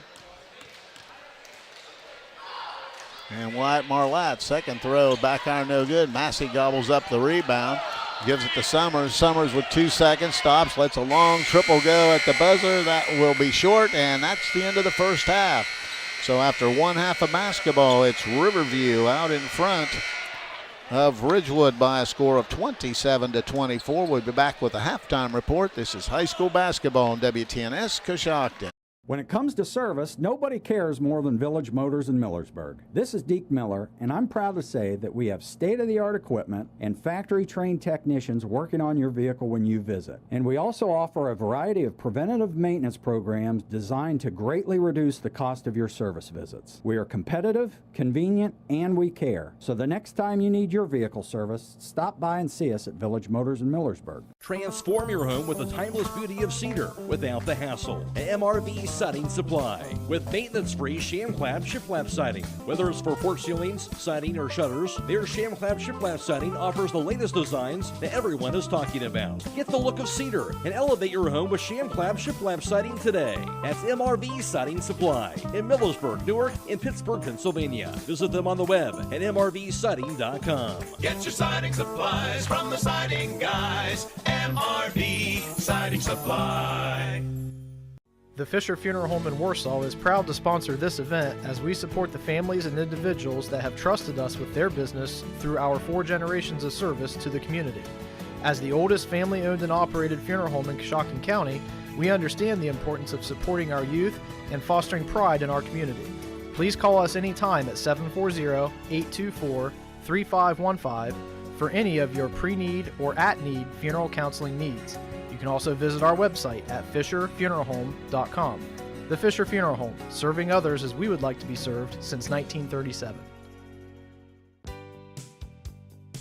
And Wyatt Marlette, second throw, back iron no good. Massey gobbles up the rebound, gives it to Summers. Summers with 2 seconds, stops, lets a long triple go at the buzzer. That will be short, and that's the end of the first half. So after 1 half of basketball, it's Riverview out in front of Ridgewood by a score of 27-24. We'll be back with a halftime report. This is high school basketball on WTNS Coshocton. When it comes to service, nobody cares more than Village Motors in Millersburg. This is Deke Miller, and I'm proud to say that we have state-of-the-art equipment and factory-trained technicians working on your vehicle when you visit. And we also offer a variety of preventative maintenance programs designed to greatly reduce the cost of your service visits. We are competitive, convenient, and we care. So the next time you need your vehicle service, stop by and see us at Village Motors in Millersburg. Transform your home with the timeless beauty of cedar without the hassle. MRV Siding Supply with maintenance-free sham-clad shiplap siding. Whether it's for porch ceilings, siding, or shutters, their sham-clad shiplap siding offers the latest designs that everyone is talking about. Get the look of cedar and elevate your home with sham-clad shiplap siding today. That's MRV Siding Supply in Millersburg, Newark, and Pittsburgh, Pennsylvania. Visit them on the web at mrvsiding.com. Get your siding supplies from the siding guys. MRV Siding Supply. The Fisher Funeral Home in Warsaw is proud to sponsor this event as we support the families and individuals that have trusted us with their business through our 4 generations of service to the community. As the oldest family-owned and operated funeral home in Coshocton County, we understand the importance of supporting our youth and fostering pride in our community. Please call us anytime at 740-824-3515 for any of your pre-need or at-need funeral counseling needs. You can also visit our website at fisherfuneralhome.com. The Fisher Funeral Home, serving others as we would like to be served since 1937.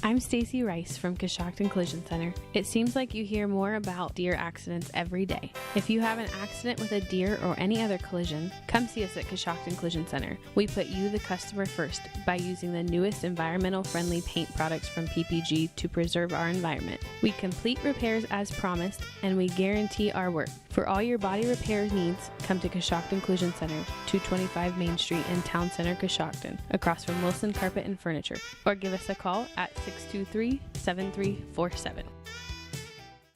I'm Stacy Rice from Coshocton Collision Center. It seems like you hear more about deer accidents every day. If you have an accident with a deer or any other collision, come see us at Coshocton Collision Center. We put you, the customer, first by using the newest environmental-friendly paint products from PPG to preserve our environment. We complete repairs as promised, and we guarantee our work. For all your body repair needs, come to Coshocton Collision Center, 225 Main Street in Town Center, Coshocton, across from Wilson Carpet and Furniture, or give us a call at 623-7347.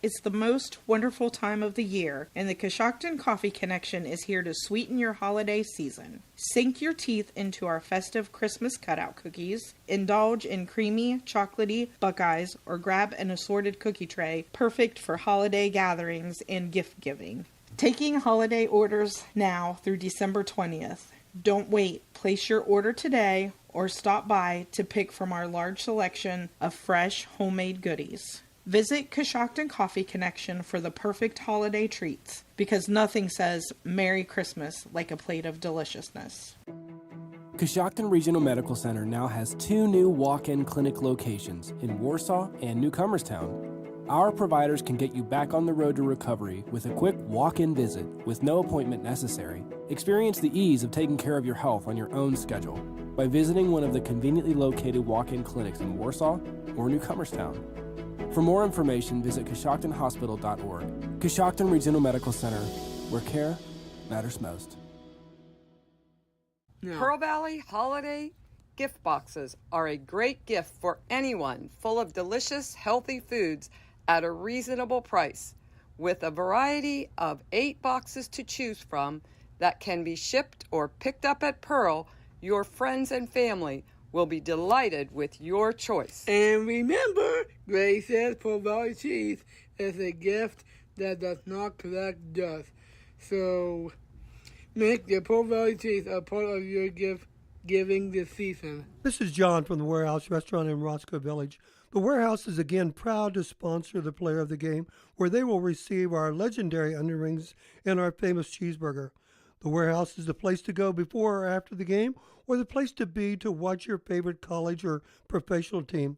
It's the most wonderful time of the year, and the Coshocton Coffee Connection is here to sweeten your holiday season. Sink your teeth into our festive Christmas cutout cookies, indulge in creamy, chocolatey Buckeyes, or grab an assorted cookie tray, perfect for holiday gatherings and gift giving. Taking holiday orders now through December 20th. Don't wait. Place your order today or stop by to pick from our large selection of fresh homemade goodies. Visit Coshocton Coffee Connection for the perfect holiday treats, because nothing says Merry Christmas like a plate of deliciousness. Coshocton Regional Medical Center now has 2 new walk-in clinic locations in Warsaw and Newcomerstown. Our providers can get you back on the road to recovery with a quick walk-in visit with no appointment necessary. Experience the ease of taking care of your health on your own schedule by visiting one of the conveniently located walk-in clinics in Warsaw or Newcomerstown. For more information, visit CoshoctonHospital.org. Coshocton Regional Medical Center, where care matters most. Pearl Valley Holiday Gift Boxes are a great gift for anyone, full of delicious, healthy foods at a reasonable price. With a variety of 8 boxes to choose from that can be shipped or picked up at Pearl, your friends and family will be delighted with your choice. And remember, Grace says Pearl Valley cheese is a gift that does not collect dust. So make the Pearl Valley cheese a part of your gift giving this season. This is John from the Warehouse Restaurant in Roscoe Village. The Warehouse is again proud to sponsor the player of the game, where they will receive our legendary onion rings and our famous cheeseburger. The Warehouse is the place to go before or after the game, or the place to be to watch your favorite college or professional team.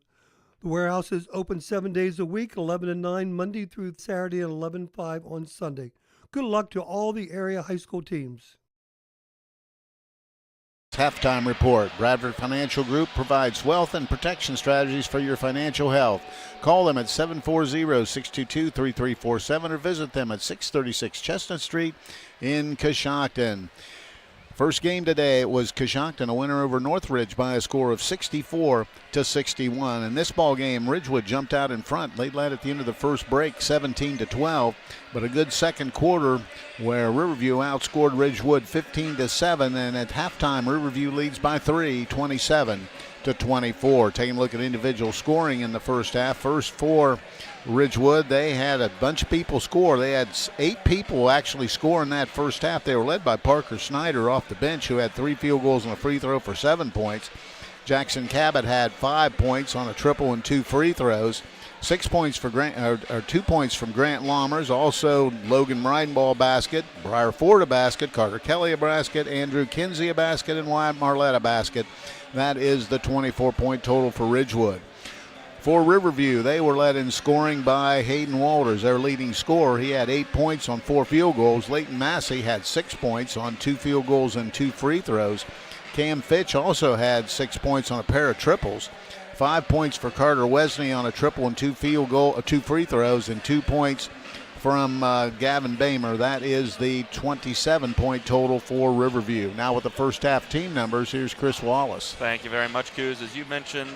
The Warehouse is open 7 days a week, 11 to 9 Monday through Saturday, and 11 to 5 on Sunday. Good luck to all the area high school teams. Halftime report. Bradford Financial Group provides wealth and protection strategies for your financial health. Call them at 740-622-3347 or visit them at 636 Chestnut Street in Coshocton. First game today was Coshocton, a winner over Northridge by a score of 64-61. In this ball game, Ridgewood jumped out in front. They led at the end of the first break, 17-12, but a good second quarter where Riverview outscored Ridgewood 15-7, and at halftime, Riverview leads by 3, 27-24. Taking a look at individual scoring in the first half. First for Ridgewood, they had a bunch of people score. They had 8 people actually score in that first half. They were led by Parker Snyder off the bench, who had 3 field goals and a free throw for 7 points. Jackson Cabot had 5 points on a triple and 2 free throws. 6 points for Grant, or 2 points from Grant Lammers. Also, Logan Breidenball basket, Briar Ford a basket, Carter Kelly a basket, Andrew Kinsey a basket, and Wyatt Marlette a basket. That is the 24-point total for Ridgewood. For Riverview, they were led in scoring by Hayden Walters, their leading scorer. He had 8 points on 4 field goals. Leighton Massey had 6 points on 2 field goals and 2 free throws. Cam Fitch also had 6 points on a pair of triples. 5 points for Carter Wesney on a triple and 2 free throws, and 2 points from Gavin Bamer. That is the 27-point total for Riverview. Now with the first half team numbers, here's Chris Wallace. Thank you very much, Coos. As you mentioned,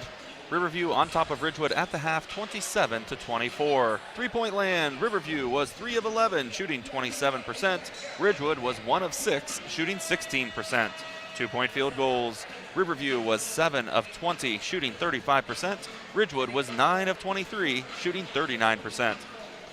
Riverview on top of Ridgewood at the half, 27-24. 3-point land, Riverview was 3 of 11, shooting 27%. Ridgewood was 1 of 6, shooting 16%. 2-point field goals, Riverview was 7 of 20, shooting 35%. Ridgewood was 9 of 23, shooting 39%.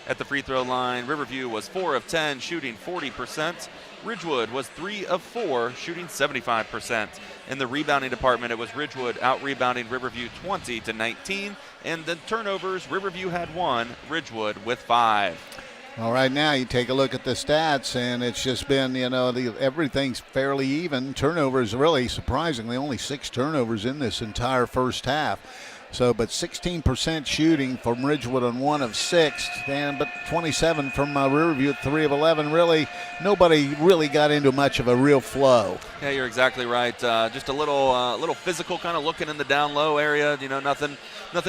At the free throw line, Riverview was 4 of 10, shooting 40%. Ridgewood was 3 of 4, shooting 75%. In the rebounding department, it was Ridgewood out-rebounding Riverview 20-19. And the turnovers, Riverview had 1, Ridgewood with 5. All right, now you take a look at the stats, and it's just been, everything's fairly even. Turnovers, really surprisingly, only 6 turnovers in this entire first half. So, but 16% shooting from Ridgewood on 1 of 6, but 27 from Riverview at 3 of 11. Really, nobody really got into much of a real flow. Yeah, you're exactly right. Just a little physical, kind of looking in the down low area. Nothing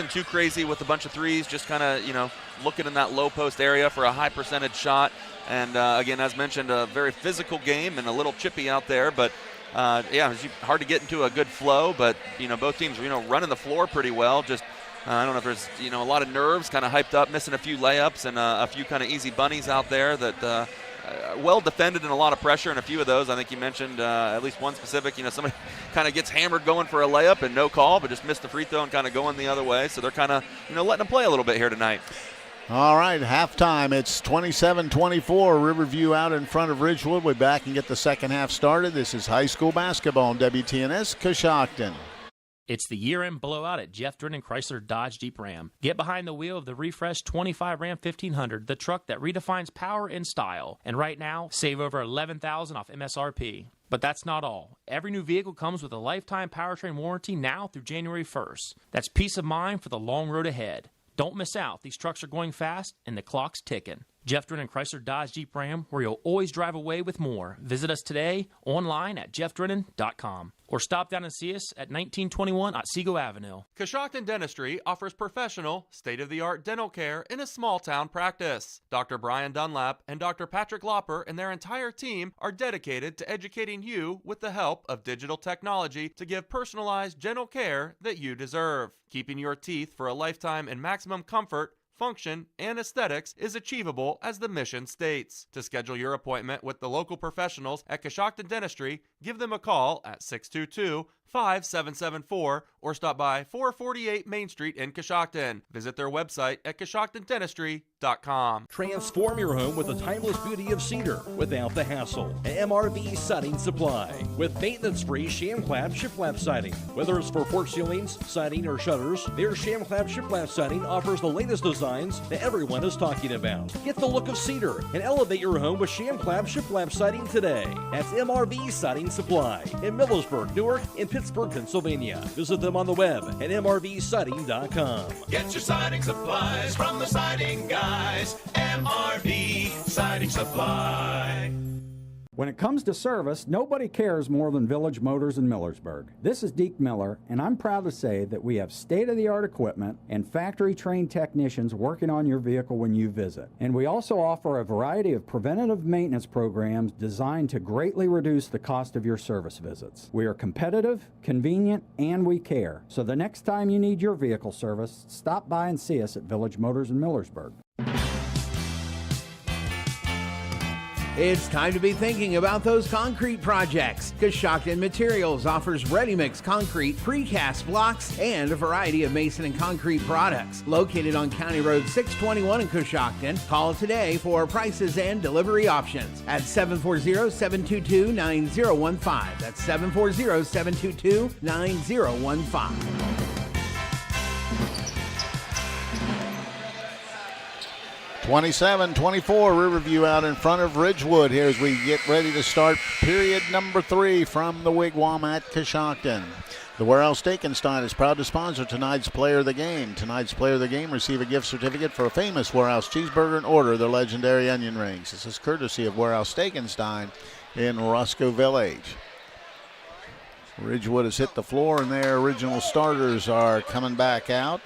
too crazy with a bunch of threes. Just kind of looking in that low post area for a high percentage shot. And again, as mentioned, a very physical game and a little chippy out there, but. It's hard to get into a good flow, but both teams running the floor pretty well. Just I don't know if there's a lot of nerves, kind of hyped up, missing a few layups and a few kind of easy bunnies out there that well defended and a lot of pressure. And a few of those, I think you mentioned at least one specific. Somebody kind of gets hammered going for a layup and no call, but just missed the free throw and kind of going the other way. So they're kind of letting them play a little bit here tonight. All right, halftime. It's 27-24. Riverview out in front of Ridgewood. We'll be back and get the second half started. This is high school basketball on WTNS Coshocton. It's the year-end blowout at Jeff Drennan Chrysler Dodge Jeep Ram. Get behind the wheel of the refreshed 25 Ram 1500, the truck that redefines power and style. And right now, save over $11,000 off MSRP. But that's not all. Every new vehicle comes with a lifetime powertrain warranty now through January 1st. That's peace of mind for the long road ahead. Don't miss out. These trucks are going fast, and the clock's ticking. Jeff Drennan Chrysler Dodge Jeep Ram, where you'll always drive away with more. Visit us today online at jeffdrennan.com or stop down and see us at 1921 Otsego Avenue. Coshocton Dentistry offers professional, state-of-the-art dental care in a small-town practice. Dr. Brian Dunlap and Dr. Patrick Lopper and their entire team are dedicated to educating you with the help of digital technology to give personalized dental care that you deserve. Keeping your teeth for a lifetime in maximum comfort, function, and aesthetics is achievable as the mission states. To schedule your appointment with the local professionals at Coshocton Dentistry, give them a call at 622-5774 or stop by 448 Main Street in Coshocton. Visit their website at CoshoctonDentistry.com. Transform your home with the timeless beauty of cedar without the hassle. MRV Siding Supply with maintenance-free sham-clad shiplap siding. Whether it's for porch ceilings, siding, or shutters, their sham-clad shiplap siding offers the latest designs that everyone is talking about. Get the look of cedar and elevate your home with sham-clad shiplap siding today. That's MRV Siding Supply in Millersburg, Newark, and Pittsburgh, Pennsylvania. Visit them on the web at mrvsiding.com. Get your siding supplies from the siding guys. MRV Siding Supply. When it comes to service, nobody cares more than Village Motors in Millersburg. This is Deke Miller, and I'm proud to say that we have state-of-the-art equipment and factory-trained technicians working on your vehicle when you visit. And we also offer a variety of preventative maintenance programs designed to greatly reduce the cost of your service visits. We are competitive, convenient, and we care. So the next time you need your vehicle service, stop by and see us at Village Motors in Millersburg. It's time to be thinking about those concrete projects. Coshocton Materials offers ready-mix concrete, precast blocks, and a variety of mason and concrete products. Located on County Road 621 in Coshocton, call today for prices and delivery options at 740-722-9015. That's 740-722-9015. 27-24, Riverview out in front of Ridgewood here as we get ready to start period number 3 from the Wigwam at Coshocton. The Warehouse Steakenstein is proud to sponsor tonight's Player of the Game. Tonight's Player of the Game receive a gift certificate for a famous Warehouse cheeseburger and order their legendary onion rings. This is courtesy of Warehouse Steakenstein in Roscoe Village. Ridgewood has hit the floor and their original starters are coming back out.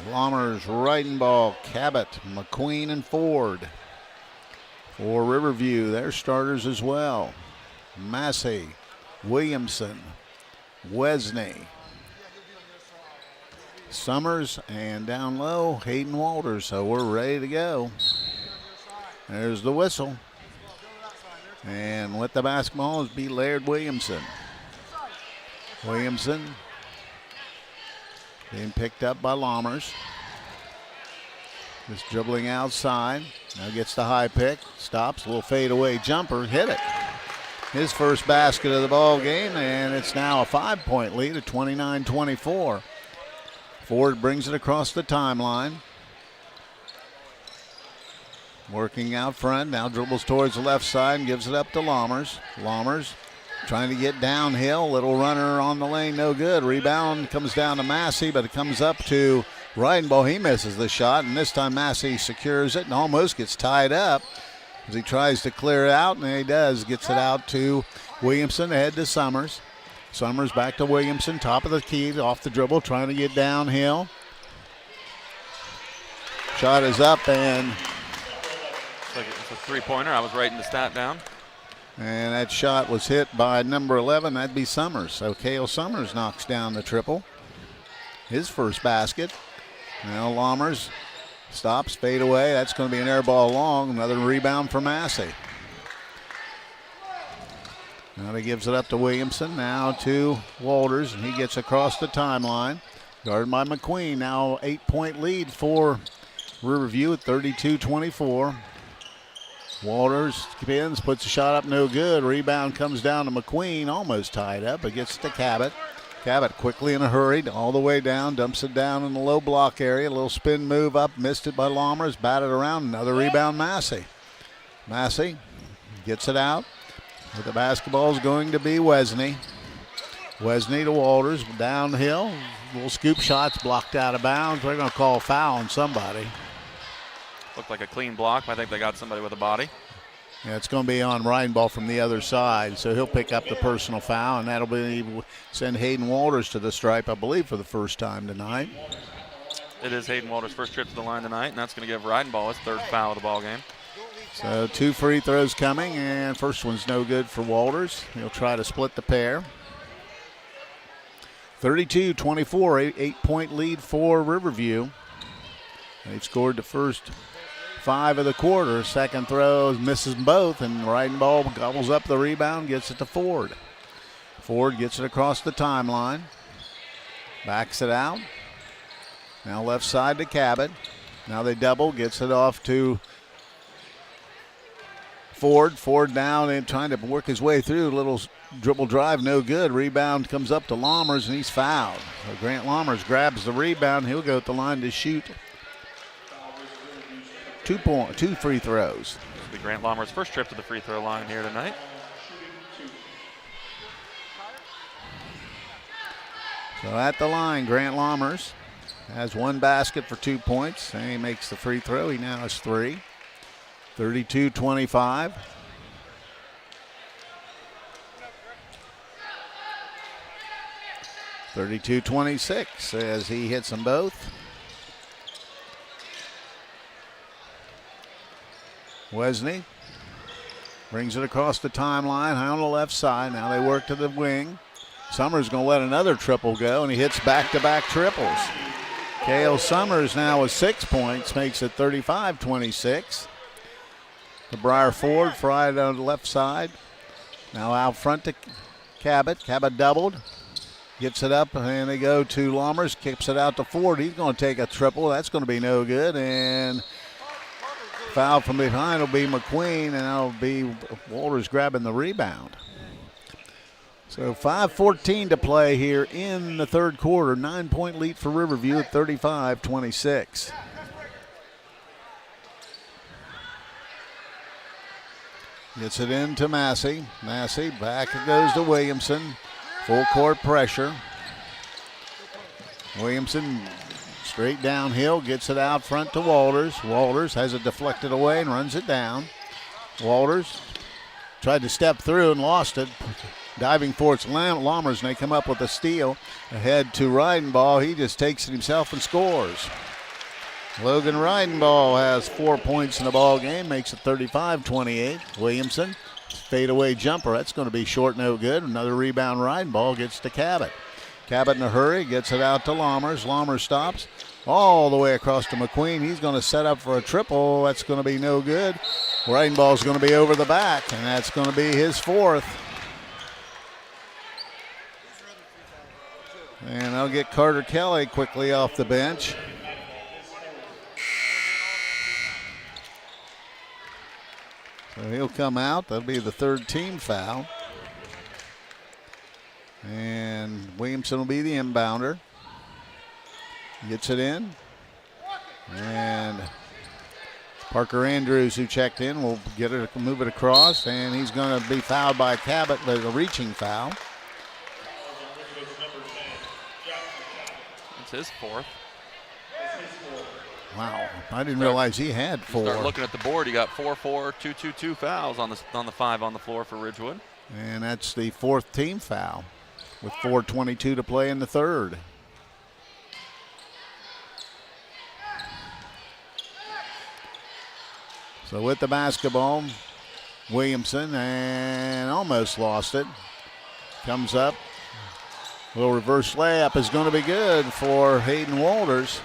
Lommers, Reidenball, Cabot, McQueen, and Ford. For Riverview, their starters as well. Massey, Williamson, Wesney, Summers, and down low, Hayden Walters. So we're ready to go. There's the whistle. And with the basketball is B. Laird Williamson. Williamson being picked up by Lommers. Just dribbling outside. Now gets the high pick. Stops. A little fadeaway jumper. Hit it. His first basket of the ball game, and it's now a 5-point lead at 29-24. Ford brings it across the timeline. Working out front. Now dribbles towards the left side and gives it up to Lommers. Lommers trying to get downhill. Little runner on the lane, no good. Rebound comes down to Massey, but it comes up to Reidenball. He misses the shot, and this time Massey secures it and almost gets tied up as he tries to clear it out, and he does. Gets it out to Williamson, ahead to Summers. Summers back to Williamson, top of the key, off the dribble, trying to get downhill. Shot is up, and looks like it's a three-pointer. I was writing the stat down. And that shot was hit by number 11. That'd be Summers. So Cale Summers knocks down the triple. His first basket. Now Lommers stops, fade away. That's going to be an air ball long. Another rebound for Massey. Now he gives it up to Williamson. Now to Walters, and he gets across the timeline. Guarded by McQueen. Now 8-point lead for Riverview at 32-24. Walters spins, puts a shot up, no good. Rebound comes down to McQueen, almost tied up, but gets to Cabot. Cabot quickly in a hurry, all the way down, dumps it down in the low block area. A little spin move up, missed it by Lommers, batted around, another rebound, Massey. Massey gets it out. But the basketball is going to be Wesney. Wesney to Walters, downhill. Little scoop shots blocked out of bounds. They're going to call a foul on somebody. Looked like a clean block, but I think they got somebody with a body. Yeah, it's going to be on Reidenball from the other side, so he'll pick up the personal foul, and that'll be send Hayden Walters to the stripe, I believe, for the first time tonight. It is Hayden Walters' first trip to the line tonight, and that's going to give Reidenball his third foul of the ball game. So 2 free throws coming, and first one's no good for Walters. He'll try to split the pair. 32-24, 8-point lead for Riverview. They've scored the first 5 of the quarter. Second throw misses both, and Reidenball gobbles up the rebound, gets it to Ford. Ford gets it across the timeline, backs it out. Now left side to Cabot. Now they double, gets it off to Ford. Ford down and trying to work his way through. Little dribble drive, no good. Rebound comes up to Lommers, and he's fouled. So Grant Lommers grabs the rebound. He'll go at the line to shoot 2 free throws. This will be Grant Lommers' first trip to the free throw line here tonight. So at the line, Grant Lommers has 1 basket for 2 points, and he makes the free throw. He now has 3. 32-25. (32-26) as he hits them both. Wesney brings it across the timeline, high on the left side. Now they work to the wing. Summers going to let another triple go, and he hits back-to-back triples. Cale Summers now with 6 points, makes it 35-26. to Briar Ford. Fried on the left side. Now out front to Cabot. Cabot doubled. Gets it up, and they go to Lammers. Kicks it out to Ford. He's going to take a triple. That's going to be no good. And foul from behind will be McQueen, and that'll be Walters grabbing the rebound. So 5:14 to play here in the third quarter. 9-point lead for Riverview at 35-26. Gets it into Massey. Massey back it goes to Williamson. Full court pressure. Williamson straight downhill, gets it out front to Walters. Walters has it deflected away and runs it down. Walters tried to step through and lost it. Diving for its Lammers, and they come up with a steal. Ahead to Reidenball. He just takes it himself and scores. Logan Reidenball has 4 points in the ball game, makes it 35-28. Williamson, fadeaway jumper. That's going to be short, no good. Another rebound. Reidenball gets to Cabot. Cabot in a hurry, gets it out to Lammers. Lammers stops all the way across to McQueen. He's going to set up for a triple. That's going to be no good. Reidenball's going to be over the back, and that's going to be his fourth. And I'll get Carter Kelly quickly off the bench. So he'll come out. That'll be the third team foul. And Williamson will be the inbounder. Gets it in. And Parker Andrews, who checked in, will get it, move it across. And he's going to be fouled by Cabot. There's a reaching foul. It's his fourth. Wow, I didn't realize he had 4. Start looking at the board. You got 4-4, 2-2-2 fouls on the 5 on the floor for Ridgewood. And that's the fourth team foul with 4:22 to play in the third. So with the basketball, Williamson, and almost lost it. Comes up. A little reverse layup is going to be good for Hayden Walters.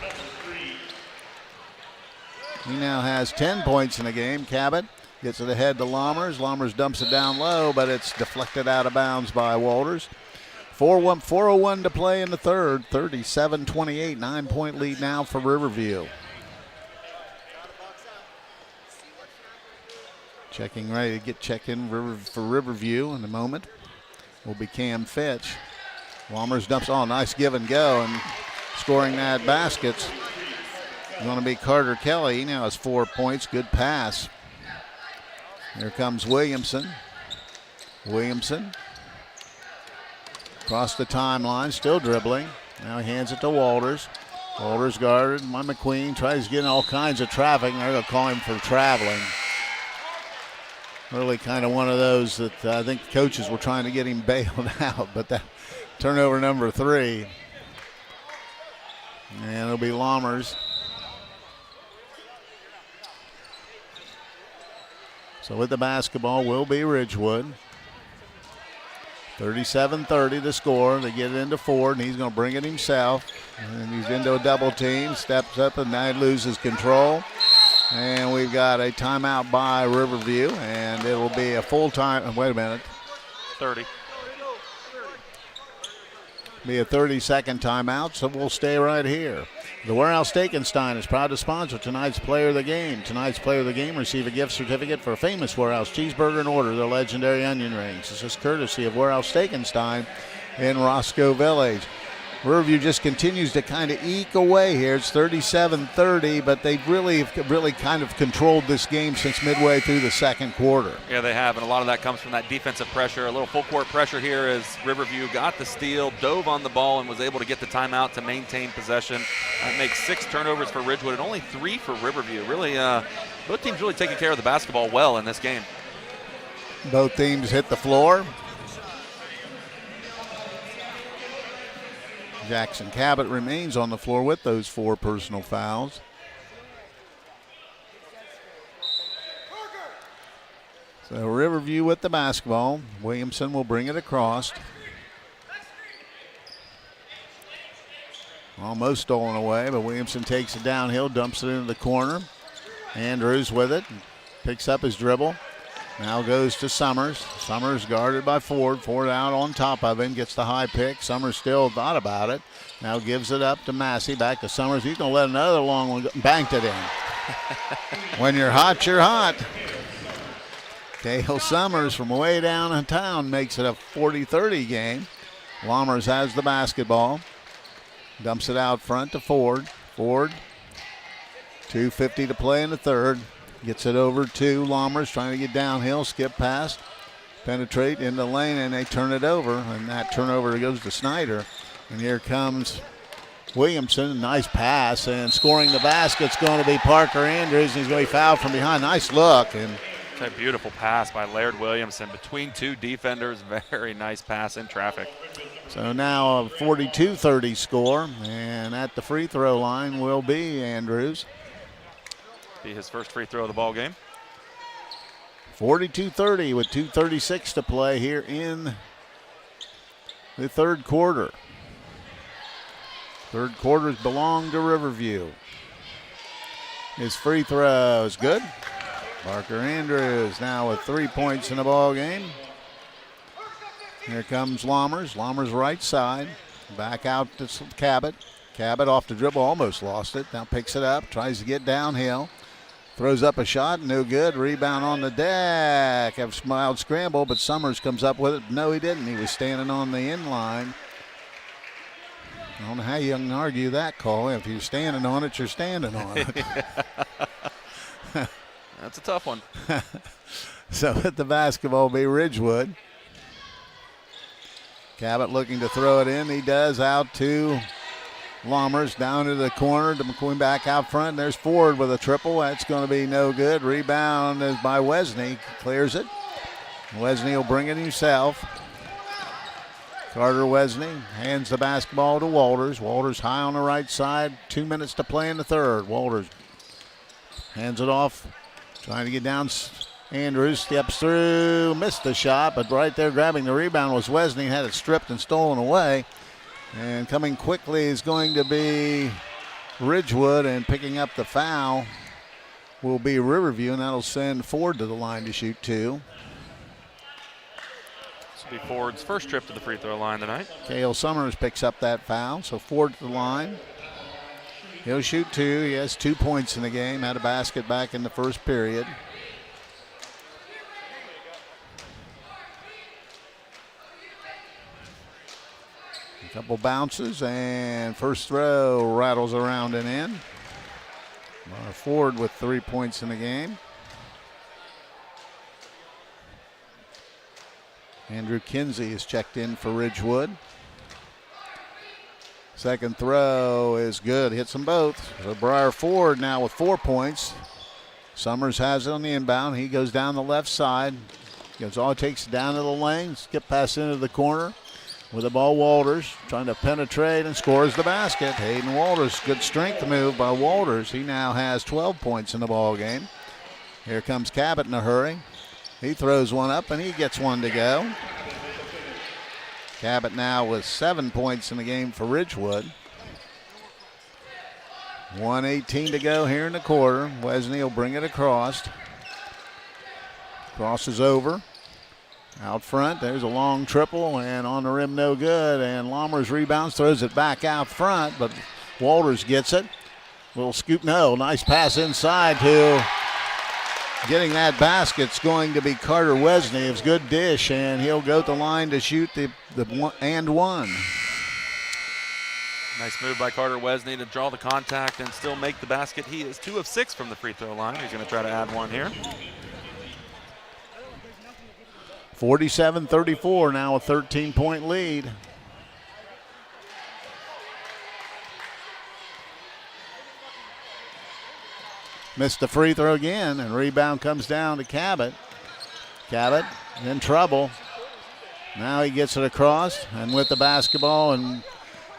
He now has 10 points in the game. Cabot gets it ahead to Lammers. Lammers dumps it down low, but it's deflected out of bounds by Walters. 4:01 to play in the third. 37-28, 9-point lead now for Riverview. Checking ready to get checked in for Riverview in a moment will be Cam Fitch. Lammers dumps, nice give and go, and scoring that basket's going to be Carter Kelly. He now has 4 points. Good pass. Here comes Williamson. Williamson across the timeline, still dribbling. Now he hands it to Walters. Walters guarded by McQueen. Tries to get in all kinds of traffic. They're going to call him for traveling. Really kind of one of those that I think coaches were trying to get him bailed out, but that turnover number 3. And it'll be Lammers. So with the basketball will be Ridgewood. 37-30 the score. They get it into Ford, and he's going to bring it himself. And he's into a double team, steps up, and now he loses control. And we've got a timeout by Riverview, and it'll be a full time. Wait a minute. 30. Be a 30-second timeout, so we'll stay right here. The Warehouse Steak-N-Stein is proud to sponsor tonight's Player of the Game. Tonight's Player of the Game receive a gift certificate for a famous Warehouse cheeseburger and order their legendary onion rings. This is courtesy of Warehouse Steak-N-Stein in Roscoe Village. Riverview just continues to kind of eke away here. It's 37-30, but they've really kind of controlled this game since midway through the second quarter. Yeah, they have, and a lot of that comes from that defensive pressure. A little full court pressure here as Riverview got the steal, dove on the ball, and was able to get the timeout to maintain possession. That makes 6 turnovers for Ridgewood and only 3 for Riverview. Really, both teams really taking care of the basketball well in this game. Both teams hit the floor. Jackson Cabot remains on the floor with those 4 personal fouls. So Riverview with the basketball. Williamson will bring it across. Almost stolen away, but Williamson takes it downhill, dumps it into the corner. Andrews with it. picks up his dribble. Now goes to Summers. Summers guarded by Ford. Ford out on top of him, gets the high pick. Summers still thought about it. Now gives it up to Massey. Back to Summers. He's going to let another long one go. Banked it in. When you're hot, you're hot. Cale Summers from way down in town makes it a 40-30 game. Lammers has the basketball. Dumps it out front to Ford. Ford, 2:50 to play in the third. Gets it over to Lammers, trying to get downhill, skip past, penetrate in the lane, and they turn it over. And that turnover goes to Snyder. And here comes Williamson, nice pass, and scoring the basket's going to be Parker Andrews. He's going to be fouled from behind. Nice look. And a beautiful pass by Laird Williamson between two defenders. Very nice pass in traffic. So now a 42-30 score, and at the free throw line will be Andrews. Be his first free throw of the ball game. 42-30 with 2:36 to play here in the third quarter. Third quarters belong to Riverview. His free throw is good. Parker Andrews now with 3 points in the ball game. Here comes Lammers. Lammers right side. Back out to Cabot. Cabot off the dribble, almost lost it. Now picks it up, tries to get downhill. Throws up a shot, no good. Rebound on the deck. Have a mild scramble, but Summers comes up with it. No, he didn't. He was standing on the end line. I don't know how you can argue that call. If you're standing on it, you're standing on it. That's a tough one. So at the basketball will be Ridgewood. Cabot looking to throw it in. He does, out to Lammers, down to the corner to McQueen, back out front. There's Ford with a triple. That's going to be no good. Rebound is by Wesney. Clears it. Wesney will bring it himself. Carter Wesney hands the basketball to Walters. Walters high on the right side. 2 minutes to play in the third. Walters hands it off. Trying to get down. Andrews steps through. Missed the shot, but right there grabbing the rebound was Wesney. Had it stripped and stolen away. And coming quickly is going to be Ridgewood, and picking up the foul will be Riverview, and that'll send Ford to the line to shoot two. This will be Ford's first trip to the free throw line tonight. Cale Summers picks up that foul, so Ford to the line. He'll shoot two. He has 2 points in the game. Had a basket back in the first period. Couple bounces, and first throw rattles around and in. Ford with 3 points in the game. Andrew Kinsey is checked in for Ridgewood. Second throw is good, hits them both. So Briar Ford now with 4 points. Summers has it on the inbound. He goes down the left side. Goes all it takes down to the lane, skip pass into the corner. With the ball, Walters trying to penetrate and scores the basket. Hayden Walters, good strength move by Walters. He now has 12 points in the ball game. Here comes Cabot in a hurry. He throws one up and he gets one to go. Cabot now with 7 points in the game for Ridgewood. 1:18 to go here in the quarter. Wesney will bring it across. Crosses over. Out front, there's a long triple, and on the rim, no good. And Lammers rebounds, throws it back out front, but Walters gets it. Little scoop, no, nice pass inside to getting that basket's going to be Carter Wesney. It's good dish, and he'll go to the line to shoot the one. Nice move by Carter Wesney to draw the contact and still make the basket. He is 2 of 6 from the free throw line. He's going to try to add one here. 47-34, now a 13-point lead. Missed the free throw again, and rebound comes down to Cabot. Cabot in trouble. Now he gets it across, and with the basketball, and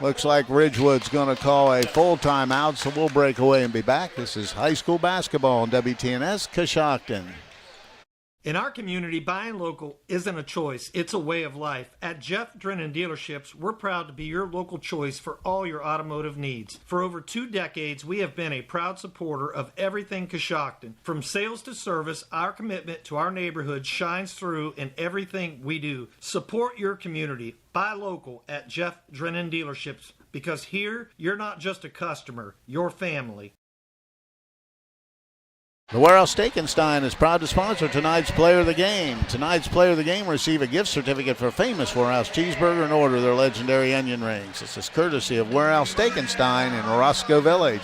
looks like Ridgewood's going to call a full timeout, so we'll break away and be back. This is high school basketball on WTNS Coshocton. In our community, buying local isn't a choice, it's a way of life. At Jeff Drennan Dealerships, we're proud to be your local choice for all your automotive needs. For over 2 decades, we have been a proud supporter of everything Coshocton. From sales to service, our commitment to our neighborhood shines through in everything we do. Support your community. Buy local at Jeff Drennan Dealerships, because here, you're not just a customer, you're family. The Warehouse Steakenstein is proud to sponsor tonight's Player of the Game. Tonight's Player of the Game will receive a gift certificate for famous Warehouse cheeseburger and order their legendary onion rings. This is courtesy of Warehouse Steakenstein in Roscoe Village.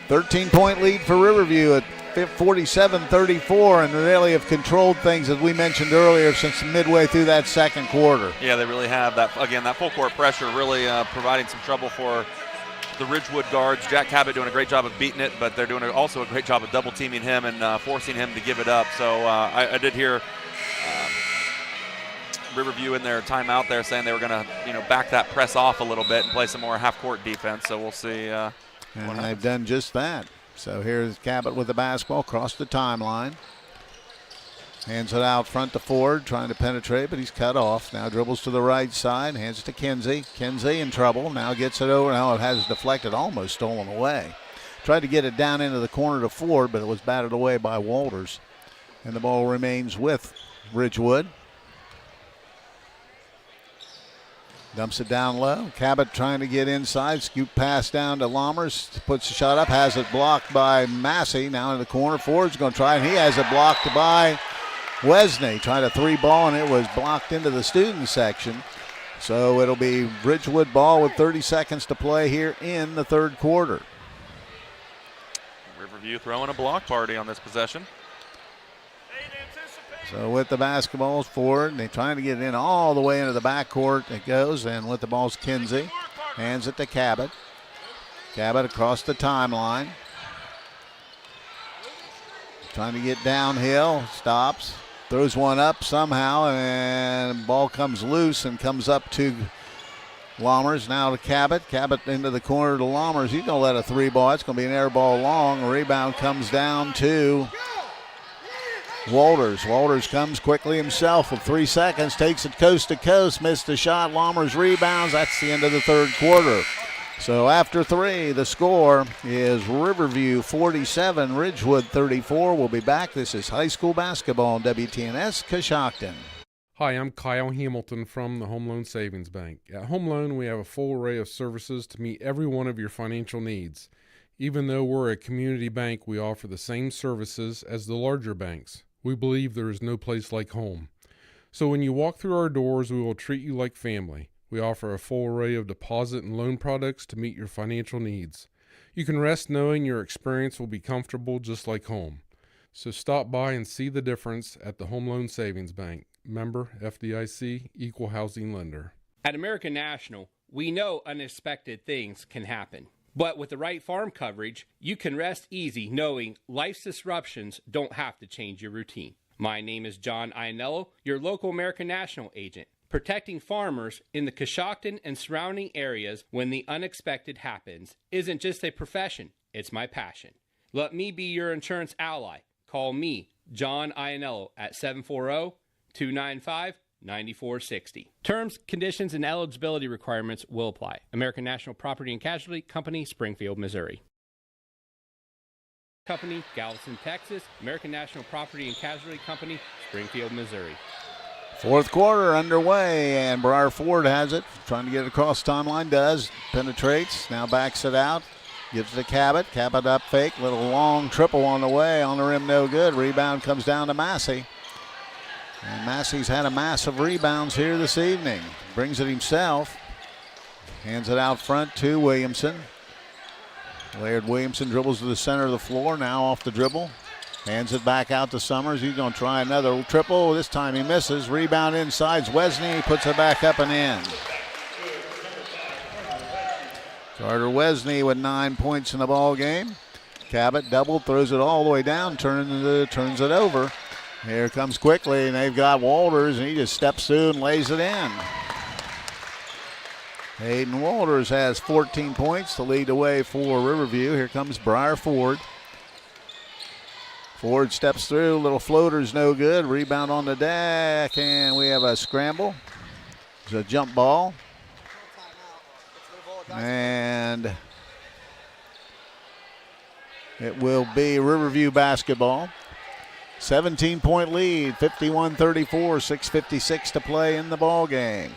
13-point lead for Riverview at 47-34, and they really have controlled things, as we mentioned earlier, since midway through that second quarter. Yeah, they really have. That full court pressure really providing some trouble for the Ridgewood guards. Jack Cabot doing a great job of beating it, but they're doing also a great job of double teaming him and forcing him to give it up. So I did hear Riverview in their timeout there saying they were going to back that press off a little bit and play some more half-court defense. So we'll see. And they've done just that. So here's Cabot with the basketball across the timeline. Hands it out front to Ford, trying to penetrate, but he's cut off. Now dribbles to the right side, hands it to Kinsey. Kinsey in trouble, now gets it over. Now it has deflected, almost stolen away. Tried to get it down into the corner to Ford, but it was batted away by Walters. And the ball remains with Ridgewood. Dumps it down low. Cabot trying to get inside. Scoop pass down to Lammers. Puts the shot up. Has it blocked by Massey. Now in the corner. Ford's going to try, and he has it blocked by Wesney. Tried a 3-ball, and it was blocked into the student section. So it'll be Ridgewood ball with 30 seconds to play here in the third quarter. Riverview throwing a block party on this possession. So with the basketballs Ford, they're trying to get it in all the way into the backcourt. It goes, and with the ball's Kinsey. Hands it to Cabot. Cabot across the timeline. Trying to get downhill, stops, throws one up somehow, and ball comes loose and comes up to Lammers. Now to Cabot. Cabot into the corner to Lammers. He's going to let a 3-ball. It's going to be an air ball long. A rebound comes down to Walters. Walters comes quickly himself with 3 seconds, takes it coast to coast, missed the shot. Lammers rebounds. That's the end of the third quarter. So after 3, the score is Riverview 47, Ridgewood 34. We'll be back. This is high school basketball on WTNS Coshocton. Hi, I'm Kyle Hamilton from the Home Loan Savings Bank. At Home Loan, we have a full array of services to meet every one of your financial needs. Even though we're a community bank, we offer the same services as the larger banks. We believe there is no place like home. So when you walk through our doors, we will treat you like family. We offer a full array of deposit and loan products to meet your financial needs. You can rest knowing your experience will be comfortable just like home. So stop by and see the difference at the Home Loan Savings Bank. Member FDIC, Equal Housing Lender. At American National, we know unexpected things can happen. But with the right farm coverage, you can rest easy knowing life's disruptions don't have to change your routine. My name is John Iannello, your local American National agent, protecting farmers in the Coshocton and surrounding areas when the unexpected happens isn't just a profession, it's my passion. Let me be your insurance ally. Call me, John Iannello, at 740-295-9460. Terms, conditions, and eligibility requirements will apply. American National Property and Casualty Company, Springfield, Missouri. Company, Galveston, Texas. American National Property and Casualty Company, Springfield, Missouri. Fourth quarter underway, and Briar Ford has it. Trying to get it across the timeline, does. Penetrates, now backs it out. Gives it to Cabot. Cabot up fake, little long triple on the way. On the rim, no good. Rebound comes down to Massey. And Massey's had a massive rebounds here this evening. Brings it himself. Hands it out front to Williamson. Laird Williamson dribbles to the center of the floor. Now off the dribble. Hands it back out to Summers. He's going to try another triple. This time he misses. Rebound inside. Wesney. He puts it back up and in. Carter Wesney with 9 points in the ball game. Cabot doubled, throws it all the way down, turns it over. Here comes quickly, and they've got Walters, and he just steps through and lays it in. Hayden Walters has 14 points to lead the way for Riverview. Here comes Briar Ford. Ford steps through, little floater's no good. Rebound on the deck, and we have a scramble. It's a jump ball. And it will be Riverview basketball. 17-point lead, 51-34, 6:56 to play in the ball game.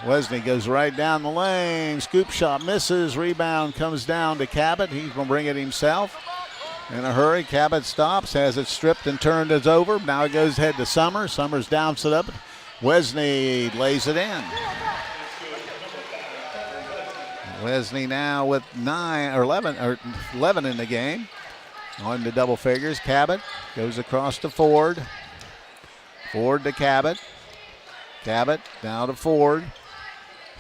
Wesney goes right down the lane. Scoop shot misses. Rebound comes down to Cabot. He's going to bring it himself. In a hurry, Cabot stops, has it stripped and turned as over. Now it goes ahead to Summers. Summers downs it up. Wesney lays it in. Wesney now with 11 in the game. On to double figures. Cabot goes across to Ford. Ford to Cabot. Cabot now to Ford.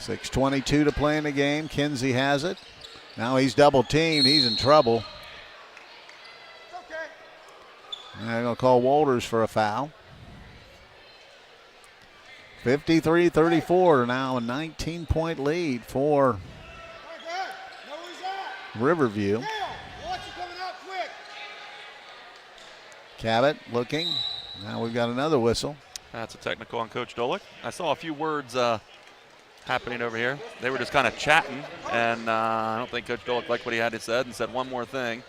6:22 to play in the game. Kinsey has it. Now he's double teamed. He's in trouble. They're going to call Walters for a foul. 53-34, now a 19-point lead for Riverview. Cabot looking. Now we've got another whistle. That's a technical on Coach Dolick. I saw a few words happening over here. They were just kind of chatting, and I don't think Coach Dolick liked what he had to say and said one more thing.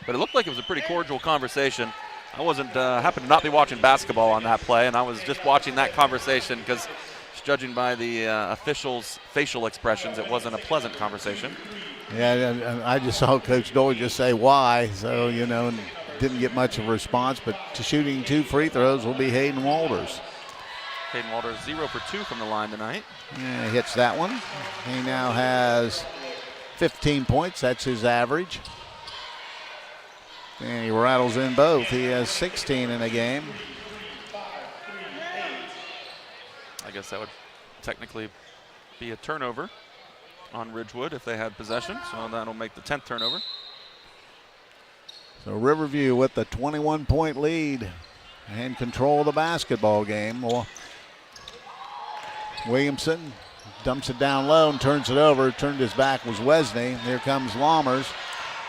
But it looked like it was a pretty cordial conversation. I wasn't happened to not be watching basketball on that play, and I was just watching that conversation because, judging by the officials' facial expressions, it wasn't a pleasant conversation. Yeah, I just saw Coach Dolick just say why, so, you know, and didn't get much of a response, but to shooting 2 free throws will be Hayden Walters. Hayden Walters 0 for 2 from the line tonight. Yeah, he hits that one. He now has 15 points. That's his average. And he rattles in both. He has 16 in a game. I guess that would technically be a turnover on Ridgewood if they had possession. So that'll make the 10th turnover. So Riverview with the 21-point lead and control of the basketball game. Well, Williamson dumps it down low and turns it over. Turned his back was Wesney. Here comes Lammers.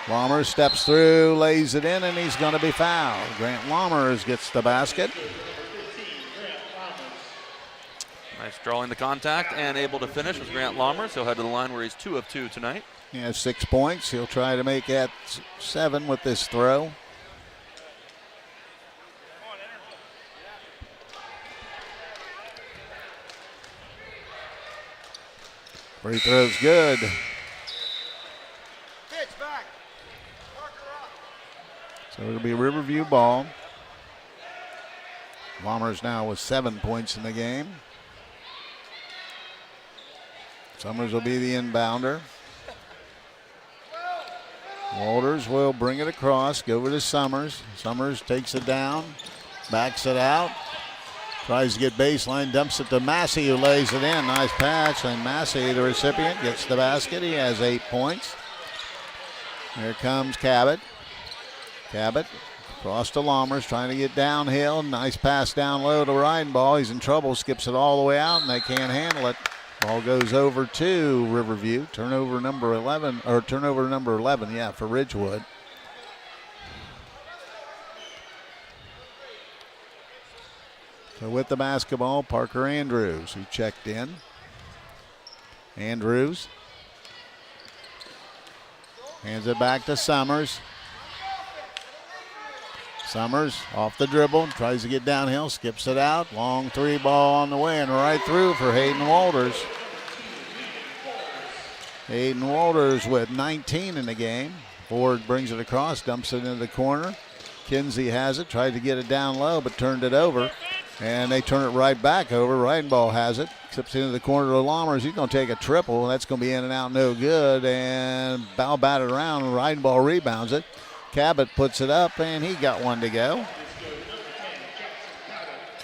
Lammers steps through, lays it in, and he's going to be fouled. Grant Lammers gets the basket. Nice drawing the contact and able to finish with Grant Lammers. He'll head to the line where he's 2 of 2 tonight. He has 6 points. He'll try to make that 7 with this throw. Free throw's good. So it'll be Riverview ball. Lammers now with 7 points in the game. Summers will be the inbounder. Walters will bring it across, go over to Summers. Summers takes it down, backs it out, tries to get baseline, dumps it to Massey, who lays it in. Nice patch, and Massey, the recipient, gets the basket. He has 8 points. Here comes Cabot. Cabot across to Lammers, trying to get downhill. Nice pass down low to Reinball. He's in trouble, skips it all the way out, and they can't handle it. Ball goes over to Riverview. Turnover number 11, yeah, for Ridgewood. So with the basketball, Parker Andrews, who checked in. Andrews hands it back to Summers. Summers off the dribble, tries to get downhill, skips it out. Long 3 ball on the way and right through for Hayden Walters. Hayden Walters with 19 in the game. Ford brings it across, dumps it into the corner. Kinsey has it, tried to get it down low, but turned it over. And they turn it right back over. Reinball has it, slips into the corner to Lammers. He's going to take a triple. That's going to be in and out, no good. And Bow batted around, Reinball rebounds it. Cabot puts it up, and he got one to go.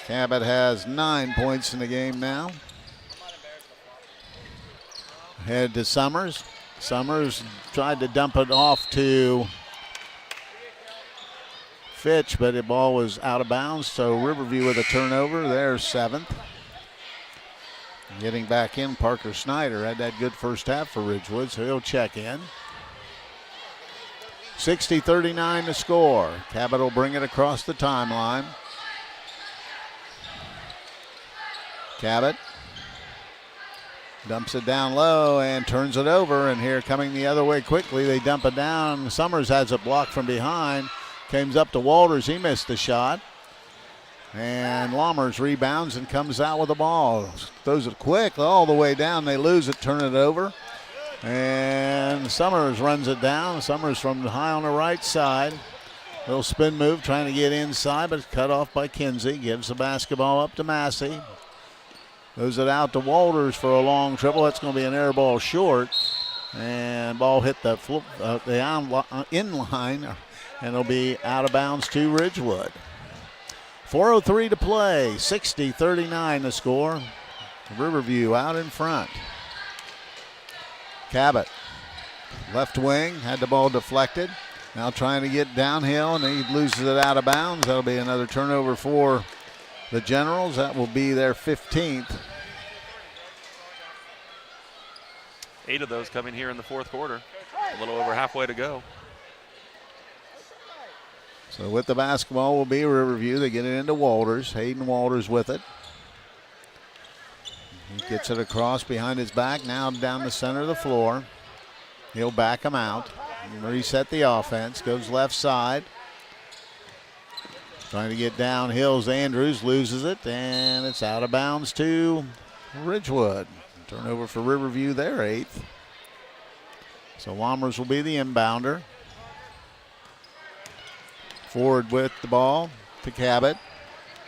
Cabot has 9 points in the game now. Head to Summers. Summers tried to dump it off to Fitch, but the ball was out of bounds, so Riverview with a turnover. There's 7th. Getting back in, Parker Snyder had that good first half for Ridgewood, so he'll check in. 60-39 to score. Cabot will bring it across the timeline. Cabot dumps it down low and turns it over, and here coming the other way quickly, they dump it down. Summers has it blocked from behind. Comes up to Walters. He missed the shot. And Lammers rebounds and comes out with the ball. Throws it quick all the way down. They lose it, turn it over. And Summers runs it down. Summers from high on the right side. Little spin move trying to get inside, but it's cut off by Kinsey. Gives the basketball up to Massey. Throws it out to Walters for a long triple. That's going to be an air ball short. And ball hit the inline, and it'll be out of bounds to Ridgewood. 4:03 to play. 60-39 the score. Riverview out in front. Cabot, left wing, had the ball deflected. Now trying to get downhill, and he loses it out of bounds. That'll be another turnover for the Generals. That will be their 15th. 8 of those coming here in the fourth quarter. A little over halfway to go. So with the basketball will be Riverview. They get it into Walters. Hayden Walters with it. He gets it across behind his back, now down the center of the floor. He'll back him out. Reset the offense. Goes left side. Trying to get downhill. Andrews loses it, and it's out of bounds to Ridgewood. Turnover for Riverview, their 8th. So Lammers will be the inbounder. Forward with the ball to Cabot.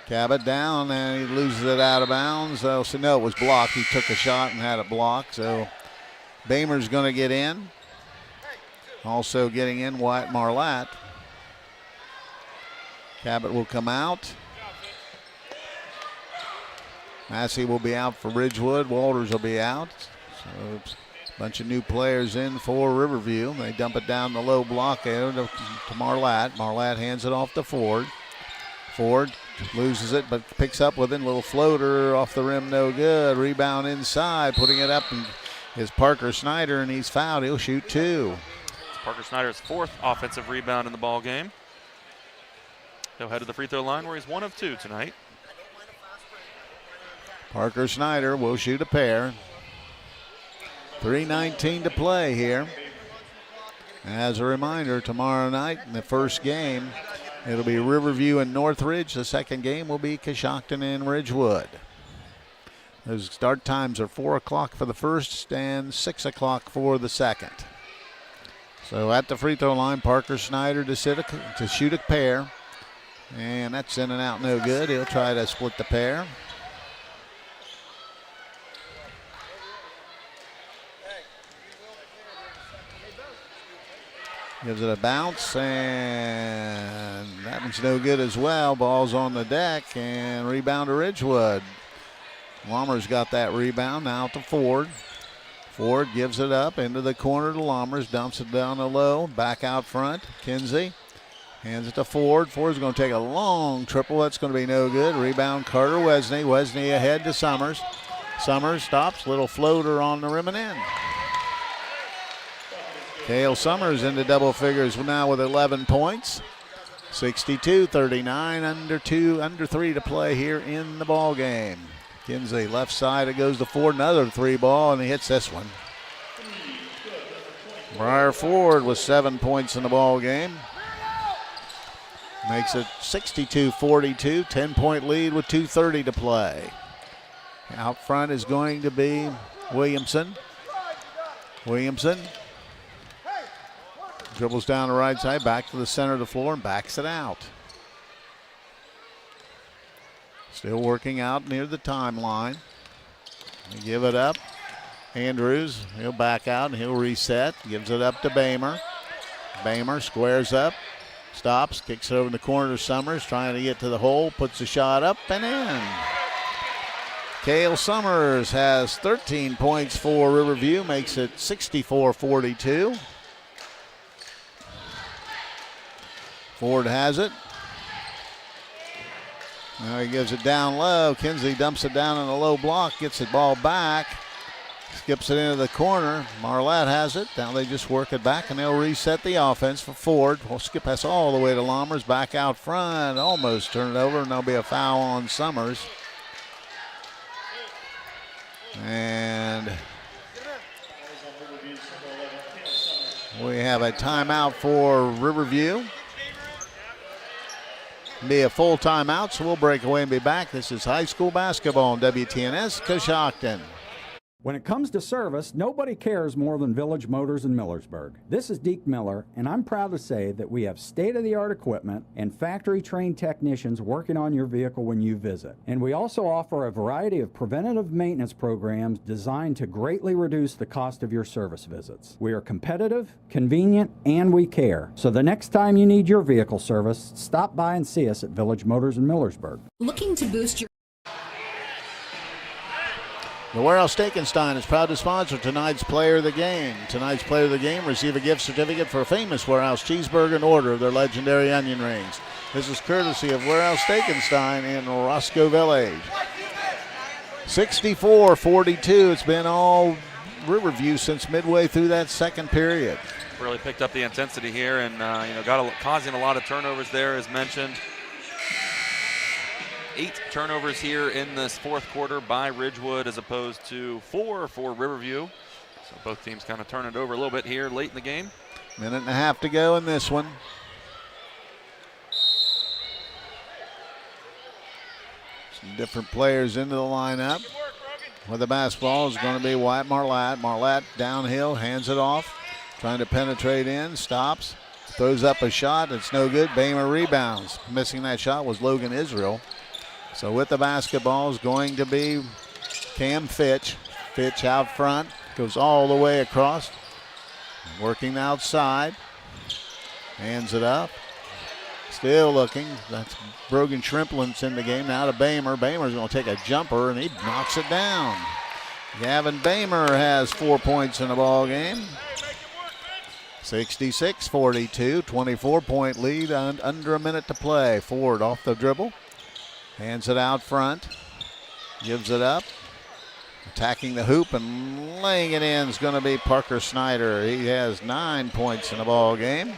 Cabot down, and he loses it out of bounds. So no, it was blocked. He took a shot and had it blocked. So Bamer's going to get in. Also getting in, Wyatt Marlatt. Cabot will come out. Massey will be out for Ridgewood. Walters will be out. So a bunch of new players in for Riverview. They dump it down the low block to Marlatt. Marlatt hands it off to Ford. Ford loses it, but picks up with it. Little floater off the rim, no good. Rebound inside, putting it up is Parker Snyder, and he's fouled. He'll shoot 2. It's Parker Snyder's 4th offensive rebound in the ball game. He'll head to the free throw line where he's 1 of 2 tonight. Parker Snyder will shoot a pair. 3:19 to play here. As a reminder, tomorrow night in the first game, it'll be Riverview and Northridge. The second game will be Coshocton and Ridgewood. Those start times are 4 o'clock for the first and 6 o'clock for the second. So at the free throw line, Parker Snyder to shoot a pair. And that's in and out, no good. He'll try to split the pair. Gives it a bounce, and that one's no good as well. Ball's on the deck, and rebound to Ridgewood. Lammers got that rebound, now to Ford. Ford gives it up into the corner to Lammers, dumps it down the low, back out front. Kinsey hands it to Ford. Ford's going to take a long triple. That's going to be no good. Rebound Carter Wesney. Wesney ahead to Summers. Summers stops, little floater on the rim and in. Cale Summers into double figures now with 11 points. 62-39, under 3 to play here in the ball game. Kinsey left side, it goes to Ford, another 3 ball, and he hits this one. Briar Ford with 7 points in the ball game. Makes it 62-42, 10-point lead with 2:30 to play. Out front is going to be Williamson. Dribbles down the right side, back to the center of the floor, and backs it out. Still working out near the timeline. They give it up. Andrews, he'll back out and he'll reset. Gives it up to Bamer. Bamer squares up, stops, kicks it over in the corner to Summers, trying to get to the hole, puts the shot up and in. Cale Summers has 13 points for Riverview, makes it 64-42. Ford has it. Now he gives it down low. Kinsey dumps it down on a low block, gets the ball back. Skips it into the corner. Marlette has it. Now they just work it back, and they'll reset the offense for Ford. We'll skip pass all the way to Lammers. Back out front. Almost turn it over, and there'll be a foul on Summers. And we have a timeout for Riverview. Be a full timeout, so we'll break away and be back. This is high school basketball on WTNS Coshocton. When it comes to service, nobody cares more than Village Motors in Millersburg. This is Deke Miller, and I'm proud to say that we have state-of-the-art equipment and factory-trained technicians working on your vehicle when you visit. And we also offer a variety of preventative maintenance programs designed to greatly reduce the cost of your service visits. We are competitive, convenient, and we care. So the next time you need your vehicle service, stop by and see us at Village Motors in Millersburg. Looking to boost your The Warehouse Steakenstein is proud to sponsor tonight's Player of the Game. Tonight's Player of the Game receive a gift certificate for a famous Warehouse cheeseburger in order of their legendary onion rings. This is courtesy of Warehouse Steakenstein in Roscoe Village. 64-42. It's been all Riverview since midway through that second period. Really picked up the intensity here and causing a lot of turnovers there, as mentioned. 8 turnovers here in this fourth quarter by Ridgewood as opposed to 4 for Riverview. So both teams kind of turn it over a little bit here late in the game. Minute and a half to go in this one. Some different players into the lineup. With the basketball is going to be Wyatt Marlette. Marlette downhill, hands it off. Trying to penetrate in, stops. Throws up a shot, it's no good. Bamer rebounds. Missing that shot was Logan Israel. So with the basketball is going to be Cam Fitch. Fitch out front, goes all the way across. Working outside. Hands it up. Still looking. That's Brogan Shrimplin's in the game. Now to Bamer. Bamer's going to take a jumper, and he knocks it down. Gavin Bamer has 4 points in the ball game. 66-42, 24-point lead under a minute to play. Ford off the dribble. Hands it out front. Gives it up. Attacking the hoop and laying it in is going to be Parker Snyder. He has 9 points in the ball game.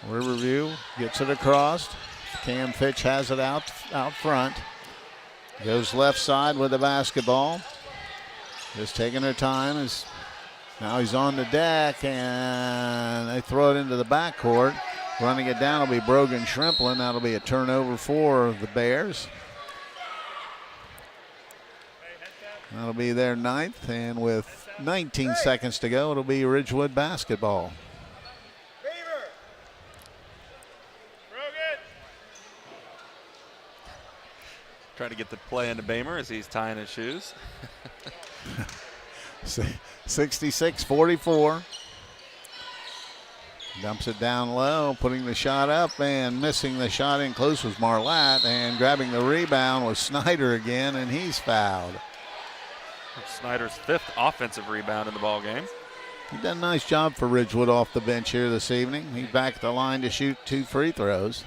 Riverview gets it across. Cam Fitch has it out front. Goes left side with the basketball. Just taking her time. Now he's on the deck, and they throw it into the backcourt. Running it down will be Brogan Shrimplin. That'll be a turnover for the Bears. That'll be their 9th, and with 19 seconds to go, it'll be Ridgewood basketball. Trying to get the play into Bamer as he's tying his shoes. 66-44. Dumps it down low, putting the shot up, and missing the shot in close was Marlette, and grabbing the rebound was Snyder again, and he's fouled. Snyder's 5th offensive rebound in the ball game. He done a nice job for Ridgewood off the bench here this evening. He's back at the line to shoot 2 free throws.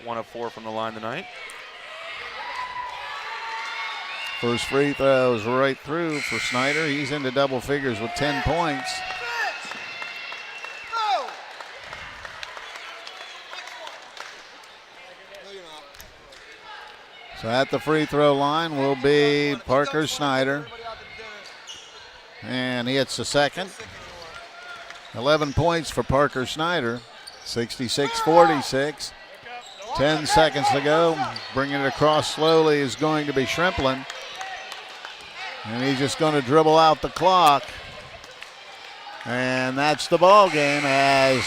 1 of 4 from the line tonight. First free throw is right through for Snyder. He's into double figures with 10 points. So at the free throw line will be Parker Snyder. And he hits the second. 11 points for Parker Snyder. 66-46. 10 seconds to go. Bringing it across slowly is going to be Shrimplin. And he's just going to dribble out the clock. And that's the ball game as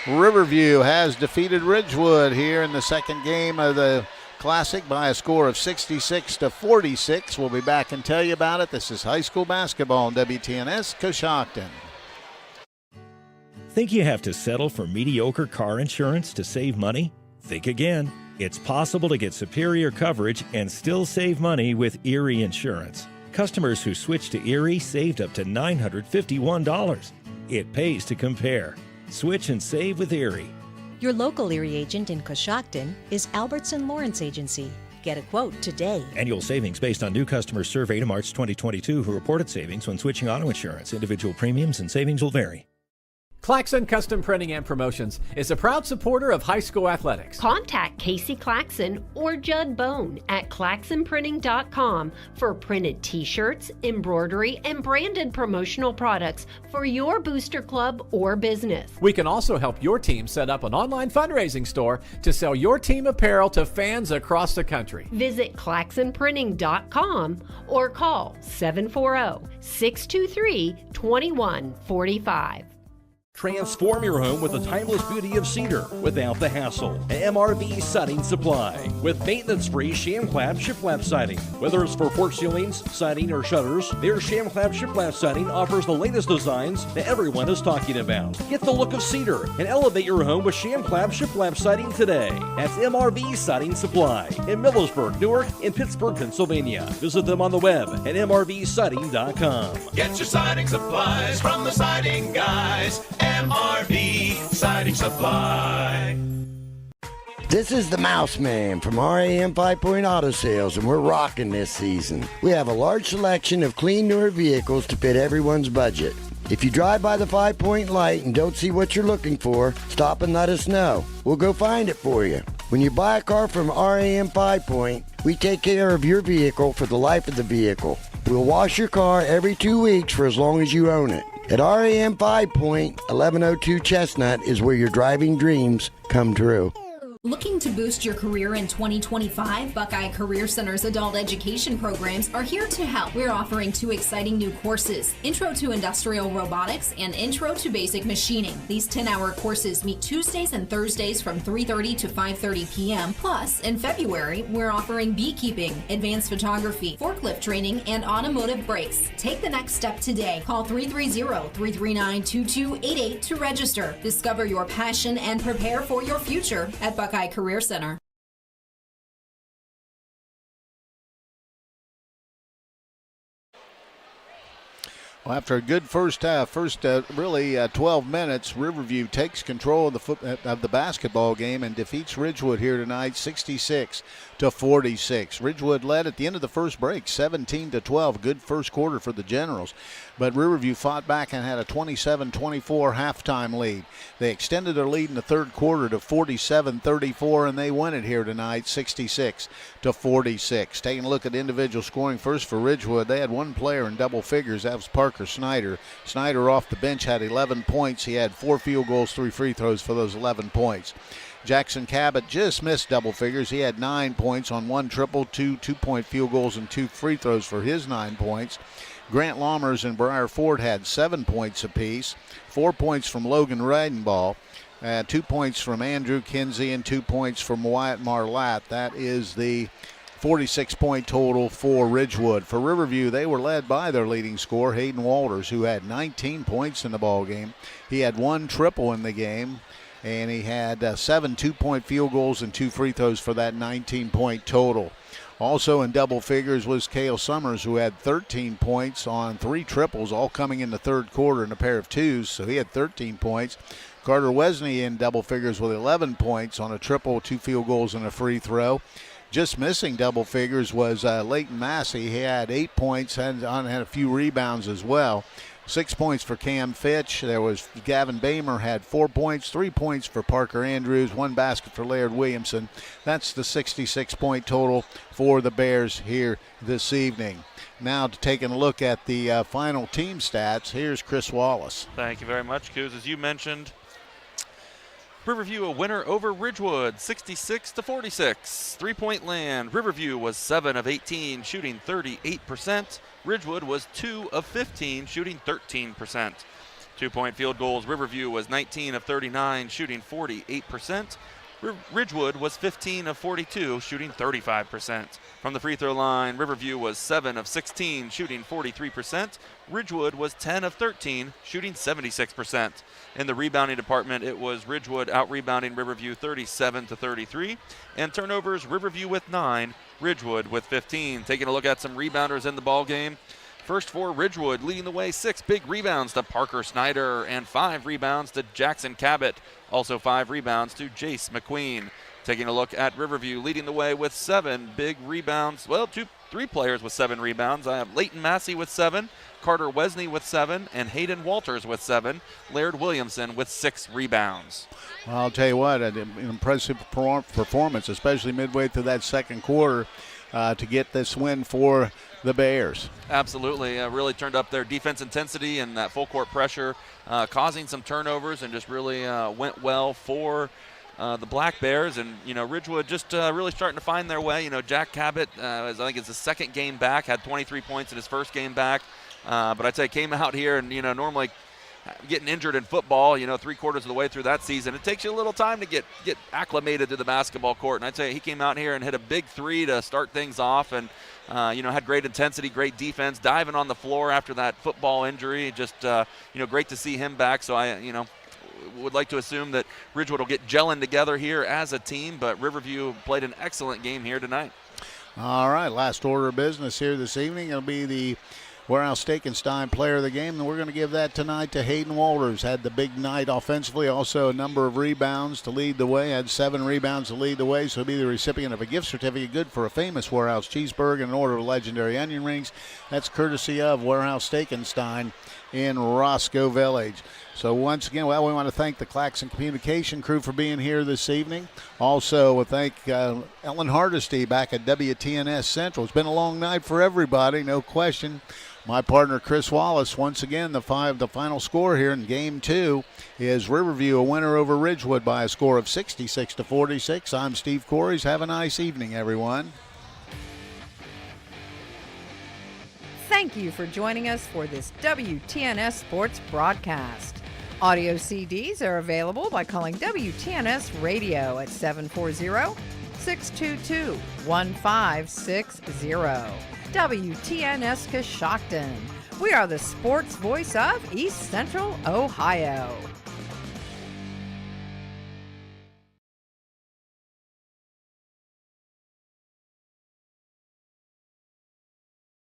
Riverview has defeated Ridgewood here in the second game of the Classic by a score of 66-46. We'll be back and tell you about it. This is high school basketball on WTNS Coshocton. Think you have to settle for mediocre car insurance to save money? Think again. It's possible to get superior coverage and still save money with Erie Insurance. Customers who switched to Erie saved up to $951. It pays to compare. Switch and save with Erie. Your local Erie agent in Coshocton is Albertson Lawrence Agency. Get a quote today. Annual savings based on new customers surveyed in March 2022 who reported savings when switching auto insurance. Individual premiums and savings will vary. Claxon Custom Printing and Promotions is a proud supporter of high school athletics. Contact Casey Claxon or Judd Bone at claxonprinting.com for printed t-shirts, embroidery, and branded promotional products for your booster club or business. We can also help your team set up an online fundraising store to sell your team apparel to fans across the country. Visit claxonprinting.com or call 740-623-2145. Transform your home with the timeless beauty of cedar without the hassle. MRV Siding Supply with maintenance-free sham-clad shiplap siding. Whether it's for porch ceilings, siding, or shutters, their sham-clad shiplap siding offers the latest designs that everyone is talking about. Get the look of cedar and elevate your home with sham-clad shiplap siding today. That's MRV Siding Supply in Millersburg, Newark, and Pittsburgh, Pennsylvania. Visit them on the web at mrvsiding.com. Get your siding supplies from the siding guys. MRV Siding Supply. This is the Mouse Man from RAM 5-Point Auto Sales, and we're rocking this season. We have a large selection of clean, newer vehicles to fit everyone's budget. If you drive by the 5-Point light and don't see what you're looking for, stop and let us know. We'll go find it for you. When you buy a car from RAM 5-Point, we take care of your vehicle for the life of the vehicle. We'll wash your car every 2 weeks for as long as you own it. At RAM 5-Point, 1102 Chestnut is where your driving dreams come true. Looking to boost your career in 2025? Buckeye Career Center's adult education programs are here to help. We're offering 2 exciting new courses, Intro to Industrial Robotics and Intro to Basic Machining. These 10-hour courses meet Tuesdays and Thursdays from 3:30 to 5:30 p.m. Plus, in February, we're offering beekeeping, advanced photography, forklift training, and automotive brakes. Take the next step today. Call 330-339-2288 to register. Discover your passion and prepare for your future at Buckeye Career Center. Well, after a good first half, 12 minutes, Riverview takes control of the basketball game and defeats Ridgewood here tonight, 66-46. Ridgewood led at the end of the first break, 17-12. Good first quarter for the Generals. But Riverview fought back and had a 27-24 halftime lead. They extended their lead in the third quarter to 47-34, and they win it here tonight, 66-46. Taking a look at individual scoring first for Ridgewood, they had one player in double figures. That was Parker Snyder. Snyder off the bench had 11 points. He had 4 field goals, 3 free throws for those 11 points. Jackson Cabot just missed double figures. He had 9 points on 1 triple, 2 2-point field goals, and 2 free throws for his 9 points. Grant Lammers and Briar Ford had 7 points apiece. 4 points from Logan Reidenball, 2 points from Andrew Kinsey, and 2 points from Wyatt Marlatt. That is the 46-point total for Ridgewood. For Riverview, they were led by their leading scorer, Hayden Walters, who had 19 points in the ball game. He had 1 triple in the game, and he had 7 2-point field goals and 2 free throws for that 19-point total. Also in double figures was Cale Summers, who had 13 points on 3 triples, all coming in the third quarter in a pair of 2s, so he had 13 points. Carter Wesney in double figures with 11 points on a triple, 2 field goals, and a free throw. Just missing double figures was Leighton Massey. He had 8 points and had a few rebounds as well. 6 points for Cam Fitch. There was Gavin Bamer had 4 points, 3 points for Parker Andrews, 1 basket for Laird Williamson. That's the 66-point total for the Bears here this evening. Now to taking a look at the final team stats, here's Chris Wallace. Thank you very much, Coos. As you mentioned, Riverview a winner over Ridgewood, 66-46. 3-point land. Riverview was 7 of 18, shooting 38%. Ridgewood was 2 of 15, shooting 13%. 2-point field goals. Riverview was 19 of 39, shooting 48%. Ridgewood was 15 of 42, shooting 35%. From the free throw line, Riverview was 7 of 16, shooting 43%. Ridgewood was 10 of 13, shooting 76%. In the rebounding department, it was Ridgewood out-rebounding Riverview 37-33. And turnovers, Riverview with 9, Ridgewood with 15. Taking a look at some rebounders in the ball game. First for Ridgewood, leading the way, 6 big rebounds to Parker Snyder and 5 rebounds to Jackson Cabot. Also 5 rebounds to Jace McQueen. Taking a look at Riverview, leading the way with 7 big rebounds. Well, 3 players with 7 rebounds. I have Leighton Massey with 7, Carter Wesney with 7, and Hayden Walters with 7. Laird Williamson with 6 rebounds. Well, I'll tell you what, an impressive performance, especially midway through that second quarter, to get this win for the Bears. Absolutely. Really turned up their defense intensity and that full court pressure, causing some turnovers, and just really went well for the Black Bears. And, Ridgewood just really starting to find their way. Jack Cabot, I think it's his second game back, had 23 points in his first game back. But I'd say came out here and, normally getting injured in football, 3/4 of the way through that season, it takes you a little time to get acclimated to the basketball court. And I'd say he came out here and hit a big 3 to start things off, and had great intensity, great defense, diving on the floor after that football injury. Just great to see him back. So I would like to assume that Ridgewood will get gelling together here as a team, but Riverview played an excellent game here tonight. All right, last order of business here this evening. It'll be the Warehouse Stekenstein player of the game, and we're going to give that tonight to Hayden Walters. Had the big night offensively, also a number of rebounds to lead the way, had 7 rebounds to lead the way, so he'll be the recipient of a gift certificate good for a famous Warehouse cheeseburger and an order of legendary onion rings. That's courtesy of Warehouse Stekenstein in Roscoe Village. So once again, we want to thank the Claxon Communication crew for being here this evening. Also, we thank Ellen Hardesty back at WTNS Central. It's been a long night for everybody, no question. My partner, Chris Wallace, once again, the final score here in Game 2 is Riverview, a winner over Ridgewood by a score of 66-46. I'm Steve Corries. Have a nice evening, everyone. Thank you for joining us for this WTNS Sports broadcast. Audio CDs are available by calling WTNS Radio at 740-622-1560. WTNS Coshocton. We are the sports voice of East Central Ohio.